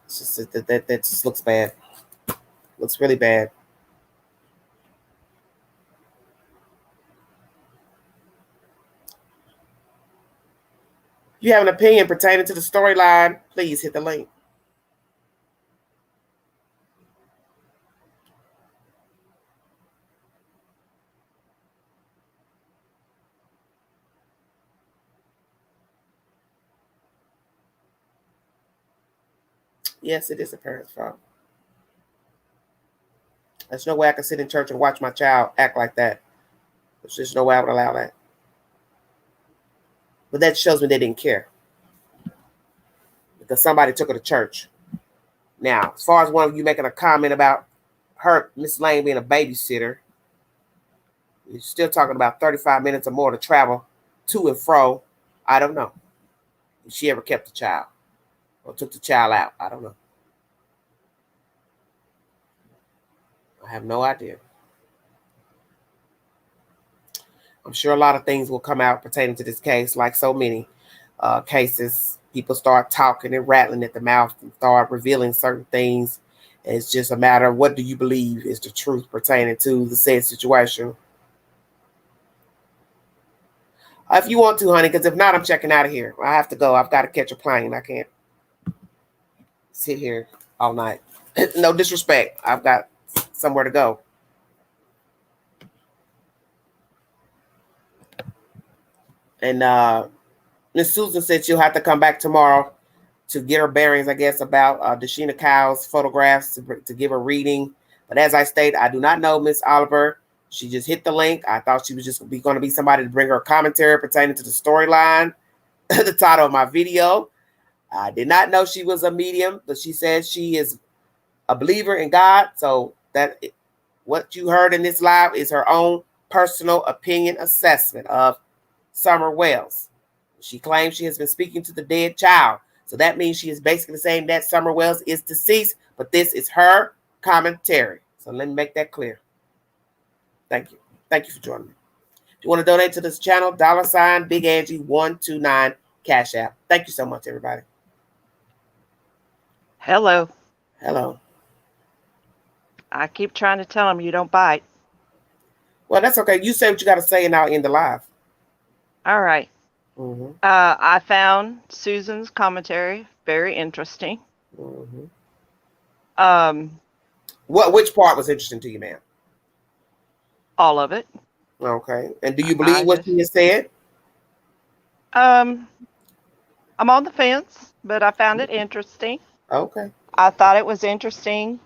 It's just that just looks bad. Looks really bad. If you have an opinion pertaining to the storyline, please hit the link. Yes, it is a parent's fault. There's no way I can sit in church and watch my child act like that. There's just no way I would allow that. But that shows me they didn't care, because somebody took her to church. Now, as far as one of you making a comment about her, Miss Lane, being a babysitter, you're still talking about 35 minutes or more to travel to and fro. I don't know if she ever kept the child or took the child out. I don't know. I have no idea. I'm sure a lot of things will come out pertaining to this case, like so many cases. People start talking and rattling at the mouth and start revealing certain things. And it's just a matter of what do you believe is the truth pertaining to the said situation. If you want to, honey, because if not, I'm checking out of here. I have to go. I've got to catch a plane. I can't sit here all night. No disrespect. I've got somewhere to go. And Miss Susan said she'll have to come back tomorrow to get her bearings, I guess, about Dashina Cow's photographs to give a reading. But as I stated, I do not know Miss Oliver. She just hit the link. I thought she was just going to be somebody to bring her commentary pertaining to the storyline, the title of my video. I did not know she was a medium, but she says she is a believer in God. So that what you heard in this live is her own personal opinion assessment of Summer Wells. She claims she has been speaking to the dead child. So that means she is basically saying that Summer Wells is deceased, but this is her commentary. So let me make that clear. Thank you. Thank you for joining me. If you want to donate to this channel, $ Big Angie 129 Cash App. Thank you so much, everybody. Hello. Hello. I keep trying to tell them you don't bite. Well, that's okay. You say what you got to say and I'll end the live. All right. Mm-hmm. I found Susan's commentary very interesting. Mm-hmm. Which part was interesting to you, ma'am? All of it. Okay. And do you believe what she has said? I'm on the fence, but I found it interesting. Okay. I thought it was interesting.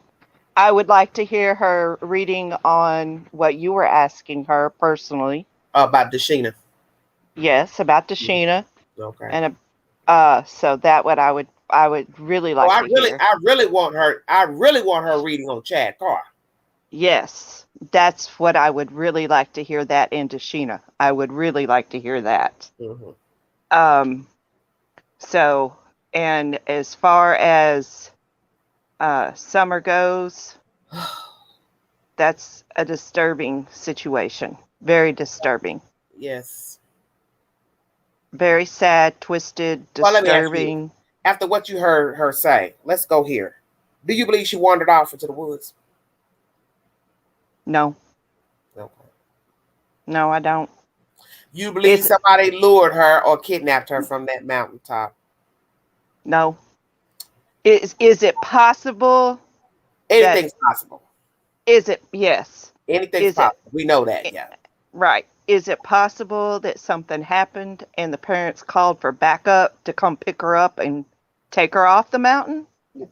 I would like to hear her reading on what you were asking her personally. About Dashina. Yes, about Dashina. Okay. And so that what I would really like to hear. I really want her reading on Chad Carr. Yes, that's what I would really like to hear, that in Dashina. I would really like to hear that. Mm-hmm. So, and as far as Summer goes, that's a disturbing situation. Very disturbing. Yes. Very sad, twisted, disturbing. Well, let me ask you, after what you heard her say, let's go here. Do you believe she wandered off into the woods? No. Okay. No, I don't. You believe somebody lured her or kidnapped her from that mountaintop? No. Is it possible? Anything's possible. Is it? Yes. Anything's possible. We know that, yeah. Right. Is it possible that something happened and the parents called for backup to come pick her up and take her off the mountain?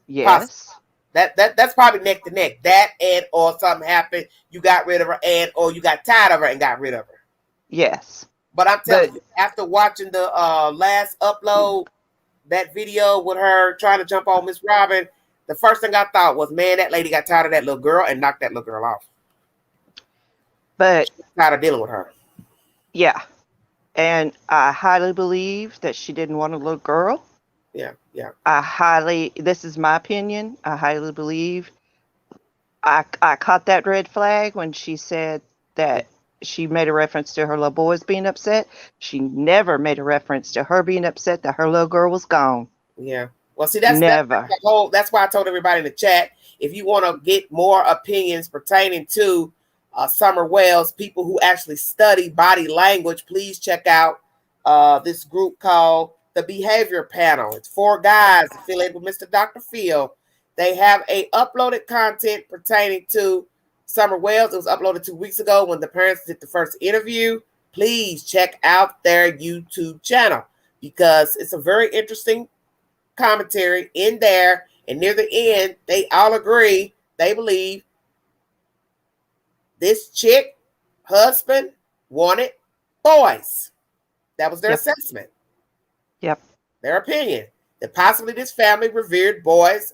Yes. Possible. That's probably neck to neck. That and or something happened, you got rid of her, and or you got tired of her and got rid of her. Yes. But I'm telling you, after watching the last upload, that video with her trying to jump on Miss Robin, the first thing I thought was, man, that lady got tired of that little girl and knocked that little girl off. But she's tired of dealing with her. Yeah. And I highly believe that she didn't want a little girl. Yeah, yeah. This is my opinion, I highly believe. I caught that red flag when she said that she made a reference to her little boys being upset. She never made a reference to her being upset that her little girl was gone. Yeah. Well, see, that's why I told everybody in the chat, if you want to get more opinions pertaining to Summer Wells, people who actually study body language, please check out this group called the Behavior Panel. It's 4 guys affiliated with Mr. Dr. Phil. They have a uploaded content pertaining to Summer Wells. It was uploaded 2 weeks ago when the parents did the first interview. Please check out their YouTube channel because it's a very interesting commentary in there. And near the end, they all agree, they believe this chick husband wanted boys. That was their assessment. Yep. Their opinion that possibly this family revered boys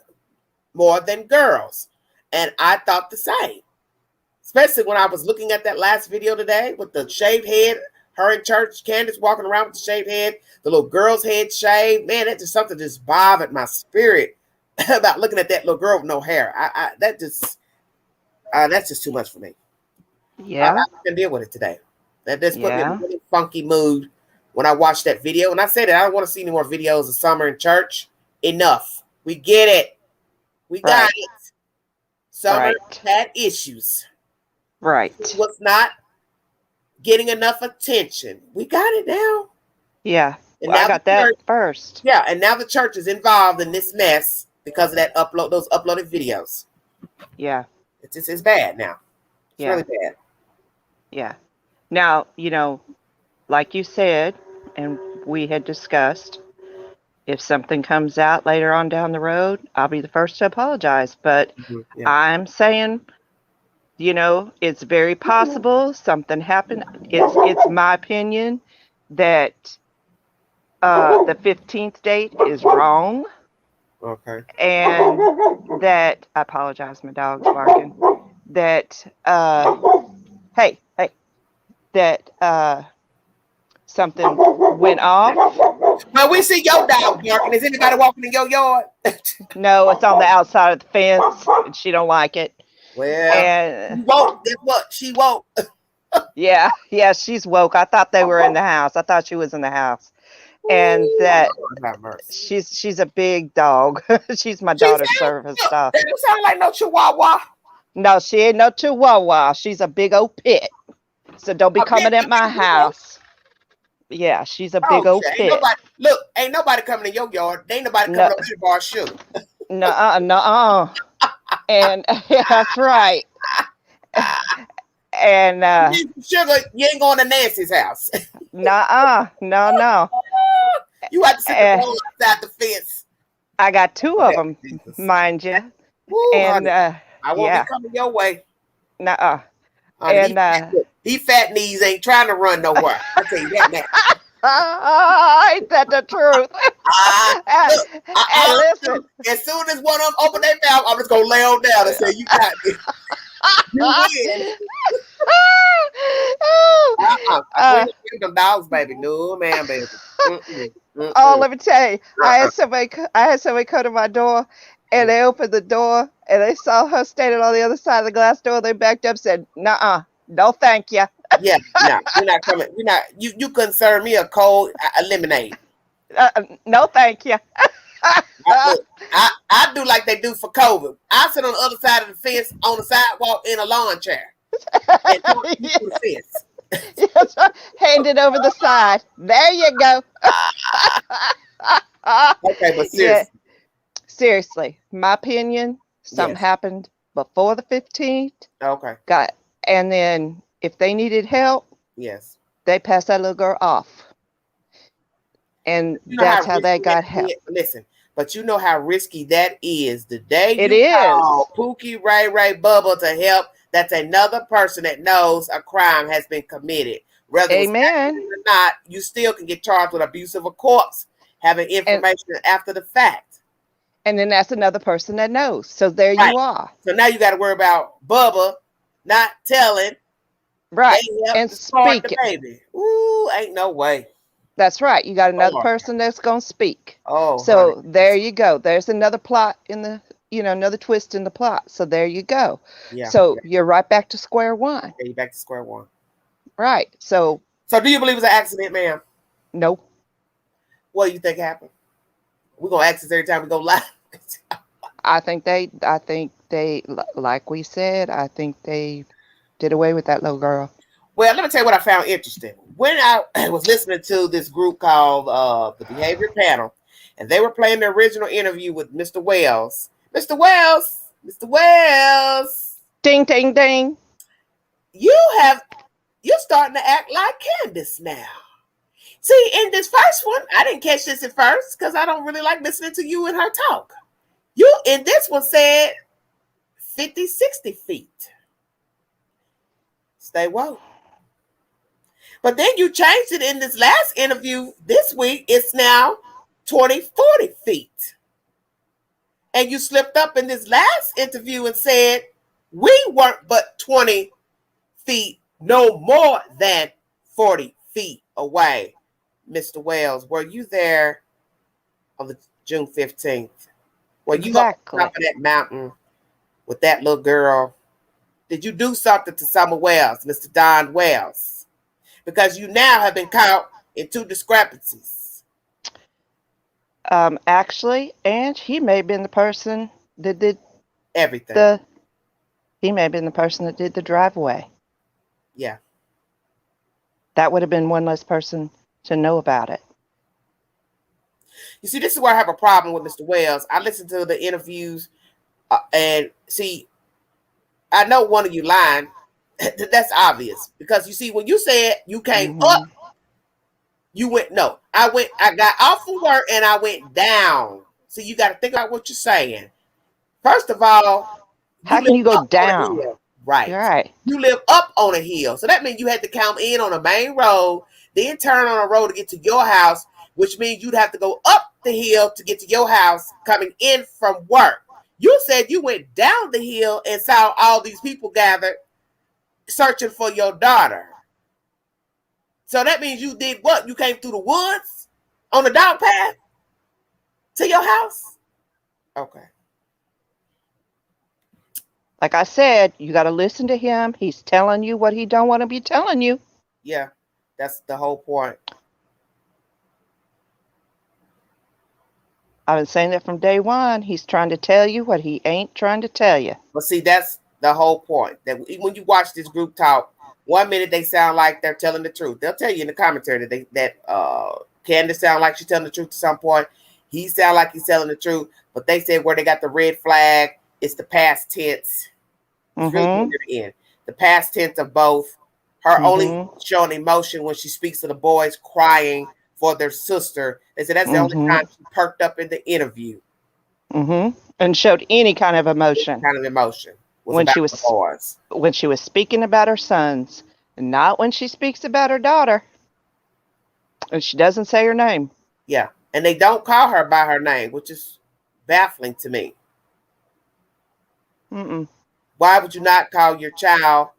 more than girls. And I thought the same, especially when I was looking at that last video today with the shaved head, her in church, Candace walking around with the shaved head, the little girl's head shaved. Man, that just something just bothered my spirit about looking at that little girl with no hair. That's just too much for me. Yeah. I can deal with it today. That just put me in a really funky mood when I watched that video. And I said that I don't want to see any more videos of Summer in church. Enough. We get it. We got it. Summer had issues. Right. She was not getting enough attention. We got it now. Yeah. And I got that first. Yeah, and now the church is involved in this mess because of that those uploaded videos. Yeah. It's bad now. It's really bad. Yeah. Now, like you said, and we had discussed, if something comes out later on down the road, I'll be the first to apologize. But Yeah. I'm saying, it's very possible something happened. It's my opinion that the 15th date is wrong. Okay. And that, I apologize, my dog's barking. That, hey, that something went off. Well, we see your dog barking. Is anybody walking in your yard? No, it's on the outside of the fence, and she don't like it. Well, And she woke. Guess what? She woke. yeah, she's woke. I thought they were in the house. I thought she was in the house, and that Lord have mercy. she's a big dog. She's my She daughter's sound, service look, dog. that don't sound like no chihuahua. No, she ain't no chihuahua. She's a big old pit. So don't be A coming big, at my big old. house. Yeah, she's a Oh big old shit! Ain't pit. nobody look. Ain't nobody coming in your yard. Ain't nobody No, coming over to bar shoe. no. And yeah, that's right. And Sugar, you ain't going to Nancy's house. no. You have to sit the roll outside the fence. I got two of them, Jesus. mind you. Woo, And honey, I won't yeah, be coming your way. nuh-uh. Honey, And he fat knees ain't trying to run nowhere. I tell you that now. ain't that the truth? Look, And listen, as soon as one of them open their mouth, I'm just gonna lay on down and say, "You got me. You win." I can't bring them dogs, baby. No, man, baby. Oh, let me tell you, I had somebody come to my door, and they opened the door, and they saw her standing on the other side of the glass door. They backed up, and said, "Nuh-uh, no, thank you." Yeah, no, we're not coming. We're not. You couldn't serve me a cold lemonade. No, thank you. Look, I do like they do for COVID. I sit on the other side of the fence on the sidewalk in a lawn chair and talk to you through the fence. Yes, hand it over the side. There you go. Okay, but seriously. Yeah, seriously, my opinion, something Yes. happened before the 15th. Okay. And then if they needed help, Yes. they passed that little girl off. And You know that's how they risky got that help. is? Listen, but you know how risky that is. The day It you is. call Pookie, Ray, Bubba to help, that's another person that knows a crime has been committed. Whether it's Amen. accident or not, you still can get charged with abuse of a corpse, having information after the fact. And then that's another person that knows. So there Right. you are. So now you got to worry about Bubba not telling. Right. They helped And to start the speaking. baby. Ooh, ain't no way. That's right. You got another Lord. person that's going to speak. Oh, So honey. there you go. There's another plot in the, another twist in the plot. So there you go. Yeah. So you're right back to square one. Okay, you're back to square one. Right. So do you believe it's an accident, ma'am? no. What do you think happened? We're gonna ask this every time we go live. I think they, like we said, I think they did away with that little girl. Well, let me tell you what I found interesting. When I was listening to this group called the Behavior Panel, and they were playing the original interview with Mr. Wells. Mr. Wells. Ding, ding, ding. You're starting to act like Candace now. See, in this first one, I didn't catch this at first because I don't really like listening to you and her talk. You in this one said 50, 60 feet. Stay woke. But then you changed it in this last interview this week. It's now 20, 40 feet. And you slipped up in this last interview and said, we weren't but 20 feet, no more than 40 feet away. Mr. Wells, were you there on the June 15th? Were you up on top of that mountain with that little girl? Did you do something to Summer Wells, Mr. Don Wells? Because you now have been caught in two discrepancies. Actually, and he may have been the person that did everything. He may have been the person that did the driveway. Yeah. That would have been one less person to know about it. You see, this is where I have a problem with Mr. Wells. I listened to the interviews and see, I know one of you lying. That's obvious because you see, when you said you came up You went, no, I got off of work and I went down. So you got to think about what you're saying. First of all, How you can live you go up on a down? hill. Right. You're right. You live up on a hill. So that means you had to come in on a main road, then turn on a road to get to your house, which means you'd have to go up the hill to get to your house coming in from work. You said you went down the hill and saw all these people gathered searching for your daughter. So that means you did what? You came through the woods on the dog path to your house? Okay. Like I said, you got to listen to him. He's telling you what he don't want to be telling you. Yeah, that's the whole point. I've been saying that from day one. He's trying to tell you what he ain't trying to tell you. But see, that's the whole point. That when you watch this group talk, 1 minute they sound like they're telling the truth. They'll tell you in the commentary that Candace sound like she's telling the truth to some point. He sound like he's telling the truth. But they said where they got the red flag, it's the past tense. It's really Mm-hmm. near the end. The past tense of both. Her only showing emotion when she speaks to the boys crying for their sister. They said that's the only time she perked up in the interview. And showed any kind of emotion. Kind of emotion when she was the boys. When she was speaking about her sons, not when she speaks about her daughter. And she doesn't say her name. Yeah, and they don't call her by her name, which is baffling to me. Why would you not call your child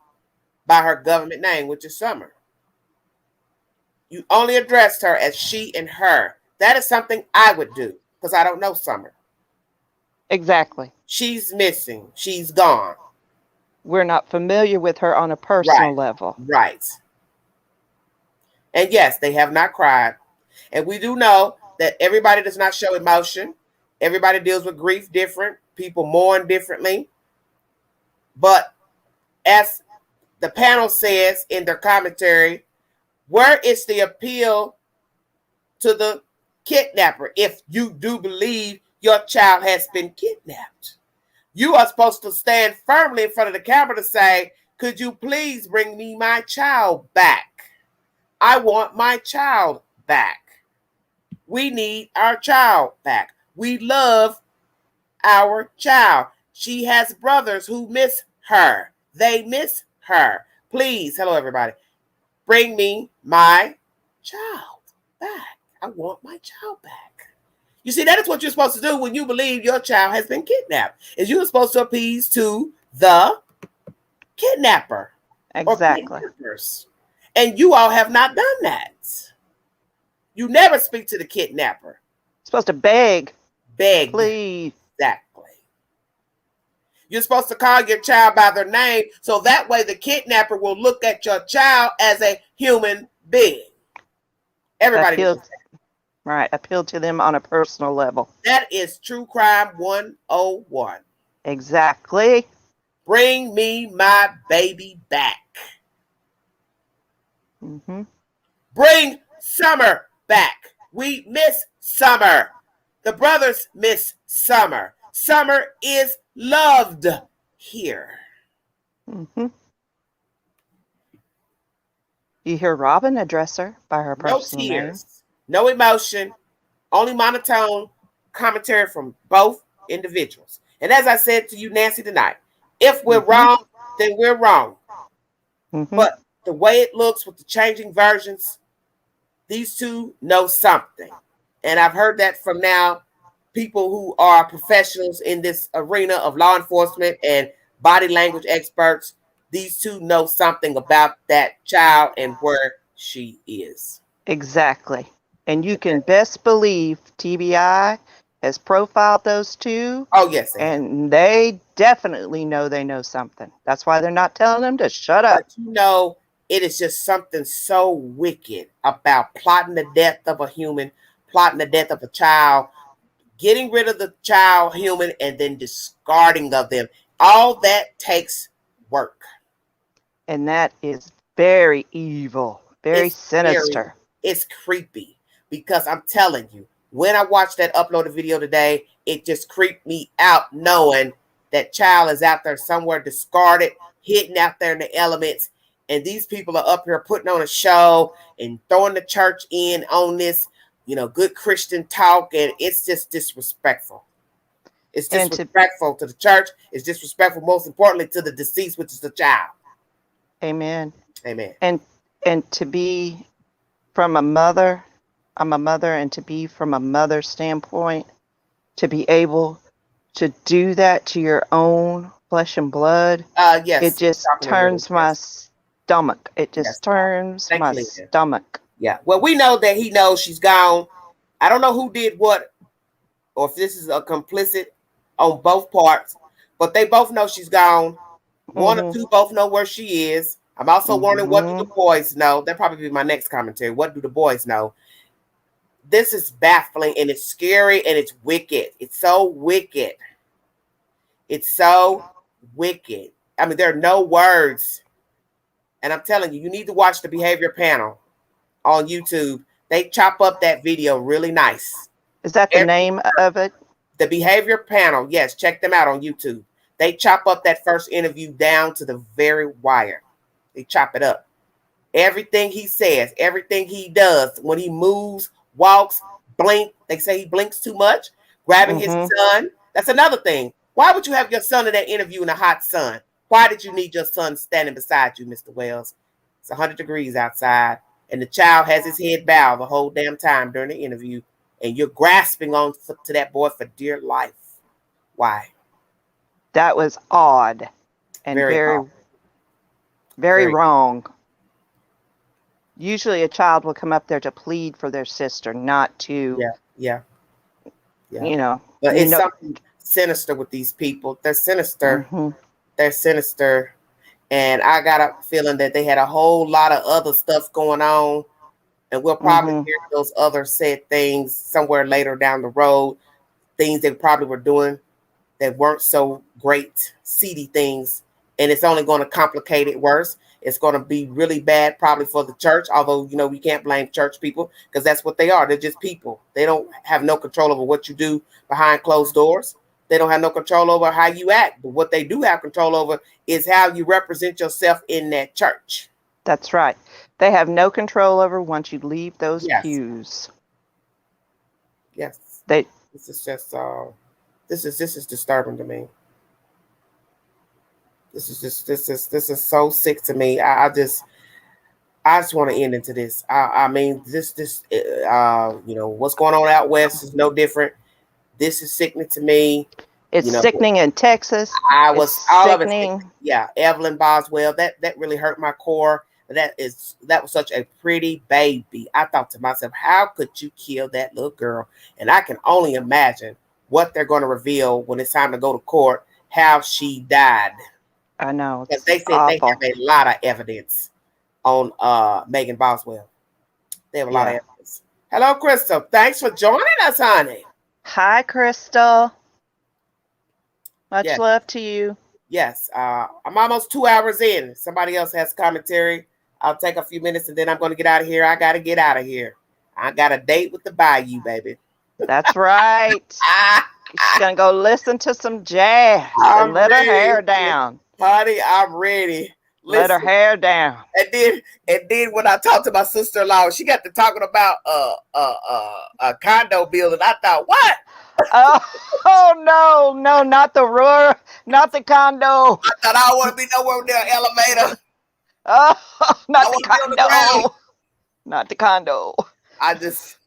by her government name, which is Summer? You only addressed her as she and her. That is something I would do because I don't know Summer. Exactly. She's missing. She's gone. We're not familiar with her on a personal level. Right. And yes, they have not cried. And we do know that everybody does not show emotion. Everybody deals with grief different. People mourn differently. But as the panel says in their commentary, where is the appeal to the kidnapper if you do believe your child has been kidnapped? You are supposed to stand firmly in front of the camera to say, could you please bring me my child back? I want my child back. We need our child back. We love our child. She has brothers who miss her. They miss her. Please, hello everybody, bring me my child back. I want my child back. You see, that is what you're supposed to do when you believe your child has been kidnapped. Is you're supposed to appease to the kidnapper. Exactly. And you all have not done that. You never speak to the kidnapper. You're supposed to beg. Beg. Please. Exactly. You're supposed to call your child by their name so that way the kidnapper will look at your child as a human being. Everybody knows that. Right. Appeal to them on a personal level. That is true crime 101. Exactly. Bring me my baby back. Bring Summer back. We miss Summer. The brothers miss Summer. Summer is loved here. You hear Robin address her by her personal name. No tears, no emotion, only monotone commentary from both individuals. And as I said to you, Nancy, tonight, if we're wrong, then we're wrong. But the way it looks with the changing versions, these two know something. And I've heard that from now people who are professionals in this arena of law enforcement and body language experts. These two know something about that child and where she is. Exactly. And you can best believe TBI has profiled those two. Oh, yes. And they definitely know they know something. That's why they're not telling them to shut up. But you know, it is just something so wicked about plotting the death of a human, plotting the death of a child, getting rid of the child human, and then discarding of them. All that takes work. And that is very evil, very sinister. It's creepy because I'm telling you, when I watched that uploaded video today, it just creeped me out knowing that child is out there somewhere discarded, hidden out there in the elements. And these people are up here putting on a show and throwing the church in on this, good Christian talk. And it's just disrespectful. It's And disrespectful to the church. It's disrespectful, most importantly, to the deceased, which is the child. amen. Amen. And to be from a mother, I'm a mother, and to be from a mother standpoint, to be able to do that to your own flesh and blood, Yes. it just turns my stomach. It just turns my stomach. Yeah. Well, we know that he knows she's gone. I don't know who did what, or if this is a complicit on both parts, but they both know she's gone. One or two both know where she is. I'm also wondering, what do the boys know? That'll probably be my next commentary. What do the boys know? This is baffling, and it's scary, and it's wicked. It's so wicked. It's so wicked. I mean, there are no words. And I'm telling you, you need to watch the behavior panel on YouTube. They chop up that video really nice. Is that the name of it? The behavior panel. Yes, check them out on YouTube. They chop up that first interview down to the very wire. They chop it up. Everything he says, everything he does, when he moves, walks, blink. They say he blinks too much. Grabbing his son. That's another thing. Why would you have your son in that interview in the hot sun? Why did you need your son standing beside you, Mr. Wells? It's 100 degrees outside, and the child has his head bowed the whole damn time during the interview, and you're grasping on to that boy for dear life. Why? That was odd and very wrong. Usually a child will come up there to plead for their sister, not to, Yeah. But it's something sinister with these people. They're sinister. They're sinister. And I got a feeling that they had a whole lot of other stuff going on. And we'll probably hear those other said things somewhere later down the road. Things they probably were doing that weren't so great, seedy things. And it's only going to complicate it worse. It's going to be really bad probably for the church. Although, we can't blame church people because that's what they are. They're just people. They don't have no control over what you do behind closed doors. They don't have no control over how you act. But what they do have control over is how you represent yourself in that church. That's right. They have no control over once you leave those pews. Yes. This is just this is disturbing to me. This is so sick to me. I just want to end into this. I mean, this what's going on out west is no different. This is sickening to me. It's sickening in Texas. Sickening. Yeah, Evelyn Boswell. That really hurt my core. That was such a pretty baby. I thought to myself, how could you kill that little girl? And I can only imagine what they're going to reveal when it's time to go to court, how she died. I know. Because they said they have a lot of evidence on Megan Boswell. They have a lot of evidence. Hello, Crystal. Thanks for joining us, honey. Hi, Crystal. Much love to you. Yes. I'm almost 2 hours in. Somebody else has commentary. I'll take a few minutes and then I'm going to get out of here. I got to get out of here. I got a date with the Bayou, baby. That's right. She's going to go listen to some jazz and let her hair down. Honey, I'm ready. Let her hair down. And then when I talked to my sister-in-law, she got to talking about a condo building. I thought, what? Oh no, not the condo. I thought I want to be nowhere near an elevator. Oh, not the condo. Not the condo. I just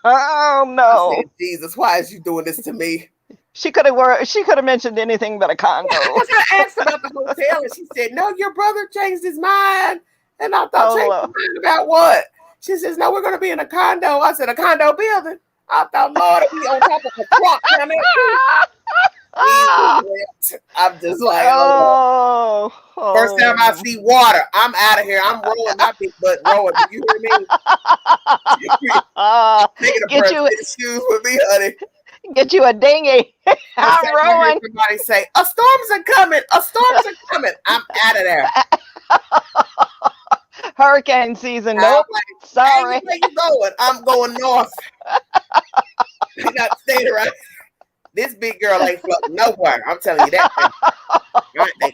oh no. I said, Jesus, why is you doing this to me? She could have mentioned anything but a condo. I asked about the hotel and she said, no, your brother changed his mind. And I thought, changed his mind about what? She says, no, we're going to be in a condo. I said, a condo building? I thought, Lord, we on top of a truck. I'm just like, first time I see water, I'm out of here. I'm rolling my big butt rolling. Do you hear me? Taking a breath in the shoes with me, honey. Get you a dinghy. I'm rowing. Somebody say, a storms are coming. A storms are coming. I'm out of there. Hurricane season. Nope. Like, sorry. Hey, where you going? I'm going north. You're not staying right. This big girl ain't floating nowhere. I'm telling you that.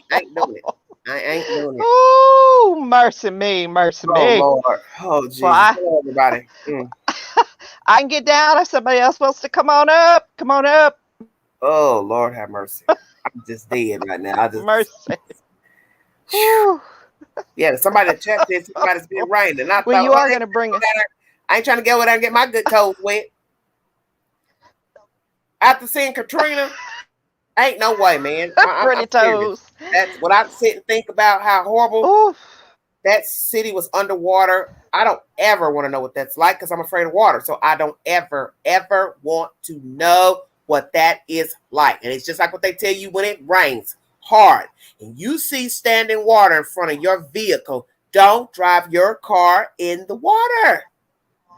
I ain't doing it. I Ain't doing it. Oh, mercy me, mercy Oh me. Lord. Oh Jesus. Well, Hello, everybody. I can get down if somebody else wants to come on up. Come on up. Oh Lord, have mercy. I'm just dead right now. I just Mercy. Whew. yeah. Somebody in the chat said somebody's been raining. I Well, thought, you are going to bring it. I ain't trying to get over there and get my good toes wet. After seeing Katrina, ain't no way, man. Pretty I'm serious. toes. That's what I sit and think about how horrible Oof. that city was underwater. I don't ever want to know what that's like because I'm afraid of water. So I don't ever want to know what that is like. And it's just like what they tell you when it rains hard and you see standing water in front of your vehicle. Don't drive your car in the water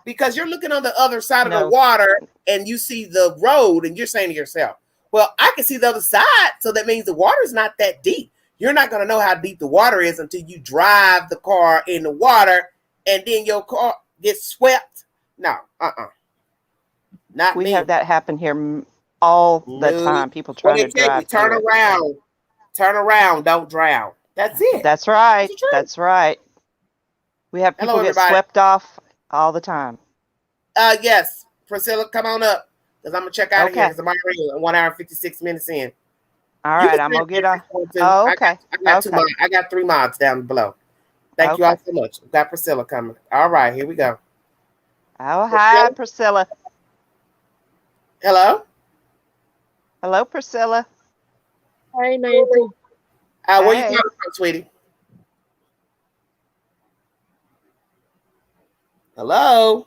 because you're looking on the other side of the water and you see the road and you're saying to yourself, well, I can see the other side. So that means the water is not that deep. You're not going to know how deep the water is until you drive the car in the water and then your car gets swept. No, not we me. have that happen here all the time. People trying to drive. Turn around, don't drown. That's it. That's right. That's right. We have people get swept off all the time. Yes, Priscilla, come on up because I'm gonna check out of here because I'm already 1 hour and 56 minutes in. All right, I'm gonna get on. Oh, okay. I got 3 mods down below. Thank you all so much. We've got Priscilla coming. All right, here we go. Oh, hi, Priscilla. Hello. Hello, Priscilla. Hey, Nancy. Where you coming from, sweetie? Hello.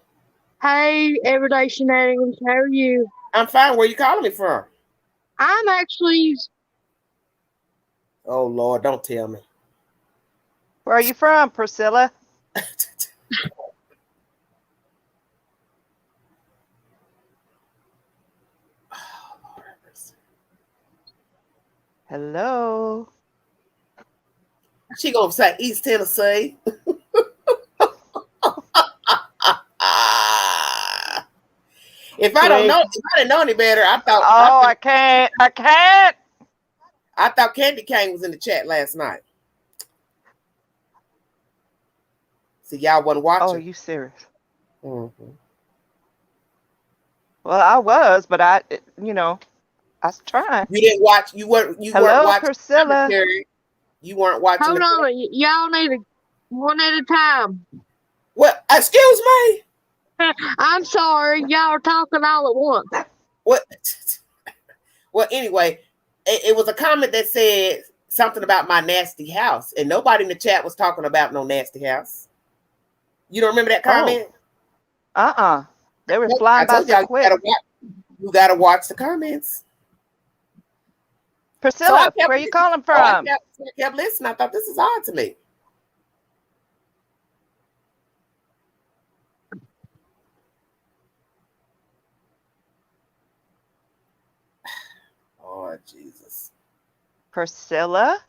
Hey, Everyday Shenanigans. How are you? I'm fine. Where you calling me from? I'm actually. Oh Lord, don't tell me. Where are you from, Priscilla? Hello. She gonna say East Tennessee. If I didn't know any better, I thought. Oh, I can't. I thought Candy Cane was in the chat last night. See, y'all wasn't watching. Oh, are you serious? Mm-hmm. Well, I was, but I was trying. You didn't watch. You weren't watching. Priscilla. You weren't watching. Hold on, y'all need one at a time. Well, excuse me. I'm sorry, y'all are talking all at once. What? Well, anyway, it was a comment that said something about my nasty house, and nobody in the chat was talking about no nasty house. You don't remember that comment? They were flying by so quick. You gotta watch the comments. Priscilla, where are you calling from? I kept listening. I thought this is odd to me. Oh, Jesus. Priscilla?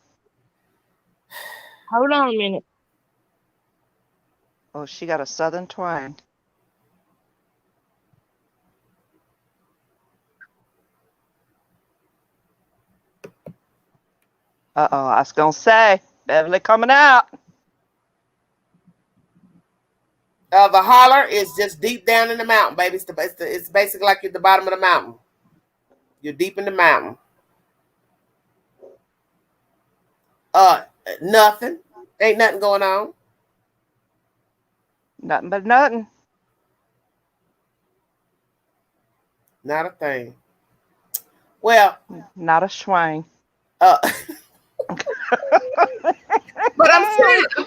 Hold on a minute. Oh, she got a southern twang. Uh-oh, I was going to say, Beverly coming out. The holler is just deep down in the mountain, baby. It's basically like you're at the bottom of the mountain. You're deep in the mountain. Nothing. Ain't nothing going on. Nothing but nothing. Not a thing. Well, not a swing. But I'm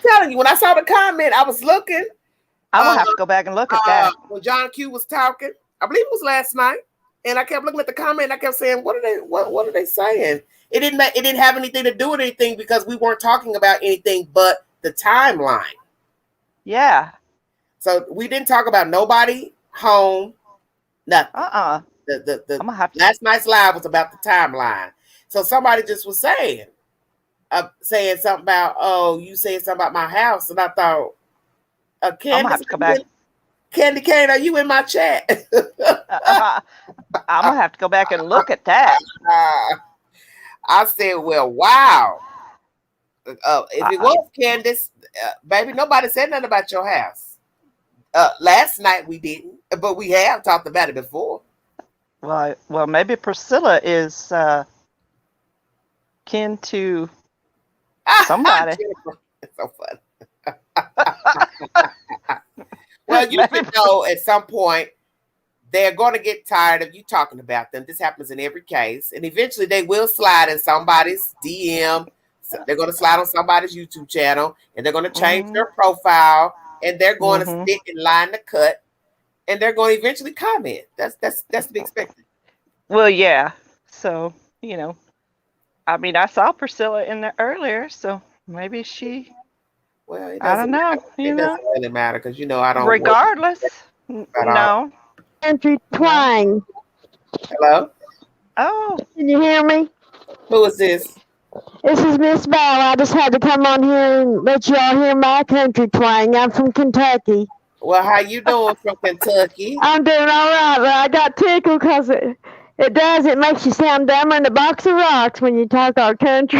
telling you, when I saw the comment, I was looking. I'm gonna have to go back and look at that. When John Q was talking, I believe it was last night, and I kept looking at the comment. And I kept saying, "What are they saying?" It didn't have anything to do with anything because we weren't talking about anything but the timeline. Yeah. So we didn't talk about nobody home, nothing. Last night's live was about the timeline. So somebody just was saying something about, oh, you said something about my house, and I thought, I'm gonna have to go back. Candy Cane, are you in my chat? I'm gonna have to go back and look at that. I said, well, wow. If it was Candace, baby, nobody said nothing about your house. Last night we didn't, but we have talked about it before. Well, maybe Priscilla is kin to somebody. It's so funny. Well, you should know at some point they're going to get tired of you talking about them. This happens in every case. And eventually they will slide in somebody's DM. So they're going to slide on somebody's YouTube channel and they're going to change their profile and they're going to sit in line to cut and they're going to eventually comment. That's to be expected. Well, yeah. So, I mean, I saw Priscilla in there earlier, so maybe she. Well, I don't know. It doesn't really matter because I don't. Regardless, no. Country twang. Hello. Oh. Can you hear me? Who is this? This is Miss Bell. I just had to come on here and let you all hear my country twang. I'm from Kentucky. Well, how you doing from Kentucky? I'm doing all right, but I got tickled because it makes you sound dumber than a box of rocks when you talk our country.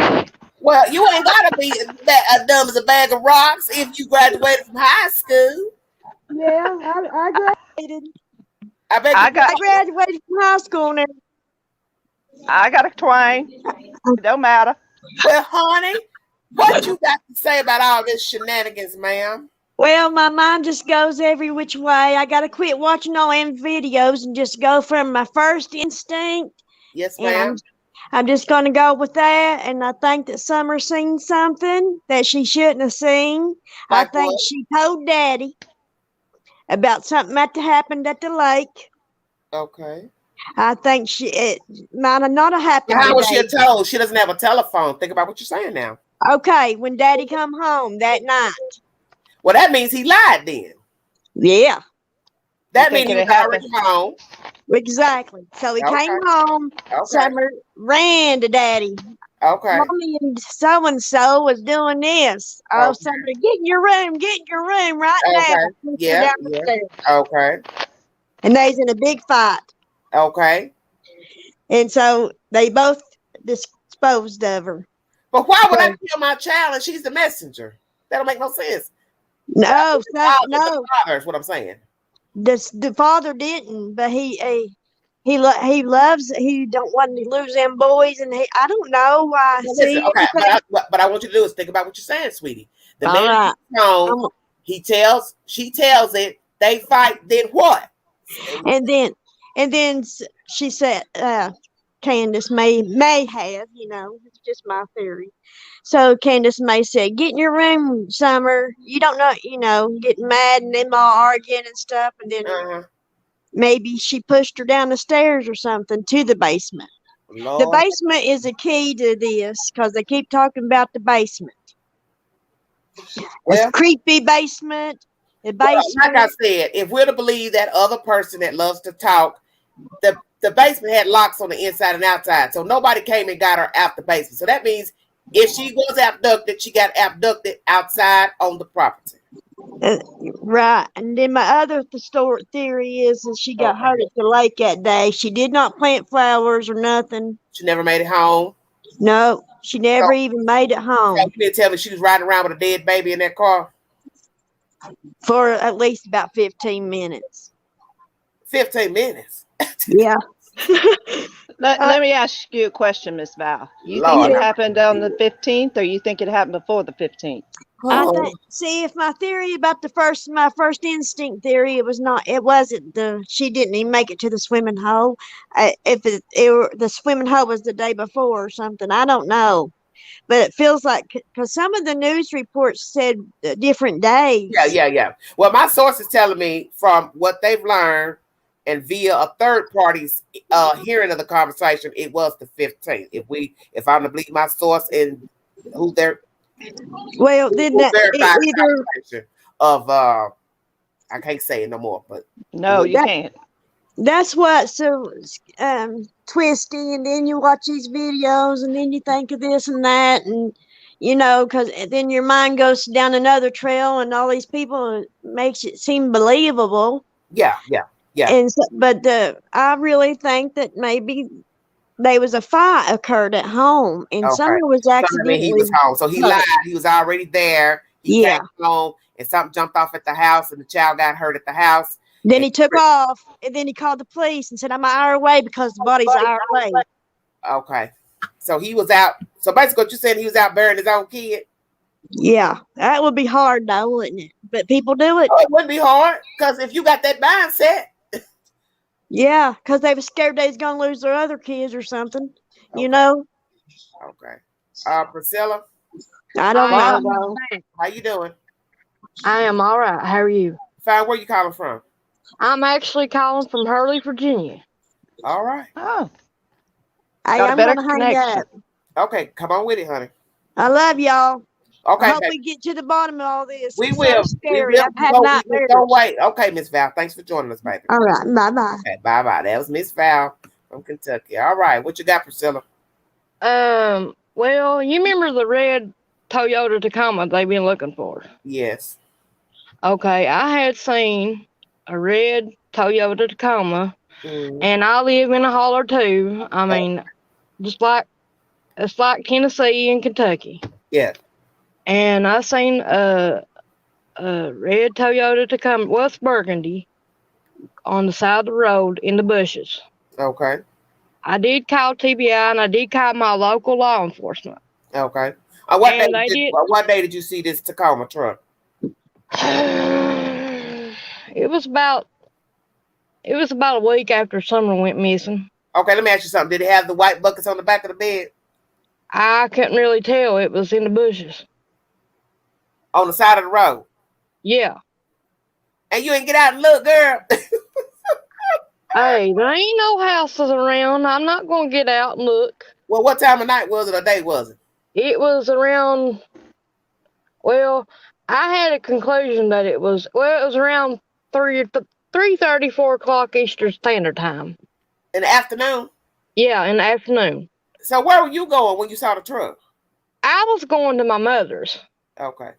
Well, you ain't gotta be that dumb as a bag of rocks if you graduated from high school. Yeah, I graduated. I graduated from high school now. I got a twang. It don't matter. Well, honey, what you got to say about all this shenanigans, ma'am? Well, my mind just goes every which way. I gotta quit watching all them videos and just go from my first instinct. Yes, ma'am. I'm just going to go with that, and I think that Summer's seen something that she shouldn't have seen. Like I think she told Daddy about something that happened at the lake. Okay. I think it might have not happened. How was she told? She doesn't have a telephone. Think about what you're saying now. Okay, when Daddy come home that night. Well, that means he lied then. Yeah. That means he was already home. Exactly. So he came home. Summer ran to Daddy. Okay. Mommy and so was doing this. Oh, Summer, get in your room right now. Yeah. Okay. And they's in a big fight. Okay. And so they both disposed of her. But why would I kill my child and she's the messenger? That don't make no sense. No. The father is what I'm saying. The father didn't, but he loves. He don't want to lose them boys, and I don't know why. Well, listen, okay, but I want you to do is think about what you're saying, sweetie. The man right. home, she tells it. They fight. Then what? And then she said, Candace may have, it's just my theory. So Candace May said, get in your room, Summer. You don't know, getting mad and them all arguing and stuff. And then maybe she pushed her down the stairs or something to the basement. Lord. The basement is a key to this because they keep talking about the basement. Well, creepy basement. The basement. Well, like I said, if we're to believe that other person that loves to talk, the basement had locks on the inside and outside. So nobody came and got her out the basement. So that means if she was abducted, she got abducted outside on the property. Right. And then my other theory is that she got hurt at the lake that day. She did not plant flowers or nothing. She never made it home? No, she never even made it home. So you didn't tell me she was riding around with a dead baby in that car? For at least about 15 minutes. 15 minutes? Yeah. Let me ask you a question, Miss Val. You think it happened on the 15th, or you think it happened before the 15th? If my theory about my first instinct theory, she didn't even make it to the swimming hole. If the swimming hole was the day before or something, I don't know. But it feels like, because some of the news reports said different days. Yeah. Well, my source is telling me from what they've learned, and via a third party's hearing of the conversation, it was the 15th. If I'm to believe my source and who they're then either of I can't say it no more, but no, you can't. That's what's so twisty, and then you watch these videos, and then you think of this and that, and because then your mind goes down another trail, and all these people makes it seem believable. Yeah. And so, but I really think that maybe there was a fight occurred at home, and Okay. Summer was So I mean, he was accidentally home. So he hurt. lied. He was already there. He Yeah. came home, and something jumped off at the house, and the child got hurt at the house. Then And he took off, and then he called the police and said, "I'm an hour away because the body's an hour away." Okay. So he was out. So basically, what you saying, he was out burying his own kid? Yeah, that would be hard though, wouldn't it? But people do it. Oh, it wouldn't be hard because if you got that mindset. Yeah, because they were scared they was gonna lose their other kids or something. Okay. You know. Okay. Priscilla, I don't Hi, know. how you doing? I am all right. How are you? Fine. Where you calling from? I'm actually calling from Hurley, Virginia. All right. Oh, Hey, got a I'm better gonna hang connection. up. Okay. Come on with it, honey. I love y'all. Okay. I hope baby. we get to the bottom of all this. We It's will. so scary. We will. I've had We nightmares. don't wait. Okay, Miss Val. Thanks for joining us, baby. All right. Bye bye. Okay, bye. That was Miss Val from Kentucky. All right. What you got, Priscilla? Well, you remember the red Toyota Tacoma they've been looking for? Yes. Okay, I had seen a red Toyota Tacoma, and I live in a holler too. I mean, just like it's like Tennessee and Kentucky. Yeah. And I seen a red Toyota Tacoma, well, it's burgundy, on the side of the road in the bushes. Okay. I did call TBI and I did call my local law enforcement. Okay. What And day did you see this Tacoma truck? It was about a week after Summer went missing. Okay, let me ask you something. Did it have the white buckets on the back of the bed? I couldn't really tell. It was in the bushes. On the side of the road? Yeah. And you didn't get out and look, girl? Hey, there ain't no houses around. I'm not going to get out and look. Well, what time of night was it or day was it? It was around, well, I had a conclusion that it was around 3:30, 4 o'clock Eastern Standard Time. In the afternoon? Yeah, in the afternoon. So where were you going when you saw the truck? I was going to my mother's. Okay.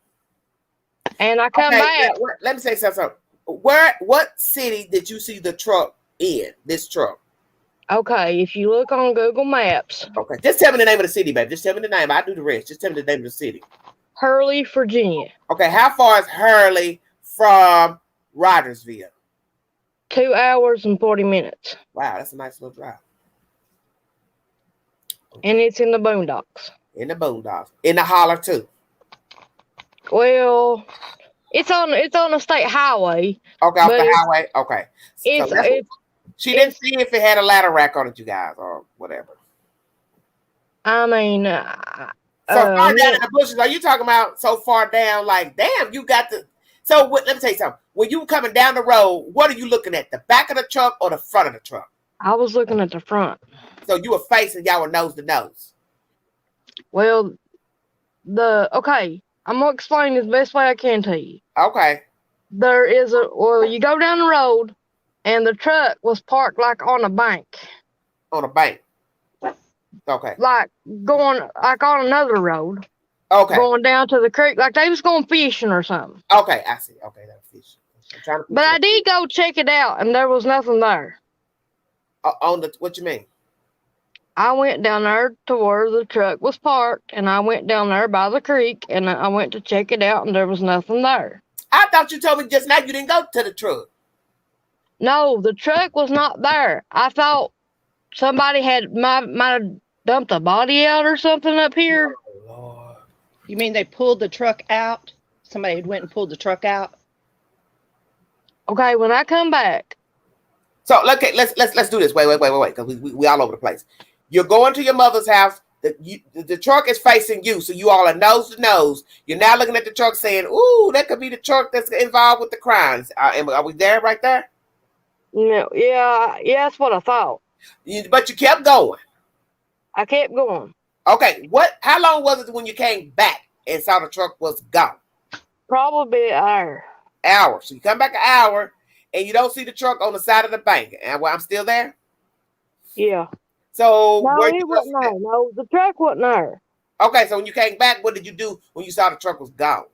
And I come back. Yeah, let me say something. What city did you see the truck in, this truck? Okay, if you look on Google Maps. Okay, just tell me the name of the city, baby. Just tell me the name. I'll do the rest. Just tell me the name of the city. Hurley, Virginia. Okay, how far is Hurley from Rogersville? 2 hours and 40 minutes. Wow, that's a nice little drive. And it's in the boondocks. In the boondocks. In the holler too. Well, it's on a state highway. Okay, off the highway. Okay. She didn't see if it had a ladder rack on it, you guys, or whatever. I mean, so far down in the bushes. Are you talking about so far down? Like, damn, you got the. So let me tell you something. When you coming down the road, what are you looking at? The back of the truck or the front of the truck? I was looking at the front. So you were facing, y'all were nose to nose. Well, okay, I'm gonna explain this the best way I can to you. Okay. There is you go down the road, and the truck was parked like on a bank. On a bank. Okay. Like going like on another road. Okay. Going down to the creek, like they was going fishing or something. Okay, I see. Okay, that's fishing. But I did go check it out, and there was nothing there. What you mean? I went down there to where the truck was parked, and I went down there by the creek, and I went to check it out, and there was nothing there. I thought you told me just now you didn't go to the truck. No, the truck was not there. I thought somebody might have dumped a body out or something up here. Oh, Lord. You mean they pulled the truck out? Somebody had went and pulled the truck out? Okay, when I come back. So okay, let's do this. Wait, because we all over the place. You're going to your mother's house. The truck is facing you, so you all are nose to nose. You're now looking at the truck saying, ooh, that could be the truck that's involved with the crimes. Are we there right there? No, yeah, that's what I thought. But you kept going. I kept going. Okay, how long was it when you came back and saw the truck was gone? Probably an hour. Hour. So you come back an hour and you don't see the truck on the side of the bank. And I'm still there? Yeah. So no, it wasn't there. No, the truck wasn't there. Okay, so when you came back, what did you do when you saw the truck was gone?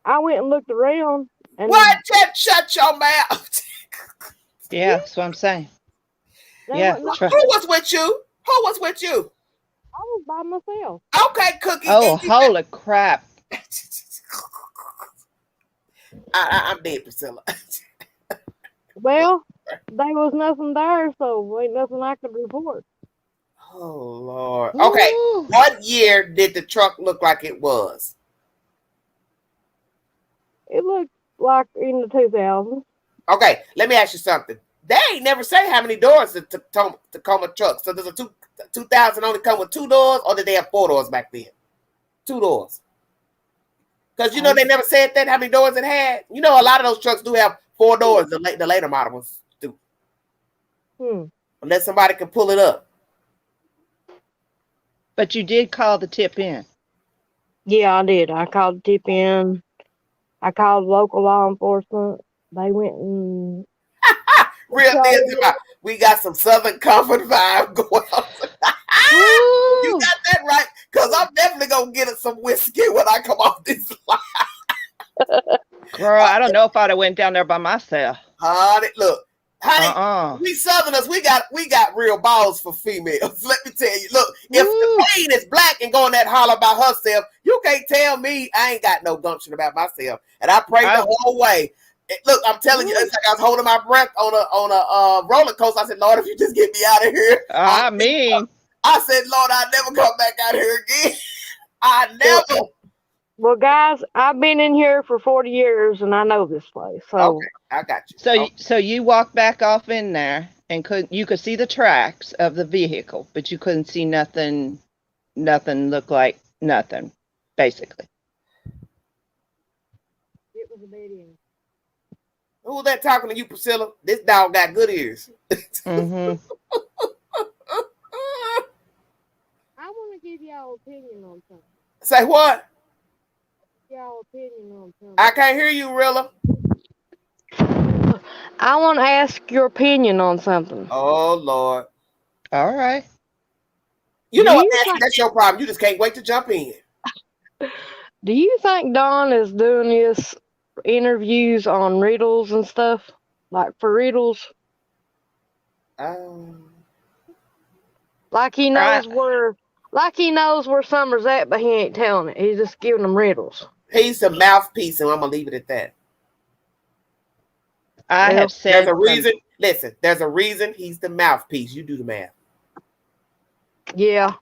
I went and looked around. And what? Just shut your mouth. Yeah, that's what I'm saying. Yeah. Who was with you? Who was with you? I was by myself. Okay, Cookie. Oh, holy crap. I'm dead, Priscilla. Well, there was nothing there, so ain't nothing I could report. Oh, Lord. Okay. Ooh. What year did the truck look like it was? It looked like in the 2000s. Okay, let me ask you something. They ain't never say how many doors the Tacoma truck. So does a 2000 only come with 2 doors, or did they have 4 doors back then? 2 doors. Because you know they never said that, how many doors it had. You know a lot of those trucks do have 4 doors. The later model ones do. Unless somebody can pull it up. But you did call the tip in. Yeah, I did. I called the tip in. I called local law enforcement. They went and Real deal. We got some Southern Comfort vibe going on. You got that right. Because I'm definitely going to get some whiskey when I come off this line. Girl, I don't know if I'd have went down there by myself. Honey, look. Honey, we Southerners, we got real balls for females. Let me tell you. Look, if the queen is black and going that holler about herself, you can't tell me I ain't got no gumption about myself. And I prayed the whole way. Look, I'm telling you, it's like I was holding my breath on a roller coaster. I said, Lord, if you just get me out of here. I said, Lord, I'll never come back out here again. I never. Well, guys, I've been in here for 40 years and I know this place. So okay, I got you. So you walked back off in there and you could see the tracks of the vehicle, but you couldn't see nothing. Nothing looked like nothing, basically. It was a dead end. Who's that talking to you, Priscilla? This dog got good ears. I want to give y'all opinion on something. Say what? Y'all opinion on something. I can't hear you, Rilla. I want to ask your opinion on something. Oh, Lord. All right. You know what, Nancy? That's your problem. You just can't wait to jump in. Do you think Don is doing this interviews on riddles and stuff? Like for riddles? Like he knows where Summer's at, but he ain't telling it. He's just giving them riddles. He's a mouthpiece, and I'm gonna leave it at that. I have said there's a reason. Listen, there's a reason he's the mouthpiece. You do the math. Yeah,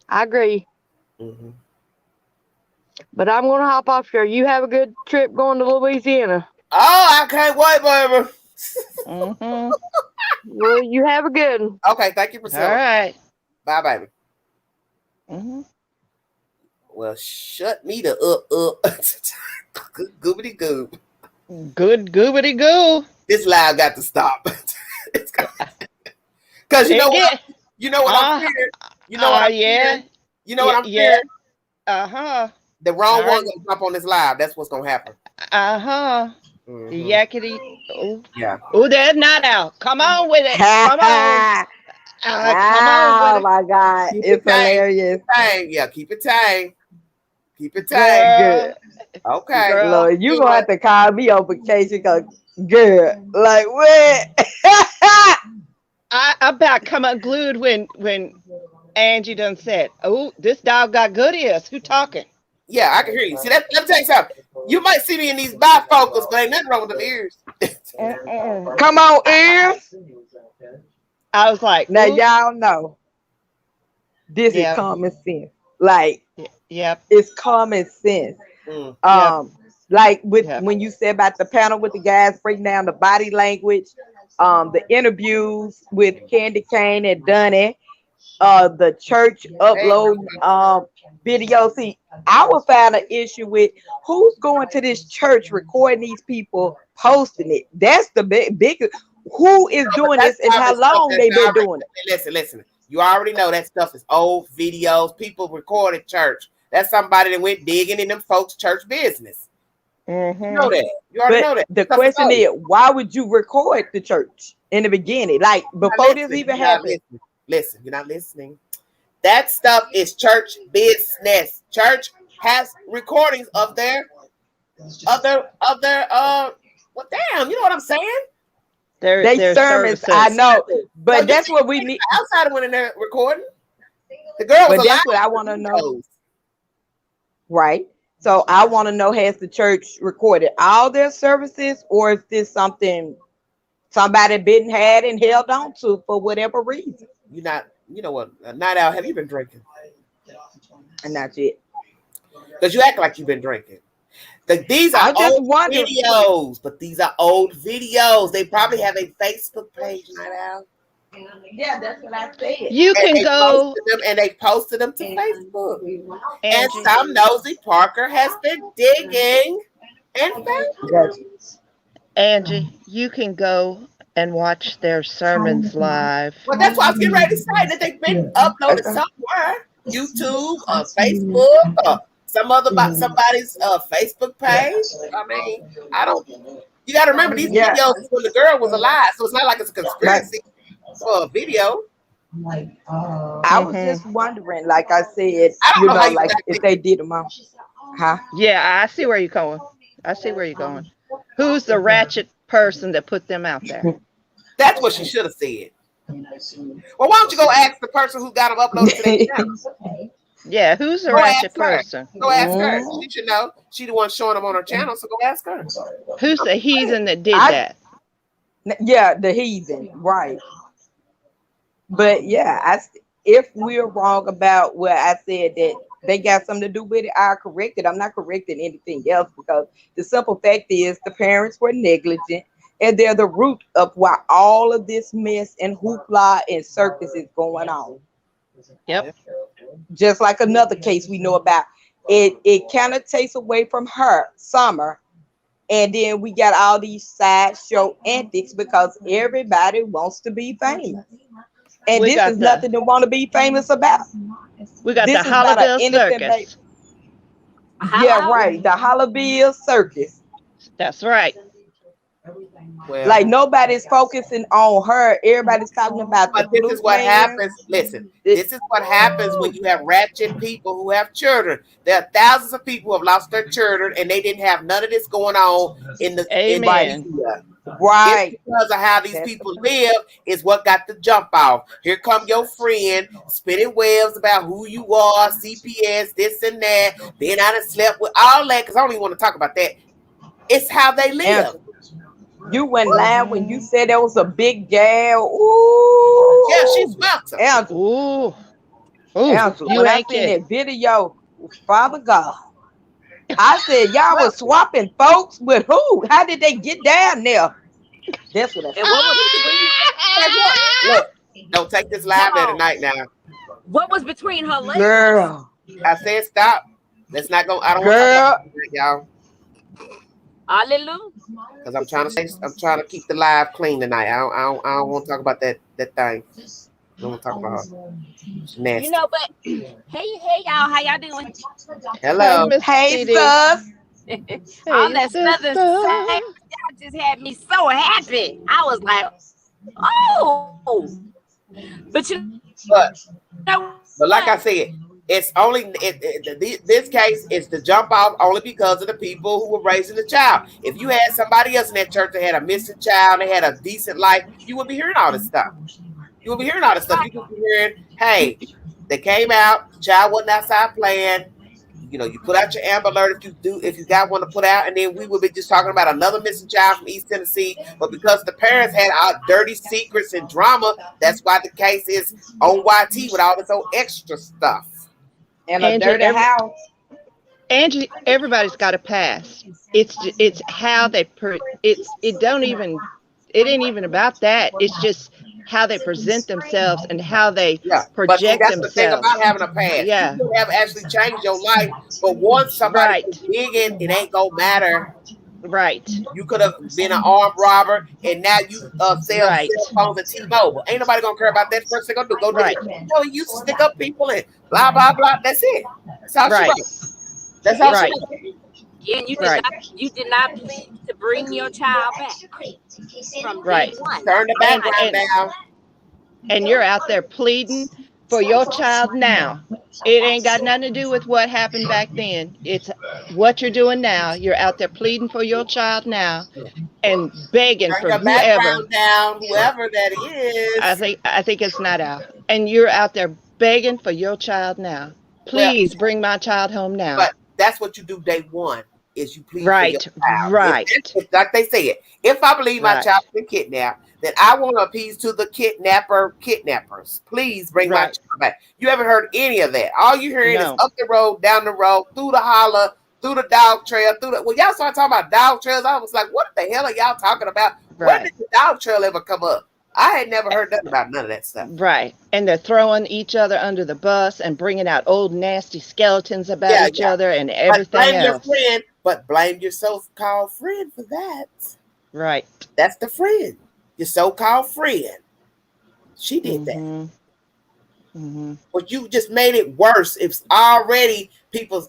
I agree. Mm-hmm. But I'm gonna hop off here. You have a good trip going to Louisiana. Oh, I can't wait, baby. Well, you have a good one. Okay, thank you, Priscilla. All right. Bye, baby. Well, shut me the goobity goob. Good goobity goo. This live got to stop. Because you know what? You know what I'm fearing? You know what I'm fearing? You know what I'm fearing? The wrong one gonna jump on this live. That's what's gonna happen. Yakety. Oh. Yeah. Oh, there's not out. Come on with it. Come on. Come on with it. Oh my God. It's hilarious. Yeah, keep it tame. Keep it tame. Good. Okay. Girl, Lord, you gonna have to call me on vacation because good. Like what? I about come unglued when Angie done said, "Oh, this dog got good ears." Who talking? Yeah, I can hear you. See, let me tell you something. You might see me in these bifocals, but ain't nothing wrong with them ears. Come on, ears. I was like, now y'all know this is common sense. Like, it's common sense. Like when you said about the panel with the guys breaking down the body language, the interviews with Candy Kane and Dunny, the church upload video. See, I would find an issue with who's going to this church recording these people posting it. That's the big who is doing this and how long they've been doing it. Listen. You already know that stuff is old videos. People recorded church. That's somebody that went digging in them folks' church business. You know that. You already know that. The question is, why would you record the church in the beginning? Like before this even happened. Listen, you're not listening. That stuff is church business. Church has recordings of their well, damn, you know what I'm saying? Their sermons, services. I know, So but you that's think what we need. the outsider went in there recording? The girl was But alive. that's what I want to know, Videos. right? So I want to know, has the church recorded all their services, or is this something somebody been had and held on to for whatever reason? You know what? Night Owl, have you been drinking? And that's it. Because you act like you've been drinking. These are I just old wonder. videos, but these are old videos. They probably have a Facebook page, Night Owl. Yeah, that's what I said. You can go, They posted them to Facebook. And Angie. some nosy Parker has been digging and found them. Angie, you can go and watch their sermons live. Well, that's why I was getting ready to say that they've been uploaded somewhere. YouTube or Facebook or somebody's Facebook page. I mean, I don't. You got to remember these videos is when the girl was alive, so it's not like it's a conspiracy for a video. I was just wondering, like I said, I don't know how you like if they did them all. Huh? Yeah, I see where you're going. I see where you're going. Who's the ratchet person that put them out there? That's what she should have said. Well, why don't you go ask the person who got them uploaded to their channel? Yeah, who's the ratchet person? Go ask her. She should know. She the one showing them on her channel, so go ask her. Who's the heathen that did that? Yeah, the heathen, right. But yeah, if we're wrong about what I said that they got something to do with it, I correct it. I'm not correcting anything else, because the simple fact is the parents were negligent, and they're the root of why all of this mess and hoopla and circus is going on. Yep. Just like another case we know about. It kind of takes away from her, Summer, and then we got all these sideshow antics because everybody wants to be famous. And this is nothing to want to be famous about. We got the Hollowville Circus. Yeah, right. The Hollowville Circus. That's right. Well, like nobody's focusing on her. Everybody's talking about. But this is what happens. Listen, this is what happens when you have ratchet people who have children. There are thousands of people who have lost their children, and they didn't have none of this going on in the Amen. Right. It's because of how these people live is what got the jump off. Here come your friend spinning webs about who you are, CPS, this and that. Then I done slept with all that because I don't even want to talk about that. It's how they live. You went live when you said there was a big gal. Ooh. Yeah, she smelt her. Angela. Ooh. Angela. When I seen that video, Father God, I said, y'all was swapping folks with who? How did they get down there? That's what I said. Look, don't take this live there tonight now. What was between her legs? Girl. I said stop. Let's not go. I don't Girl. want to talk about y'all. Hallelujah. Because I'm trying to keep the live clean tonight. I don't want to talk about that thing. I don't want to talk about her. Nasty. You know, but hey y'all, how y'all doing? Hello. Hey, sus. On that southern side, y'all just had me so happy. I was like, oh, but but like I said, it's only this case is the jump off only because of the people who were raising the child. If you had somebody else in that church that had a missing child, they had a decent life, you would be hearing all this stuff. You would be hearing all this stuff. You would be hearing, hey, they came out, the child wasn't outside playing. You know, you put out your Amber Alert if you got one to put out, and then we would be just talking about another missing child from East Tennessee. But because the parents had our dirty secrets and drama, that's why the case is on YT with all this old extra stuff. And a dirty house. Angie, everybody's got a past. It's how they it ain't even about that. It's just how they present themselves and how they project that's themselves. The thing about having a past. Yeah. You could have actually changed your life, but once somebody digging, it ain't gonna matter. Right. You could have been an armed robber, and now you sell cell phones at T-Mobile. Ain't nobody gonna care about that. First thing gonna do, go do it. You used to stick up people and blah blah blah. That's it. That's how she wrote. That's how she wrote. Yeah, and you did not plead to bring your child back from day one. Turn the background down. And you're out there pleading for your child now. It ain't got nothing to do with what happened back then. It's what you're doing now. You're out there pleading for your child now and begging Turn for your whoever. background down, whoever that I is. think it's not out. And you're out there begging for your child now. Well, Please bring my child home now. but that's what you do day one, is you plead for your Right, child. right, If like they said, if I believe my right, child has been kidnapped, then I want to appease to the kidnappers. Please bring my right. child back. You haven't heard any of that. All you're hearing is No, up the road, down the road, through the holler, through the dog trail, through the. When y'all started talking about dog trails, I was like, what the hell are y'all talking about? When right. did the dog trail ever come up? I had never heard nothing about none of that stuff. Right. And they're throwing each other under the bus and bringing out old nasty skeletons about Yeah, each yeah. other and But everything blame your else. friend, but blame your so-called friend for that. Right. That's the friend. Your so-called friend. She did that. Mm-hmm. Mm-hmm. But you just made it worse. It's already people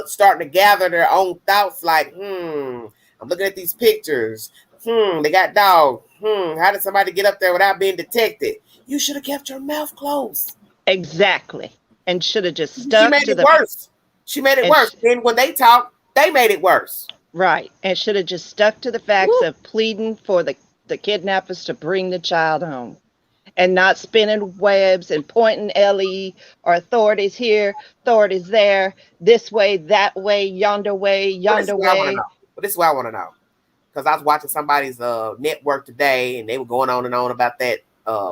starting to gather their own thoughts like, I'm looking at these pictures. They got dog. How did somebody get up there without being detected? You should have kept your mouth closed. Exactly. And should have just She stuck made to it the worse. She made it and worse. Then when they talk, they made it worse. right. And should have just stuck to the facts of pleading for the kidnappers to bring the child home. And not spinning webs and pointing LE or authorities here, authorities there, this way, that way, yonder way, But this is yonder what I want to way. know. But this is what I want to know. Because I was watching somebody's network today, and they were going on and on about that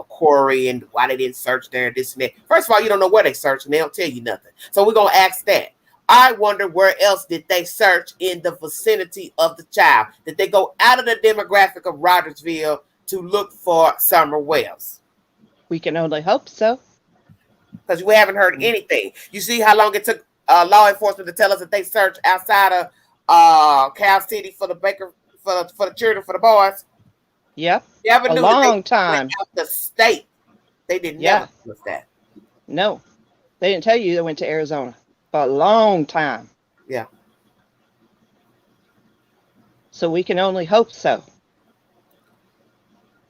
quarry and why they didn't search there and this and that. First of all, you don't know where they searched, and they don't tell you nothing. So we're going to ask that. I wonder where else did they search in the vicinity of the child? Did they go out of the demographic of Rogersville to look for Summer Wells? We can only hope so. Because we haven't heard anything. You see how long it took law enforcement to tell us that they searched outside of Cal City for the Baker for the children, for the boys. Yep. You ever A knew long that they time. went out the state? They didn't Yeah. never tell us that. No, they didn't tell you they went to Arizona for a long time. Yeah. So we can only hope so.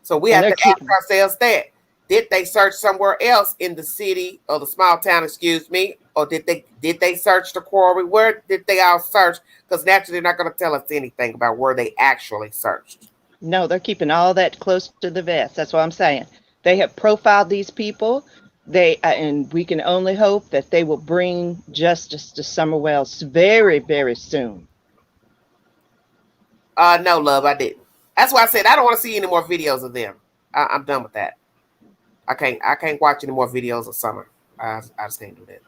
So we And have they're to ask ourselves that. Did they search somewhere else in the city or the small town, excuse me? Or did they search the quarry? Where did they all search? Because naturally they're not going to tell us anything about where they actually searched. No, they're keeping all that close to the vest. That's what I'm saying. They have profiled these people. And we can only hope that they will bring justice to Summer Wells very, very soon. No, love, I didn't. That's why I said I don't want to see any more videos of them. I'm done with that. I can't watch any more videos of Summer. I just can't do that.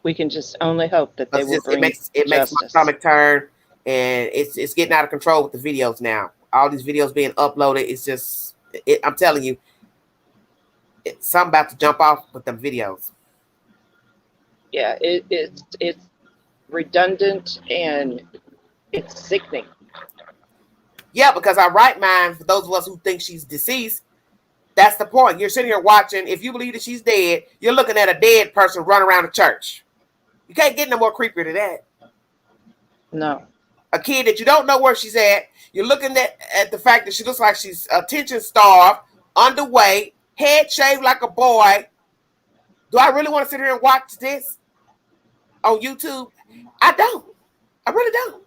We can just only hope that they will bring it makes my stomach turn, and it's getting out of control with the videos now. All these videos being uploaded, it's just I'm telling you, it's something about to jump off with them videos. Yeah, it's redundant and it's sickening. Yeah, because our right mind, for those of us who think she's deceased, that's the point. You're sitting here watching. If you believe that she's dead, you're looking at a dead person run around the church. You can't get no more creepier than that. No. A kid that you don't know where she's at. You're looking at the fact that she looks like she's attention starved, underweight, head shaved like a boy. Do I really want to sit here and watch this on YouTube? I don't. I really don't.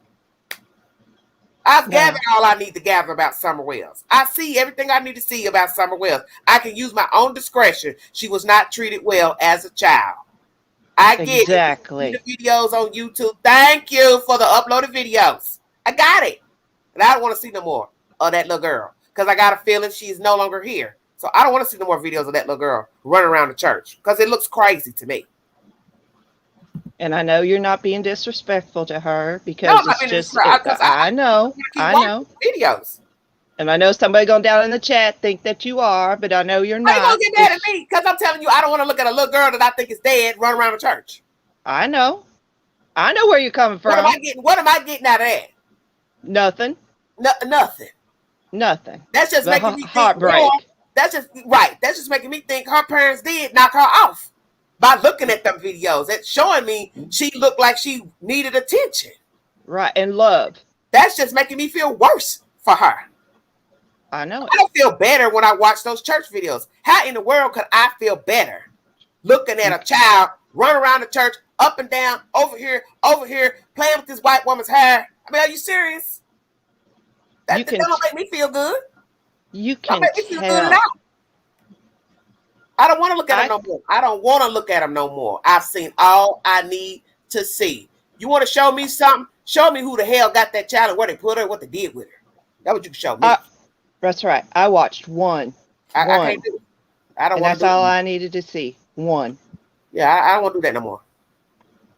I've gathered all I need to gather about Summer Wells. I see everything I need to see about Summer Wells. I can use my own discretion. She was not treated well as a child. I get exactly. it. The videos on YouTube. Thank you for the uploaded videos. I got it. And I don't want to see no more of that little girl because I got a feeling she's no longer here. So I don't want to see no more videos of that little girl running around the church because it looks crazy to me. And I know you're not being disrespectful to her because it's just, I know videos. And I know somebody going down in the chat think that you are, but I know you're not. Why you gonna get mad at me? Because I'm telling you, I don't want to look at a little girl that I think is dead run around the church. I know where you're coming from. What am I getting out of that? Nothing. Nothing. That's just making me think heartbreak. That's just making me think her parents did knock her off. By looking at them videos, it's showing me she looked like she needed attention. Right, and love. That's just making me feel worse for her. I know it. I don't feel better when I watch those church videos. How in the world could I feel better looking at a child run around the church, up and down, over here, playing with this white woman's hair? I mean, are you serious? That don't make me feel good. You Don't can make me feel good at tell. all. I don't want to look at them no more. I don't want to look at them no more. I've seen all I need to see. You want to show me something? Show me who the hell got that child and where they put her, what they did with her. That's what you can show me. That's right. I watched one. I can't do it. I don't and want to that's do all it. I needed to see. One. Yeah, I don't want to do that no more.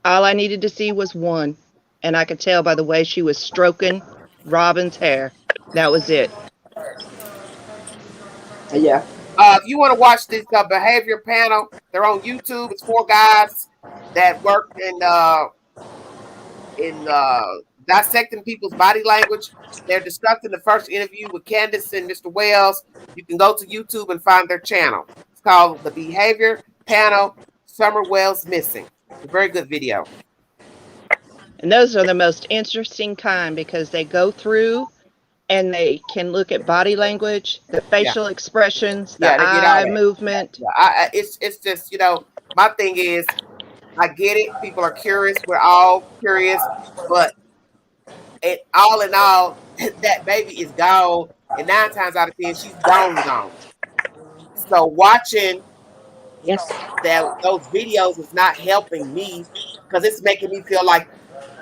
All I needed to see was one. And I could tell by the way she was stroking Robin's hair. That was it. Yeah. If you want to watch this behavior panel, they're on YouTube. It's 4 guys that work in dissecting people's body language. They're discussing the first interview with Candace and Mr. Wells. You can go to YouTube and find their channel. It's called The Behavior Panel, Summer Wells Missing. It's a very good video. And those are the most interesting kind because they go through and they can look at body language, the facial expressions, the eye movement. Yeah, it's just, my thing is, I get it. People are curious. We're all curious. But all in all, that baby is gone. And 9 times out of 10, she's gone. So watching those videos is not helping me because it's making me feel like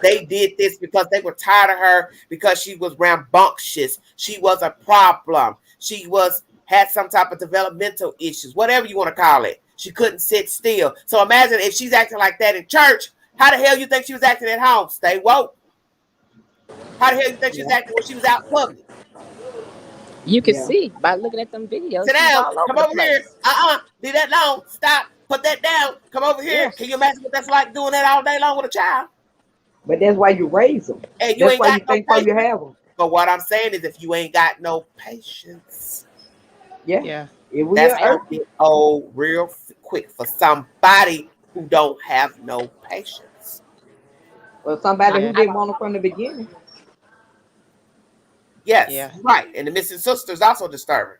they did this because they were tired of her, because she was rambunctious. She was a problem. She had some type of developmental issues, whatever you want to call it. She couldn't sit still. So imagine if she's acting like that in church, how the hell you think she was acting at home? Stay woke. How the hell you think she was acting when she was out public? You can see by looking at them videos. Sit down. Come over here. Leave that alone. Stop. Put that down. Come over here. Yes. Can you imagine what that's like doing that all day long with a child? But that's why you raise them. And you that's ain't why got you think so you have them. But what I'm saying is, if you ain't got no patience, yeah, that's gonna get old real quick for somebody who don't have no patience. Well, somebody who didn't want them from the beginning. Yes, right. And the missing sister is also disturbing.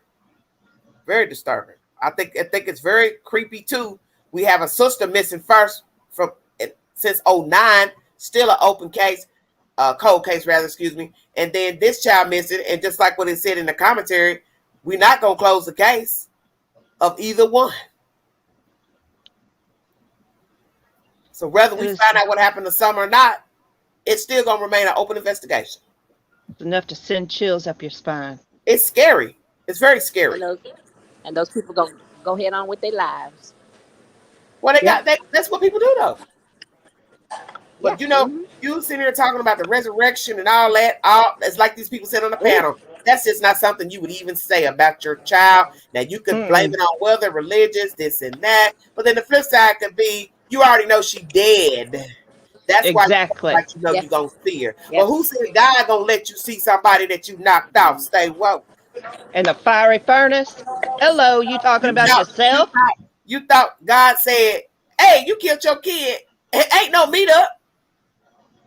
Very disturbing. I think it's very creepy too. We have a sister missing first since 2009, still an open case, cold case rather, excuse me. And then this child missing, and just like what it said in the commentary, we're not gonna close the case of either one. So whether we find out what happened to Summer or not, it's still gonna remain an open investigation. It's enough to send chills up your spine. It's scary. It's very scary. And those people go head on with their lives. Well, that's what people do though. But you sitting here talking about the resurrection and all that. It's like these people said on the panel. That's just not something you would even say about your child. Now you could blame it on whether religious, this and that. But then the flip side could be, you already know she dead. That's why you're gonna see her. But who said God gonna let you see somebody that you knocked off? Stay woke. And the fiery furnace. Hello, you talking about yourself? You thought God said, "Hey, you killed your kid. Ain't no meet up."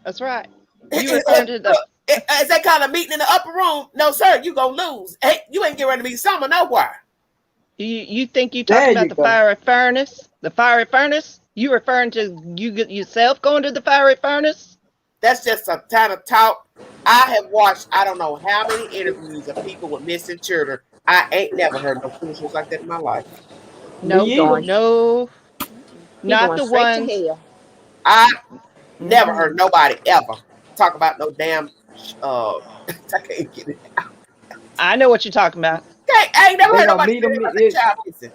That's right. You referring to the is that kind of meeting in the upper room? No, sir. You gonna lose. Hey, you ain't getting ready to meet Summer nowhere. You think you talking about the fiery furnace? The fiery furnace? You referring to you yourself going to the fiery furnace? That's just a kind of talk. I have watched I don't know how many interviews of people with missing children. I ain't never heard no foolishness like that in my life. No, not the ones. I never heard nobody ever talk about no damn. I can't get it out. I know what you're talking about. I ain't never heard nobody say about their child missing.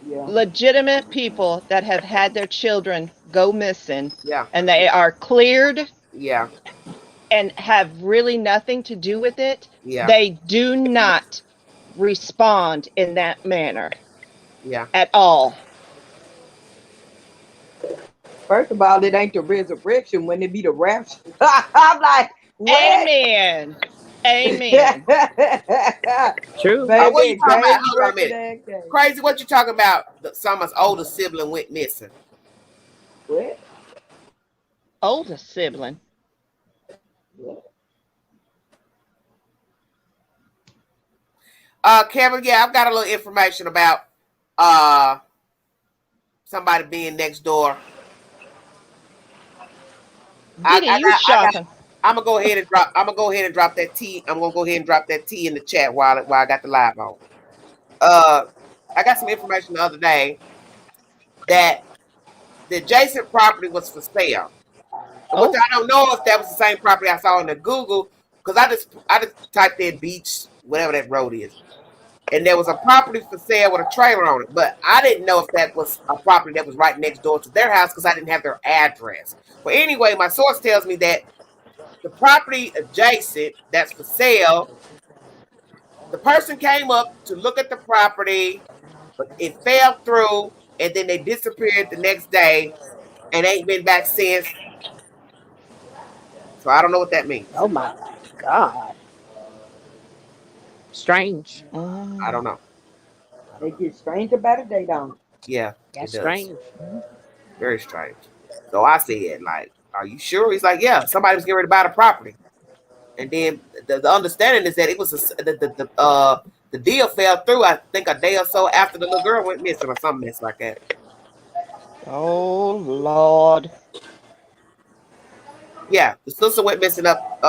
Legitimate people that have had their children go missing, and they are cleared, and have really nothing to do with it. They do not respond in that manner, at all. First of all, it ain't the resurrection when it be the rapture. I'm like, what? Amen. True. What you talking about? Hold on a minute. Crazy, what you talking about? Summer's older sibling went missing. What? Older sibling? What? Kevin, yeah, I've got a little information about uh somebody being next door. Diddy, you shocking. I'm gonna go ahead and drop. I'm gonna go ahead and drop that T. I'm gonna go ahead and drop that T in the chat while I got the live on. Uh, I got some information the other day that the adjacent property was for sale. Which I don't know if that was the same property I saw in the Google, because I just typed in beach, whatever that road is, and there was a property for sale with a trailer on it. But I didn't know if that was a property that was right next door to their house because I didn't have their address. But anyway, my source tells me that the property adjacent that's for sale, the person came up to look at the property, but it fell through, and then they disappeared the next day and ain't been back since. So I don't know what that means. Oh my God. Strange. I don't know. They get stranger by the day, don't Yeah, That's it does. strange. Very strange. So I said, like, are you sure? He's like, yeah, somebody was getting ready to buy the property. And then the understanding is that it was the deal fell through, I think, a day or so after the little girl went missing or something mess like that. Oh Lord. Yeah, the sister went missing up.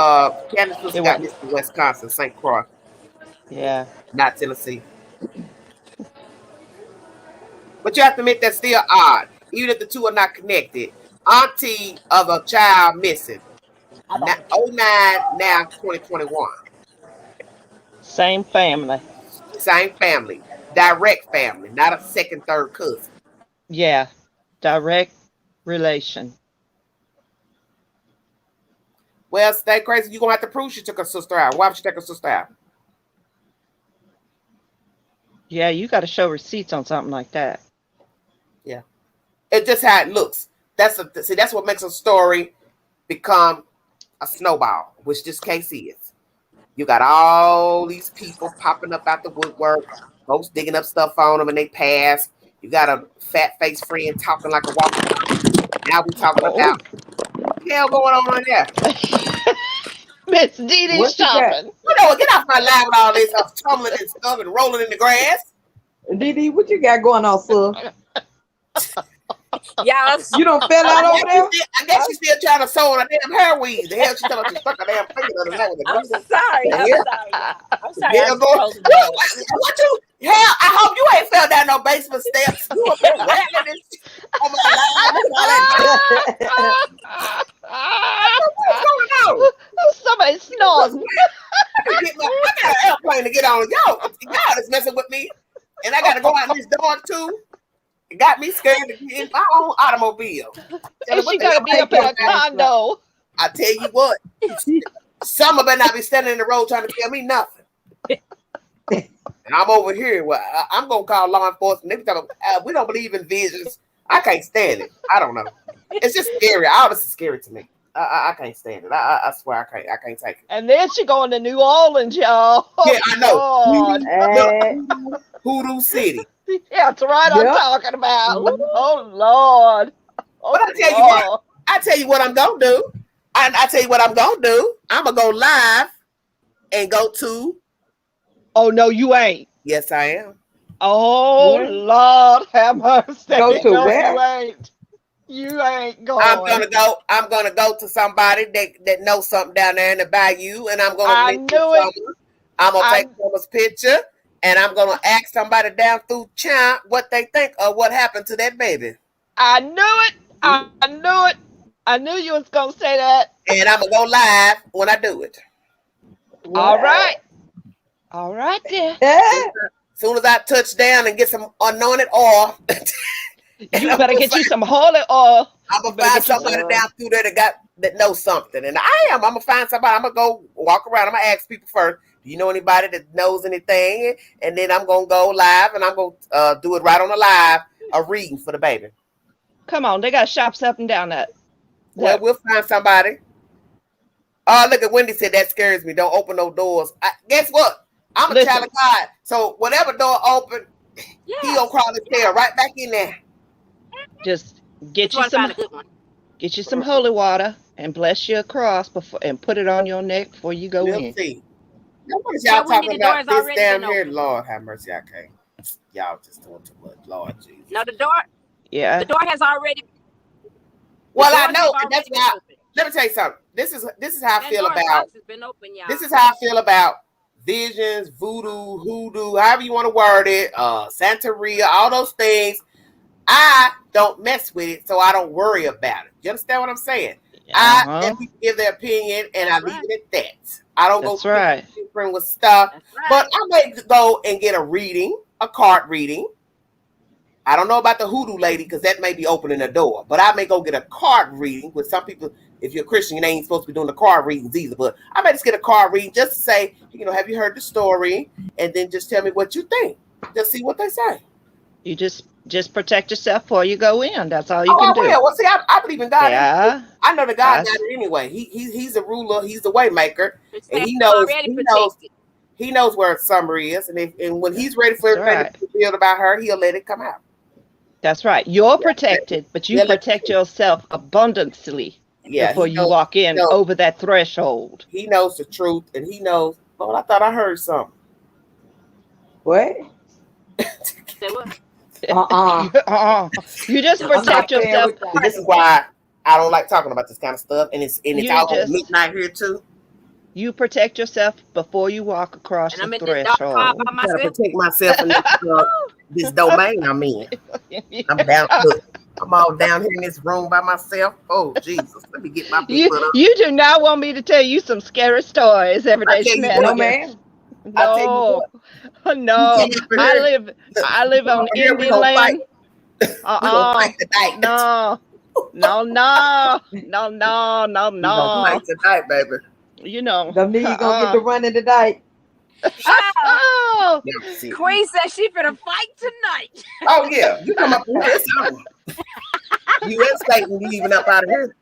Candace's sister got missing in Wisconsin, St. Croix. Yeah. Not Tennessee. But you have to admit that's still odd, even if the two are not connected. Auntie of a child missing. 09, now 2021. Same family. Same family. Direct family, not a second, third cousin. Yeah. Direct relation. Well, stay crazy. You're going to have to prove she took her sister out. Why would she take her sister out? Yeah, you got to show receipts on something like that. Yeah. It's just how it looks. That's what makes a story become a snowball, which this case is. You got all these people popping up out the woodwork, folks digging up stuff on them and they pass. You got a fat face friend talking like a walkie. Now we talking about what the hell going on there? Miss Dee shopping. You know, get off my lap with all this tumbling and stuff and rolling in the grass. Dee, what you got going on, sir? Yeah, you don't fell out over there? I guess she's still trying to sew on a damn hair weave. The hell she talking about she stuck a damn finger on the neck with a I'm sorry. I'm sorry. Yeah, what you? Hell, I hope you ain't fell down no basement steps. You up there rattling and shit. Oh my God. What's going on? Somebody snoring. I got an airplane to get on. Y'all is messing with me. And I got to go out in this dog too. It got me scared to get in my own automobile. And she got to be up in a condo. I tell you what. Some better not be standing in the road trying to tell me nothing. And I'm over here. Well, I'm going to call law enforcement. We don't believe in visions. I can't stand it. I don't know. It's just scary. All this is scary to me. I can't stand it. I swear I can't take it. And then she going to New Orleans, y'all. Yeah, I know. Hoodoo City. Yeah, that's right. I'm talking about. Oh Lord. But I tell you what I'm gonna do. I tell you what I'm gonna do. I'm gonna go live and go to. Oh no, you ain't. Yes, I am. Oh Lord, have mercy. Go to where? You ain't. You ain't going. I'm gonna go to somebody that knows something down there in the bayou, and I'm gonna. I knew it. I'm gonna take someone's picture, and I'm gonna ask somebody down through China what they think of what happened to that baby. I knew it. I knew it. I knew you was gonna say that. And I'm gonna go live when I do it. All right. All right then. As soon as I touch down and get some anointed oil. You better get you some holy oil. I'm gonna find somebody down through there that knows something, and I'm gonna find somebody. I'm gonna go walk around. I'm gonna ask people first. Do you know anybody that knows anything? And then I'm gonna go live, and I'm gonna do it right on the live, a reading for the baby. Come on, they got shops up and down that. Well, we'll find somebody. Oh, look at Wendy said that scares me. Don't open no doors. Guess what? I'm a child of God, so whatever door open, he gonna crawl his tail right back in there. Just get you some holy water and bless your cross and put it on your neck before you go in. See. What is y'all But Wendy, talking the door about has this already damn been here? open. Lord have mercy, I can't. Y'all just doing too much. Lord Jesus. No, the door Yeah. has already. Well, I doors know, have and that's already been why. open. Let me tell you something. This is how I feel Pandora's about. box has been open, y'all. This is how I feel about visions, voodoo, hoodoo, however you want to word it, Santeria, all those things. I don't mess with it, so I don't worry about it. You understand what I'm saying? I let people give their opinion, and That's I leave right. it at that. I don't go That's right. tinkering with stuff, That's right. but I may go and get a reading, a card reading. I don't know about the hoodoo lady because that may be opening the door, but I may go get a card reading with some people. If you're a Christian, you ain't supposed to be doing the card readings either, but I may just get a card reading just to say, have you heard the story? And then just tell me what you think. Just see what they say. You just protect yourself before you go in. That's all you Oh, can I do. will. Well, see, I believe in God. Yeah. I know that God got it anyway. He's a ruler. He's the way maker, and he knows where Summer is, and when he's ready for everybody to feel about her, he'll let it come out. That's right. You're protected, but you protect yourself abundantly before you walk in over that threshold. He knows the truth, and he knows. Well, I thought I heard something. What? You just protect yourself. This is why I don't like talking about this kind of stuff, and it's almost midnight here too. You protect yourself before you walk across the threshold. I'm trying to protect myself in this domain I'm in. I'm down. Look, I'm all down here in this room by myself. Oh Jesus, let me get my feet put up. You do not want me to tell you some scary stories, everyday shenanigans. No, ma'am. No, no. I live on Indian land. No. Fight tonight, baby. You're gonna get to running tonight. Oh, Queen says she finna fight tonight. Oh yeah, you come up here. It's on. You and Satan leaving up out of here.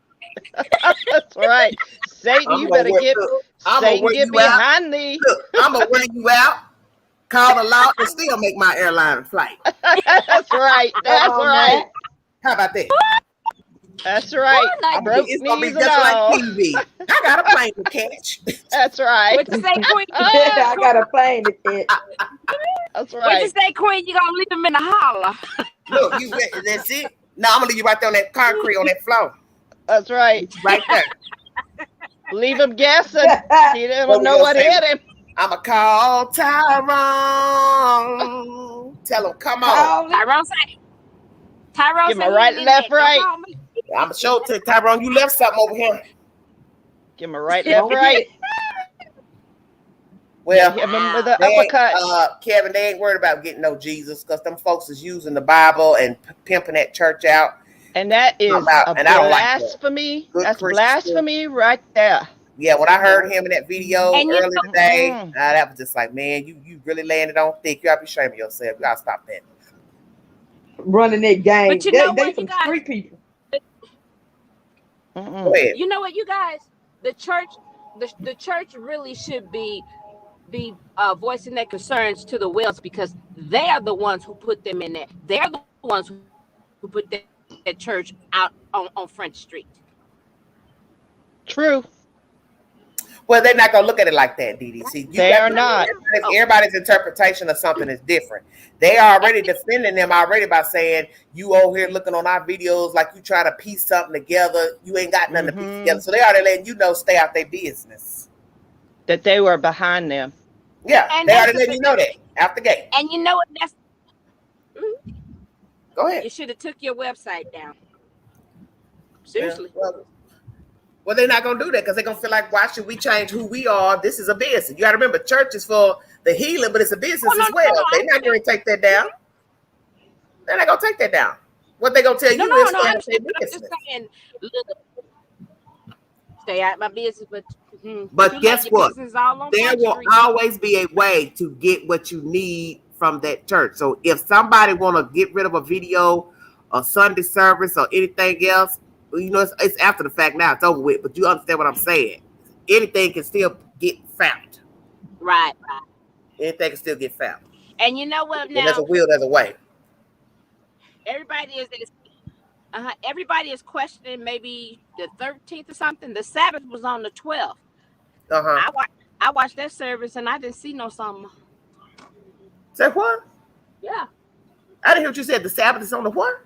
That's right. Satan, you better get behind me. Look, I'm gonna wear you out, call the law, and still make my airline flight. That's right. That's right. How about that? That's right. It's gonna be just like TV. I got a plane to catch. That's right. What you say, Queen? I got a plane to catch. That's right. What you say, Queen? You gonna leave them in the holler? Look, that's it. No, I'm gonna leave you right there on that concrete on that floor. That's right. Right there. Leave him guessing. He don't know what hit him. I'ma call Tyrone. Tell him, come on. Tyrone say. Give him a right, left, right. I'ma show it to Tyrone. You left something over here. Give him a right, left, right. Well, with the uppercut. Kevin, they ain't worried about getting no Jesus because them folks is using the Bible and pimping that church out. And that is blasphemy. That's blasphemy right there. Yeah, when I heard him in that video earlier today, that was just like, man, you really landed on thick. You ought to be ashamed of yourself. You gotta stop that. Running that game. But you know what, some street people. Go ahead. You know what, you guys? The church really should be voicing their concerns to the Wells because they are the ones who put them in there. They're the ones who put that church out on French Street. True. Well, they're not gonna look at it like that, Dee Dee. See, they are not. Everybody's interpretation of something is different. They are already defending them already by saying you over here looking on our videos like you trying to piece something together. You ain't got nothing to piece together. So they already letting you know stay out their business. That they were behind them. Yeah, they already letting you know that out the gate. And you know what? Go ahead. You should have took your website down. Seriously. Yeah, well, they're not going to do that because they're going to feel like, why should we change who we are? This is a business. You got to remember, church is for the healing, but it's a business as well. They're not going to take that down. They're not going to take that down. What they're going to tell you is stay out of their business. Saying, look, stay out of my business, but guess what? There will always be a way to get what you need from that church. So if somebody want to get rid of a video or Sunday service or anything else, it's after the fact now. It's over with. But you understand what I'm saying. Anything can still get found. Right. Anything can still get found. And you know what? Now, when there's a will, there's a way. Everybody is questioning maybe the 13th or something. The Sabbath was on the 12th. I watched that service and I didn't see no summer. Say what? Yeah. I didn't hear what you said. The Sabbath is on the what?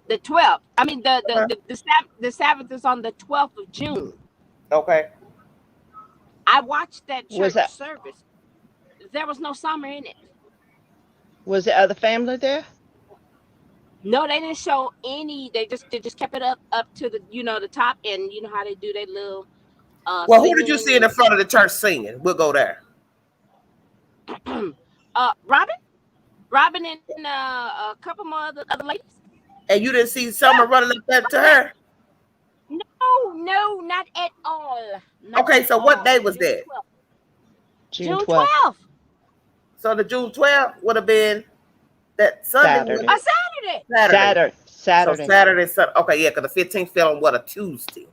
The 12th. I mean Uh-huh. the Sabbath is on the 12th of June. Okay. I watched that Was church that service. There was no summer in it. was the other family there? No, they didn't show any. They just kept it up to the the top, and you know how they do their little Well, who did you see singing in the front of the church singing? We'll go there. and Robin and a couple more other ladies. And you didn't see Summer running up there to her? No, not at all. Not Okay, at so what all. day was that? June June 12th. 12th. So the June 12th would have been that Sunday. Saturday. A Saturday. Saturday. So Saturday. Saturday, Sunday. Okay, yeah, because the 15th fell on what, a Tuesday,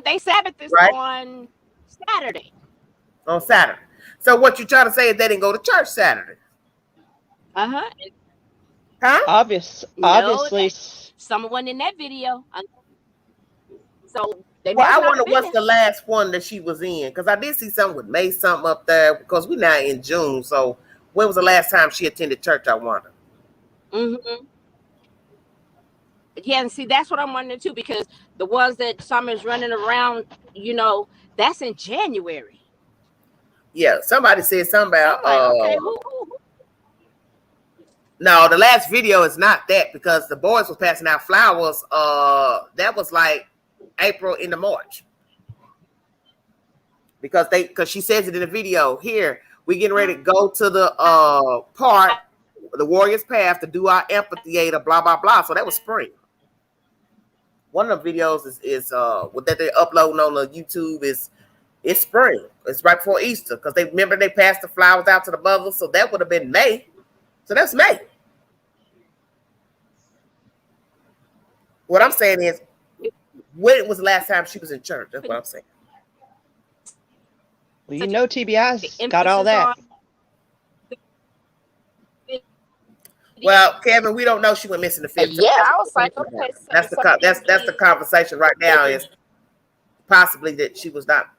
They Sabbath is right? on Saturday. On Saturday. So what you trying to say is they didn't go to church Saturday? Uh-huh. Huh? No, Obviously. someone wasn't in that video. So they Well, must I not wonder have been what's there. the last one that she was in, because I did see something with May something up there, because we're now in June. So when was the last time she attended church, I wonder? Mm-hmm. Yeah, and see, that's what I'm wondering too, because the ones that Summer's running around, that's in January. Yeah, somebody said something So about I'm like, okay, who? no, the last video is not that, because the boys was passing out flowers. That was like April into March. Because she says it in the video. Here, we getting ready to go to the part, the Warriors Path, to do our amphitheater, blah blah blah. So that was spring. One of the videos is what that they're uploading on the YouTube it's spring. It's right before Easter, because they passed the flowers out to the mothers, so that would have been May. So that's May. What I'm saying is, when was the last time she was in church? That's what I'm saying. Well, TBI's got all that. Well, Kevin, we don't know she went missing the 15th. Yeah, I was like, okay. That's the conversation right now, is possibly that she was not.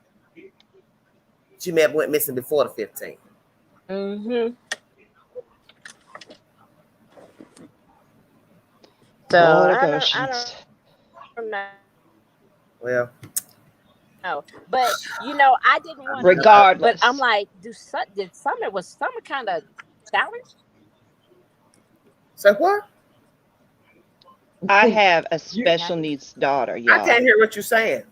She may have went missing before the 15th. Mm-hmm. So I don't know. Well, no, but I didn't want. Regardless, but I'm like, was Summer kind of challenged? So what? I have a special needs daughter, y'all. I can't hear what you're saying.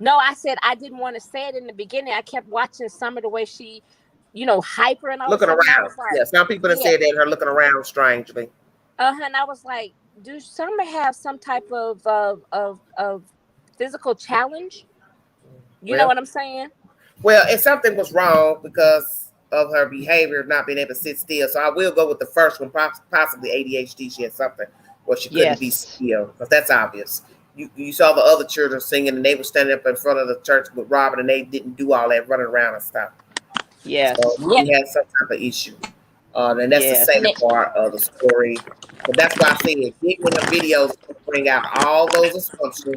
No, I said I didn't want to say it in the beginning. I kept watching Summer the way she, hyper and all. Looking around. Like, yeah, some people have said that, her looking around strangely. And I was like, do Summer have some type of physical challenge? You know what I'm saying? Well, if something was wrong because of her behavior, not being able to sit still, so I will go with the first one, possibly ADHD. She had something where she couldn't be still, because that's obvious. You saw the other children singing, and they were standing up in front of the church with Robin, and they didn't do all that running around and stuff. Yes. So she had some type of issue. And that's the second part of the story. But that's why I say it. When the videos bring out all those assumptions,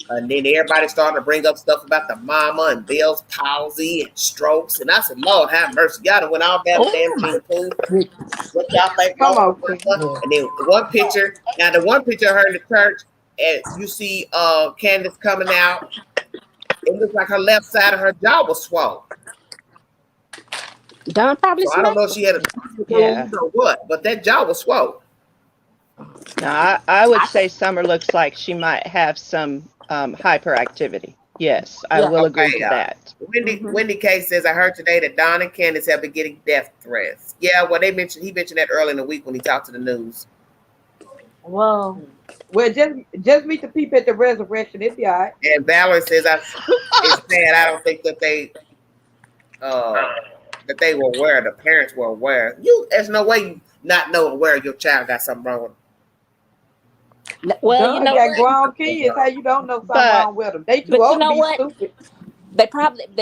and then everybody started to bring up stuff about the mama and Bell's palsy and strokes. And I said, Lord have mercy. Y'all done went all down the damn thing, pool. What y'all think? Come on. And then the one picture of her in the church, and you see Candace coming out. It looks like her left side of her jaw was swollen. Don probably. So I don't know if she had a or what, but that jaw was swollen. Now, I would say Summer looks like she might have some hyperactivity. Yes, I will agree to that. Wendy K says, I heard today that Don and Candace have been getting death threats. Yeah, well, he mentioned that early in the week when he talked to the news. Whoa. Well, just meet the people at the resurrection. It'll be all right. And Valerie says, it's bad. I don't think that they were aware. The parents were aware. There's no way you not know aware your child got something wrong with them. Well, you got grown kids. How you don't know something wrong with them? They too old to be stupid. They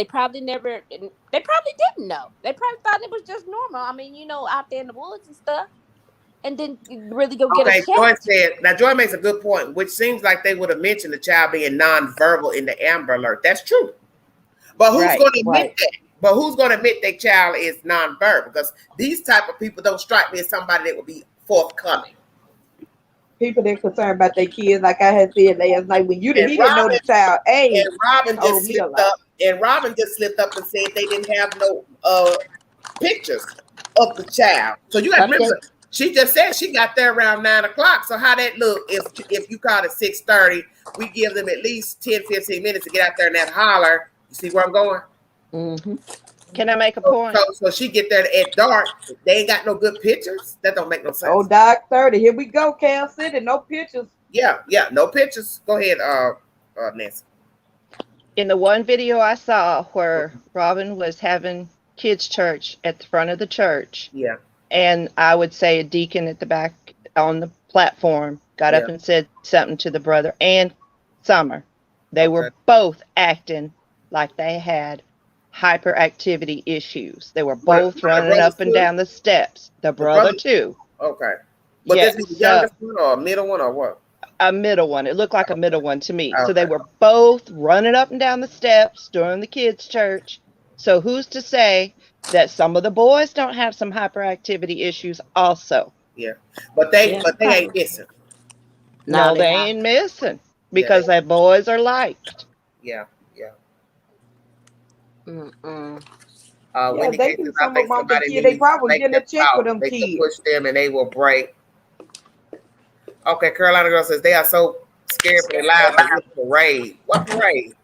probably never. They probably didn't know. They probably thought it was just normal. I mean, out there in the woods and stuff, and didn't really go get a check. Joy said. Now, Joy makes a good point, which seems like they would have mentioned the child being nonverbal in the Amber Alert. That's true. But who's Right, going to admit right. that? But who's going to admit their child is nonverbal? Because these type of people don't strike me as somebody that would be forthcoming. People that concerned about their kids, like I had said last night, when you And he didn't know Robin the child age, and Robin told just me a slipped lot. up. And Robin just slipped up and said they didn't have no pictures of the child. So you got to remember, she just said she got there around 9 o'clock. So how that look if you called at 6:30, we give them at least 10, 15 minutes to get out there in that holler. You see where I'm going? Mm-hmm. Can I make a point? So she get there at dark. They ain't got no good pictures. That don't make no sense. Oh, Doc 30. Here we go, Cal City. No pictures. Yeah, no pictures. Go ahead, Nancy. In the one video I saw where Robin was having kids' church at the front of the church, Yeah, and I would say a deacon at the back on the platform got up Yeah. and said something to the brother and Summer. They were Okay. both acting like they had hyperactivity issues. They were What, both the running brothers up and too? down the steps. The brother brother- too. Okay. But Yes, this is the so youngest one or a middle one or what? a middle one. It looked like a middle one to me. So they Okay. were both running up and down the steps during the kids' church. So who's to say that some of the boys don't have some hyperactivity issues also? Yeah. But they Yeah. ain't missing. No, they they not. ain't missing Yeah, because their boys are liked. Yeah. Mm-mm. Yeah, Wendy they K do says, I some of think them. The somebody kid, they needs to probably make getting them a check for talk. them They can kids. push them and they will break. Okay, Carolina Girl says they are so scared for their lives of this parade. What parade?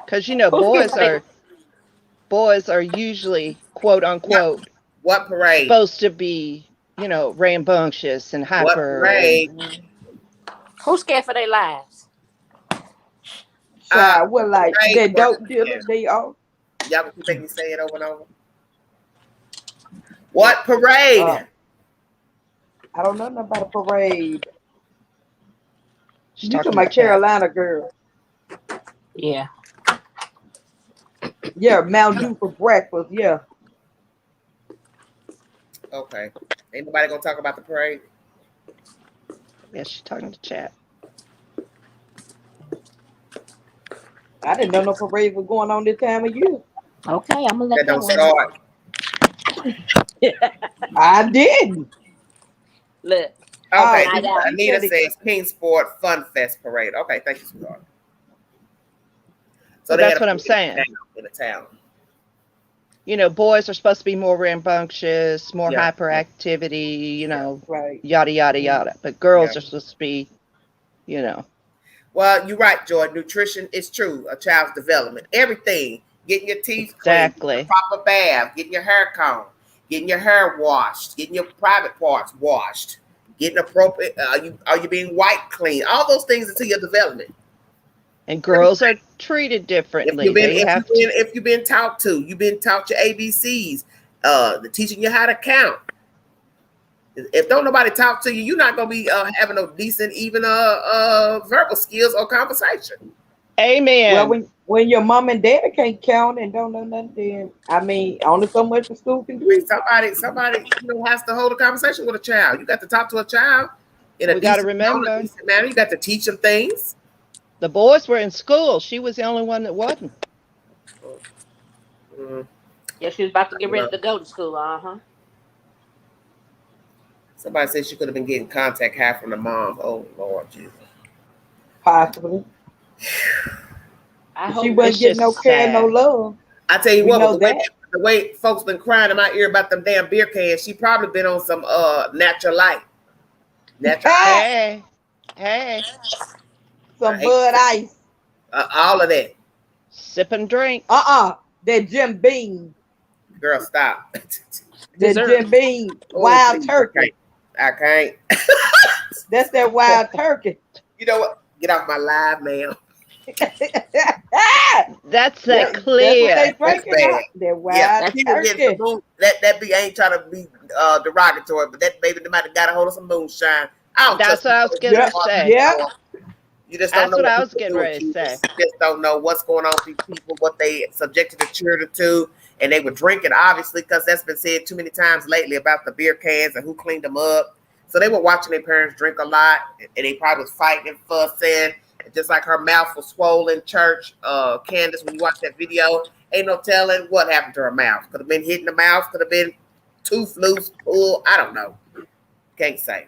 Because you know, boys are usually quote unquote What parade? supposed to be, rambunctious and What hyper parade? Who's scared for their lives? Child, what like parade they for- dope dealers? yeah. They all. Y'all can make me say it over and over. What parade? I don't know nothing about a parade. She's You talking talking about to Chad. Carolina Girl? Yeah. Yeah, Mountain Dew for breakfast. Yeah. Okay. Ain't nobody gonna talk about the parade? Yeah, she's talking to Chad. I didn't know no parade was going on this time of year. Okay, I'm gonna let That that don't one. start. I didn't. Look. Okay, I got- Anita says King Sport Fun Fest Parade. Okay, thank you, sweetheart. So Well, they that's had what a I'm saying. in the town. Boys are supposed to be more rambunctious, more Yeah. hyperactivity, Right. yada, yada, yada. But girls are supposed to be, Well, you're right, Jordan. Nutrition is true. A child's development, everything. Getting your teeth Exactly. cleaned, proper bath, getting your hair combed, getting your hair washed, getting your private parts washed, getting appropriate. Are you being white clean? All those things into your development. and girls are treated differently. If you've been taught to, you've been taught your ABCs, the teaching you how to count. If don't nobody talk to you, you're not gonna be having no decent, even verbal skills or conversation. Amen. Well, when your mom and dad can't count and don't know nothing, then only so much the school can do. Somebody has to hold a conversation with a child. You got to talk to a child in a We got to decent remember manner. You got to teach them things. the boys were in school. She was the only one that wasn't. Yeah, she was about to get ready to go to school. Somebody said she could have been getting contact high from the mom. Oh Lord Jesus. Possibly. I hope She wasn't getting no care, no love. I tell you We what, know the way folks been crying in my ear about them damn beer cans, she probably been on some natural light. Natural Hey. Some Bud Ice. All of that. Sip and drink. That Jim Beam. Girl, stop. That Jim Beam. Wild turkey. I can't. That's that wild turkey. You know what? Get off my live, man. That's that clear. That's what they bad. That wild turkey. That be ain't trying to be derogatory, but that baby might have got a hold of some moonshine. That's what I was getting ready to say. Yeah. You just don't That's know what I was getting ready to say. You just don't know what's going on with people, what they subjected the children to, and they were drinking, obviously, because that's been said too many times lately about the beer cans and who cleaned them up. So they were watching their parents drink a lot, and they probably was fighting and fussing, Just like her mouth was swollen, church. Candace, when you watch that video, ain't no telling what happened to her mouth. Could have been hit in the mouth, could have been tooth loose, pull. I don't know. Can't say.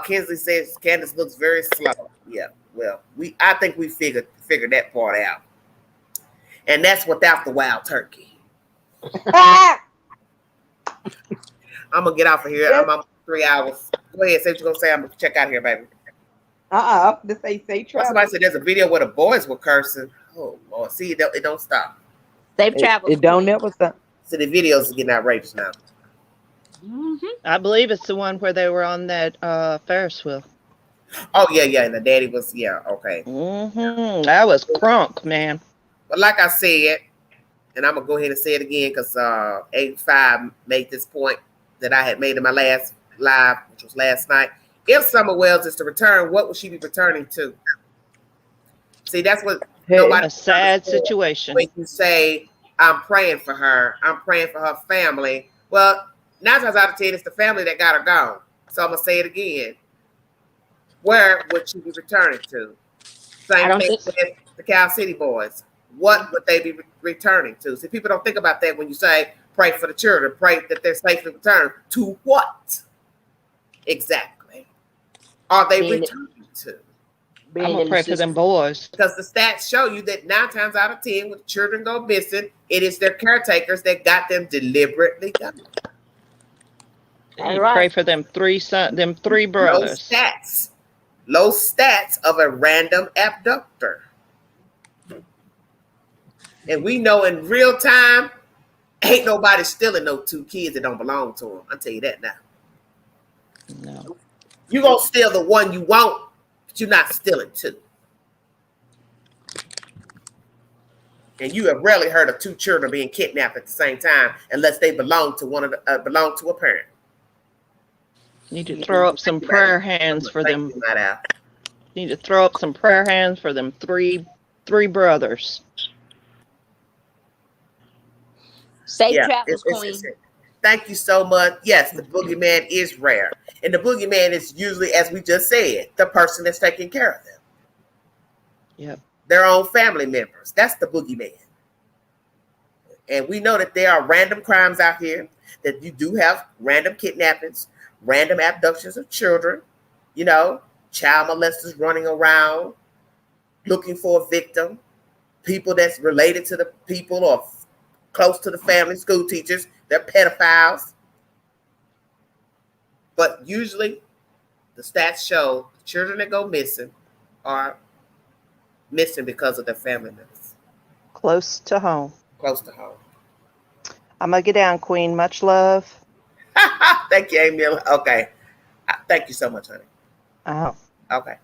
Kinsley says Candace looks very slow. Yeah, well, I think we figured that part out. And that's without the wild turkey. I'm gonna get off of here. I'm on 3 hours. Go ahead, say what you're gonna say. I'm gonna check out here, baby. Just say travel. Somebody said there's a video where the boys were cursing. Oh Lord, see it don't stop. Safe travels. It don't Queen. never stop. So the videos are getting outrageous now. I believe it's the one where they were on that Ferris wheel. Oh yeah, and the daddy was okay. That was crunk, man. But like I said, and I'm gonna go ahead and say it again because 85 made this point that I had made in my last live, which was last night. If Summer Wells is to return, what would she be returning to? See, that's what nobody. A sad situation. When you say, "I'm praying for her," I'm praying for her family. Well, 9 times out of 10, it's the family that got her gone. So I'm gonna say it again. Where would she be returning to? Same thing with the Cal City boys. What would they be returning to? See, people don't think about that when you say pray for the children, pray that they're safely returned. To what exactly are they returning to? I'm gonna pray for them boys. Because the stats show you that 9 times out of 10, when children go missing, it is their caretakers that got them deliberately gone. You pray for them three brothers. Low stats of a random abductor. And we know in real time, ain't nobody stealing no 2 kids that don't belong to them. I'll tell you that now. No. You're going to steal the one you want, but you're not stealing 2. And you have rarely heard of 2 children being kidnapped at the same time unless they belong to belong to a parent. Need to throw up some prayer hands for them. Need to throw up some prayer hands for them three brothers. Safe travels, Queen. Thank you so much. Yes, the boogeyman is rare. And the boogeyman is usually, as we just said, the person that's taking care of them. Yep. Their own family members. That's the boogeyman. And we know that there are random crimes out here, that you do have random kidnappings, random abductions of children, child molesters running around looking for a victim, people that's related to the people or close to the family, school teachers, they're pedophiles. But usually the stats show the children that go missing are missing because of their family members. Close to home. Close to home. I'm going to get down, Queen. Much love. Thank you, Amy. Okay. Thank you so much, honey. Oh. Okay.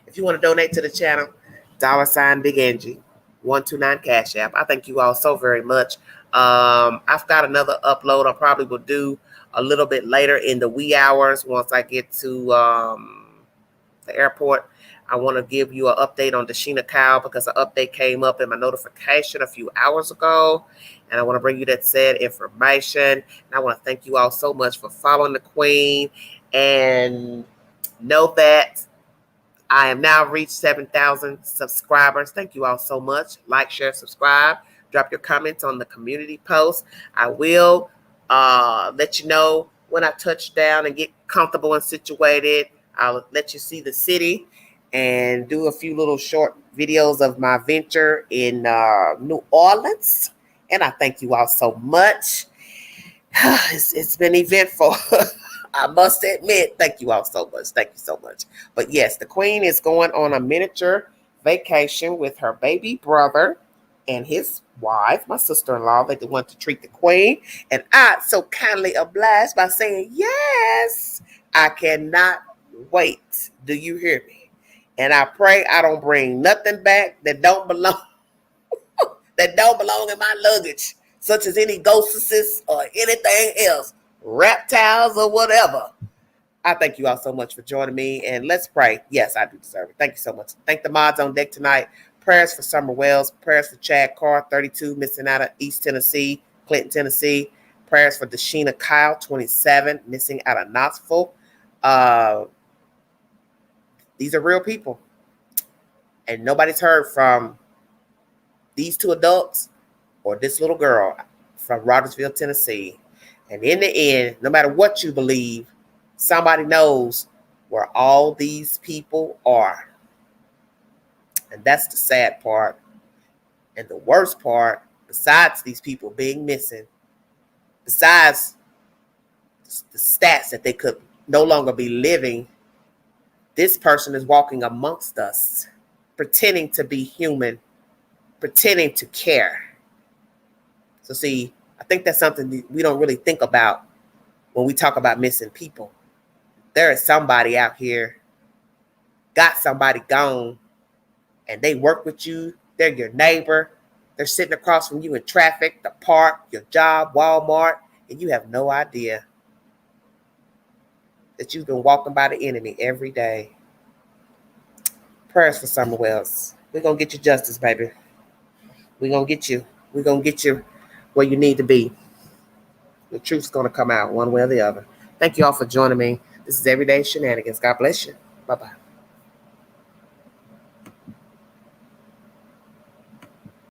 If you want to donate to the channel, $ Big Angie, 129 Cash App. I thank you all so very much. I've got another upload I probably will do a little bit later in the wee hours once I get to the airport. I want to give you an update on Dashina Kyle because the update came up in my notification a few hours ago. And I want to bring you that said information. And I want to thank you all so much for following the Queen. And know that I am now reached 7,000 subscribers. Thank you all so much. Like, share, subscribe. Drop your comments on the community post. I will let you know when I touch down and get comfortable and situated. I'll let you see the city and do a few little short videos of my venture in New Orleans. And I thank you all so much. It's been eventful. I must admit, thank you all so much. Thank you so much. But yes, the Queen is going on a miniature vacation with her baby brother and his wife, my sister-in-law. They want to treat the Queen. And I so kindly obliged by saying, yes, I cannot wait. Do you hear me? And I pray I don't bring nothing back that don't belong in my luggage, such as any ghostesses or anything else, reptiles or whatever. I thank you all so much for joining me, and let's pray. Yes, I do deserve it. Thank you so much. Thank the mods on deck tonight. Prayers for Summer Wells. Prayers for Chad Carr, 32, missing out of East Tennessee, Clinton, Tennessee. Prayers for Dashina Kyle, 27, missing out of Knoxville. These are real people. And nobody's heard from these two adults or this little girl from Rogersville, Tennessee. And in the end, no matter what you believe, somebody knows where all these people are. And that's the sad part. And the worst part, besides these people being missing, besides the stats that they could no longer be living, this person is walking amongst us, pretending to be human, pretending to care. So see, I think that's something that we don't really think about when we talk about missing people. There is somebody out here, got somebody gone, and they work with you. They're your neighbor. They're sitting across from you in traffic, the park, your job, Walmart, and you have no idea that you've been walking by the enemy every day. Prayers for Summer Wells. We're going to get you justice, baby. We're going to get you. We're going to get you where you need to be. The truth's going to come out one way or the other. Thank you all for joining me. This is Everyday Shenanigans. God bless you. Bye-bye.